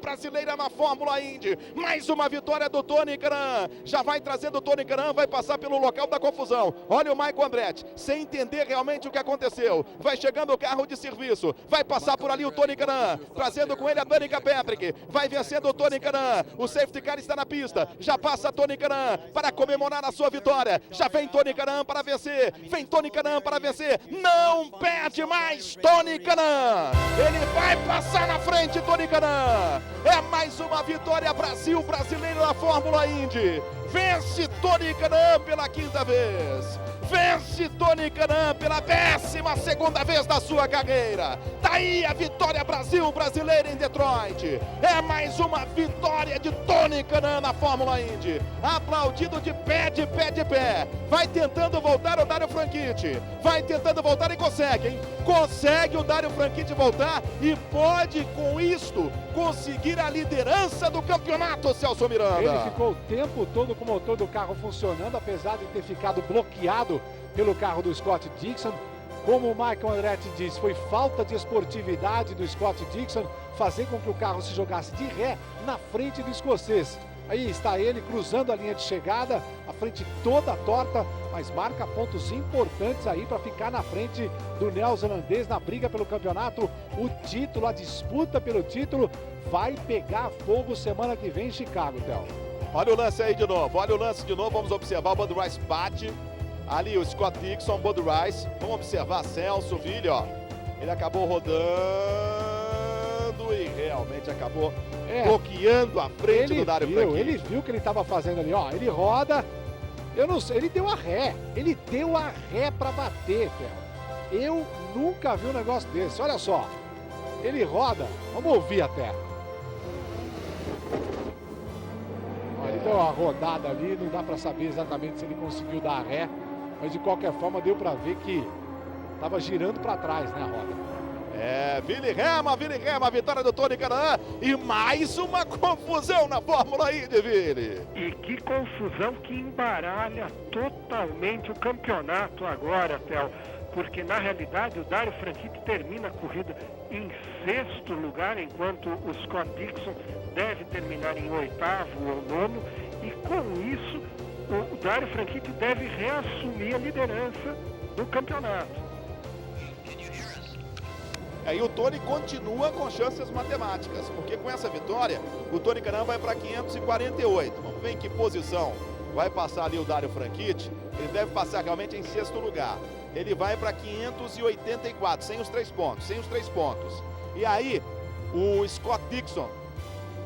brasileira na Fórmula Indy. Mais uma vitória do Tony Kanaan. Já vai trazendo o Tony Kanaan, vai passar pelo local da confusão. Olha o Michael Andretti, sem entender realmente o que aconteceu. Vai chegando o carro de serviço. Vai passar por ali o Tony Kanaan, trazendo com ele a Danica Patrick. Vai vencendo o Tony Kanaan. O safety car está na pista. Já passa Tony Kanaan para comemorar a sua vitória. Já vem Tony Kanaan para vencer. Não perde mais Tony Kanaan. Ele vai passar na frente, Tony Kanaan. É mais uma vitória brasileira na Fórmula Indy. Vence Tony Kanaan pela 5ª vez. Vence Tony Kanaan pela 12ª vez da sua carreira. Tá aí a vitória brasileira em Detroit. É mais uma vitória de Tony Kanaan na Fórmula Indy. Aplaudido de pé. Vai tentando voltar o Dario Franchitti. E consegue, hein? Consegue o Dario Franchitti voltar e pode com isto conseguir a liderança do campeonato, Celso Miranda. Ele ficou o tempo todo com o motor do carro funcionando, apesar de ter ficado bloqueado pelo carro do Scott Dixon. Como o Michael Andretti disse, foi falta de esportividade do Scott Dixon fazer com que o carro se jogasse de ré na frente do escocês. Aí está ele cruzando a linha de chegada, a frente toda torta, mas marca pontos importantes aí para ficar na frente do neozelandês na briga pelo campeonato. O título, a disputa pelo título vai pegar fogo semana que vem em Chicago, Théo. Olha o lance aí de novo, vamos observar, o Bud Rice bate, ali o Scott Dixon, Bud Rice, vamos observar Celso, Ville, ó, ele acabou rodando e realmente acabou bloqueando a frente do Dario Franchitti. Ele viu o que ele estava fazendo ali, ó, ele roda, eu não sei, ele deu a ré para bater, Théo. Eu nunca vi um negócio desse, olha só, ele roda, vamos ouvir até. Ele deu uma rodada ali, não dá para saber exatamente se ele conseguiu dar a ré, mas de qualquer forma deu para ver que estava girando para trás, né, a roda. Vili Rema, vitória do Tony Kanaan e mais uma confusão na Fórmula Indy, Vili. E que confusão que embaralha totalmente o campeonato agora, Théo, porque na realidade o Dario Franchitti termina a corrida em 6º lugar, enquanto o Scott Dixon deve terminar em 8º ou 9º, e com isso o Dario Franchitti deve reassumir a liderança do campeonato. E o Tony continua com chances matemáticas, porque com essa vitória, o Tony Kanaan vai para 548. Vamos ver em que posição vai passar ali o Dario Franchitti. Ele deve passar realmente em sexto lugar. Ele vai para 584, sem os 3 pontos, E aí, o Scott Dixon,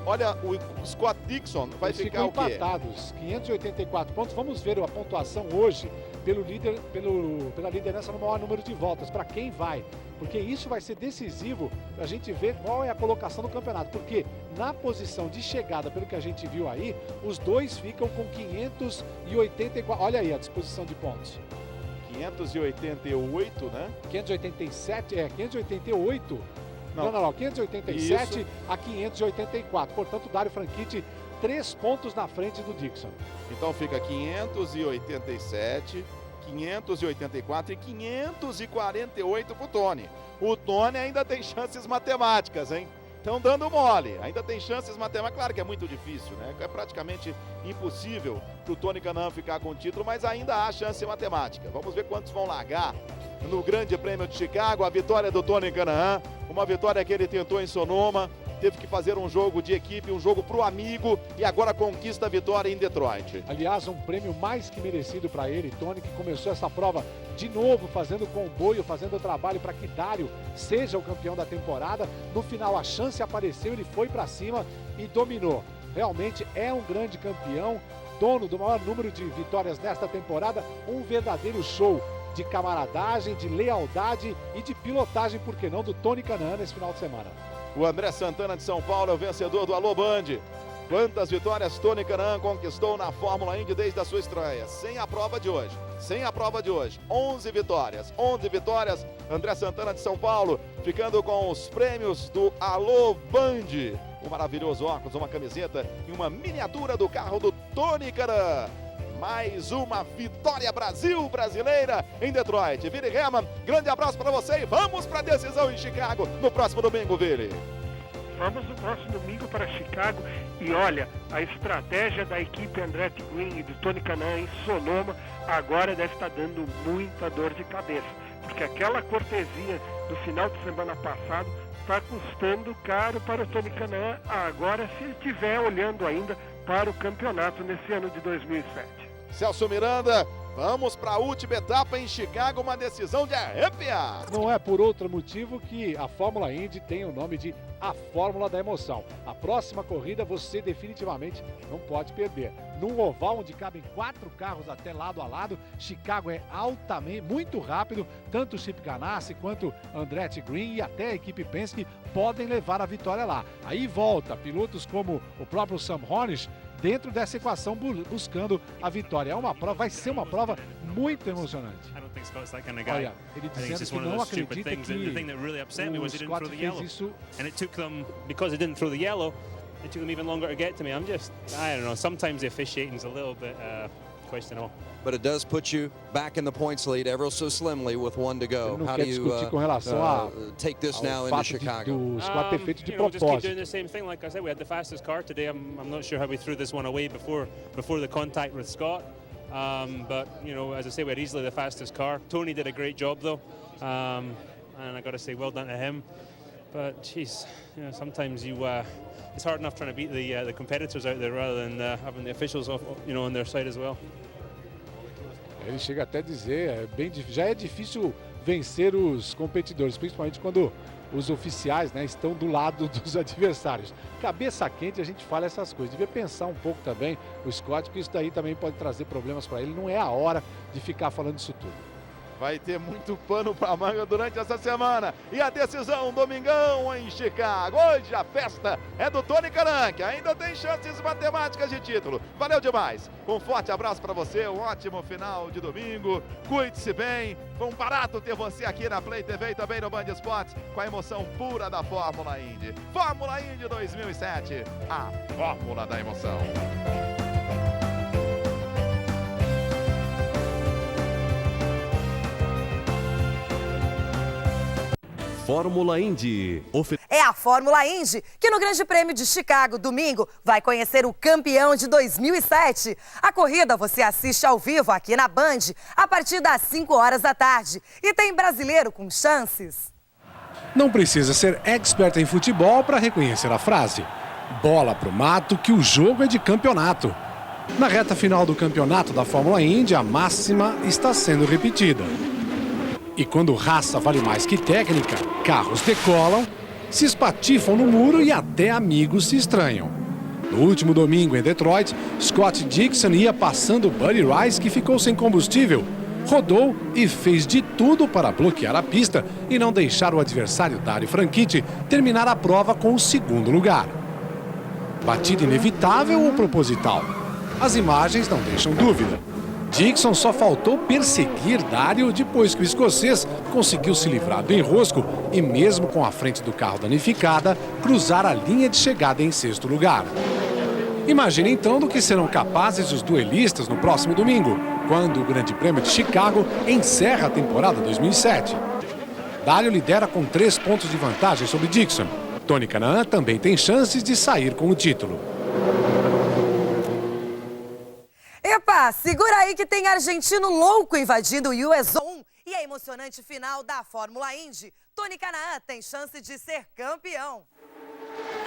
olha, o Scott Dixon vai Eles ficar o quê? empatados, 584 pontos. Vamos ver a pontuação hoje pela liderança no maior número de voltas, para quem vai. Porque isso vai ser decisivo para a gente ver qual é a colocação do campeonato. Porque na posição de chegada, pelo que a gente viu aí, os dois ficam com 584. Olha aí a disposição de pontos. 588, né? 587, 588. Não, 587 Isso. a 584. Portanto, Dario Franchitti 3 pontos na frente do Dixon. Então fica 587, 584 e 548 pro Tony. O Tony ainda tem chances matemáticas, hein? Estão dando mole, ainda tem chances matemáticas. Claro que é muito difícil, né? É praticamente impossível pro Tony Kanaan ficar com o título, mas ainda há chance matemática. Vamos ver quantos vão largar no Grande Prêmio de Chicago. A vitória do Tony Kanaan, uma vitória que ele tentou em Sonoma, teve que fazer um jogo de equipe, um jogo pro amigo, e agora conquista a vitória em Detroit. Aliás, um prêmio mais que merecido para ele, Tony, que começou essa prova de novo, fazendo comboio, fazendo o trabalho para que Dario seja o campeão da temporada. No final, a chance apareceu, ele foi para cima e dominou. Realmente é um grande campeão, dono do maior número de vitórias nesta temporada, um verdadeiro show de camaradagem, de lealdade e de pilotagem, por que não, do Tony Kanaan nesse final de semana. O André Santana de São Paulo é o vencedor do Alô Band. Quantas vitórias Tony Kanaan conquistou na Fórmula Indy desde a sua estreia? Sem a prova de hoje. 11 vitórias. 11 vitórias. André Santana de São Paulo ficando com os prêmios do Alô Band. Um maravilhoso óculos, uma camiseta e uma miniatura do carro do Tony Kanaan. Mais uma vitória brasileira em Detroit. Vili Herman, grande abraço para você e vamos para a decisão em Chicago no próximo domingo, Vili. Vamos no próximo domingo para Chicago e olha, a estratégia da equipe Andretti Green e do Tony Kanaan em Sonoma agora deve estar dando muita dor de cabeça, porque aquela cortesia do final de semana passado está custando caro para o Tony Kanaan agora, se ele estiver olhando ainda para o campeonato nesse ano de 2007. Celso Miranda, vamos para a última etapa em Chicago, uma decisão de arrepiar. Não é por outro motivo que a Fórmula Indy tem o nome de a Fórmula da Emoção. A próxima corrida você definitivamente não pode perder. Num oval onde cabem 4 carros até lado a lado, Chicago é altamente, muito rápido, tanto o Chip Ganassi quanto Andretti Green e até a equipe Penske podem levar a vitória lá. Aí volta pilotos como o próprio Sam Hornish dentro dessa equação buscando a vitória. É uma prova, vai ser uma prova muito emocionante. Olha, ele dizendo que não acredita que o Scott fez isso. And it took them, because they didn't throw the yellow, it took them even longer to get to me. I don't know, sometimes the officiating's a little bit questionable. But it does put you back in the points lead ever so slimly with 1 to go. How do you take this now into Chicago? Just keep doing the same thing. Like I said, we had the fastest car today. I'm not sure how we threw this one away before the contact with Scott. But you know, as I say, we had easily the fastest car. Tony did a great job though, and I got to say, well done to him. But geez, you know, sometimes it's hard enough trying to beat the competitors out there rather than having the officials on their side as well. Ele chega até a dizer, já é difícil vencer os competidores, principalmente quando os oficiais, né, estão do lado dos adversários. Cabeça quente, a gente fala essas coisas. Devia pensar um pouco também o Scott, que isso daí também pode trazer problemas para ele. Não é a hora de ficar falando isso tudo. Vai ter muito pano para manga durante essa semana. E a decisão, domingão em Chicago. Hoje a festa é do Tony Kanaan, que ainda tem chances matemáticas de título. Valeu demais. Um forte abraço para você, um ótimo final de domingo. Cuide-se bem. Foi um barato ter você aqui na Play TV e também no Band Esportes, com a emoção pura da Fórmula Indy. Fórmula Indy 2007, a fórmula da emoção. Fórmula Indy. é a Fórmula Indy, que no Grande Prêmio de Chicago, domingo, vai conhecer o campeão de 2007. A corrida você assiste ao vivo aqui na Band, a partir das 5 horas da tarde. E tem brasileiro com chances. Não precisa ser expert em futebol para reconhecer a frase. Bola pro mato que o jogo é de campeonato. Na reta final do campeonato da Fórmula Indy, a máxima está sendo repetida. E quando raça vale mais que técnica, carros decolam, se espatifam no muro e até amigos se estranham. No último domingo em Detroit, Scott Dixon ia passando Buddy Rice, que ficou sem combustível. Rodou e fez de tudo para bloquear a pista e não deixar o adversário Dario Franchitti terminar a prova com o segundo lugar. Batida inevitável ou proposital? As imagens não deixam dúvida. Dixon só faltou perseguir Dario depois que o escocês conseguiu se livrar do enrosco e, mesmo com a frente do carro danificada, cruzar a linha de chegada em sexto lugar. Imagine então do que serão capazes os duelistas no próximo domingo, quando o Grande Prêmio de Chicago encerra a temporada 2007. Dario lidera com 3 pontos de vantagem sobre Dixon. Tony Kanaan também tem chances de sair com o título. Epa, segura aí que tem argentino louco invadindo o US Open e a emocionante final da Fórmula Indy. Tony Kanaan tem chance de ser campeão.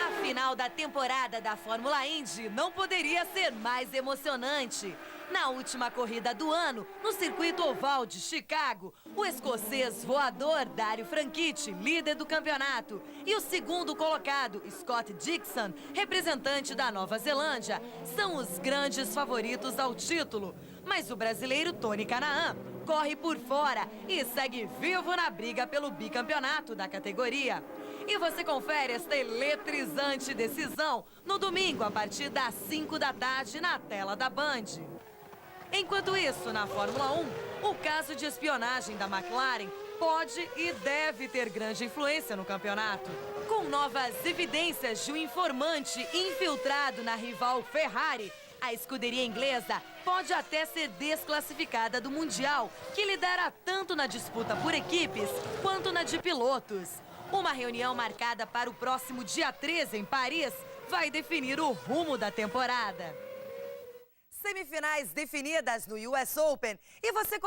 A final da temporada da Fórmula Indy não poderia ser mais emocionante. Na última corrida do ano, no circuito oval de Chicago, o escocês voador Dario Franchitti, líder do campeonato, e o segundo colocado, Scott Dixon, representante da Nova Zelândia, são os grandes favoritos ao título. Mas o brasileiro Tony Kanaan corre por fora e segue vivo na briga pelo bicampeonato da categoria. E você confere esta eletrizante decisão no domingo, a partir das 5 da tarde, na tela da Band. Enquanto isso, na Fórmula 1, o caso de espionagem da McLaren pode e deve ter grande influência no campeonato. Com novas evidências de um informante infiltrado na rival Ferrari, a escuderia inglesa pode até ser desclassificada do Mundial, que lidera tanto na disputa por equipes quanto na de pilotos. Uma reunião marcada para o próximo dia 13 em Paris vai definir o rumo da temporada. Semifinais definidas no US Open e você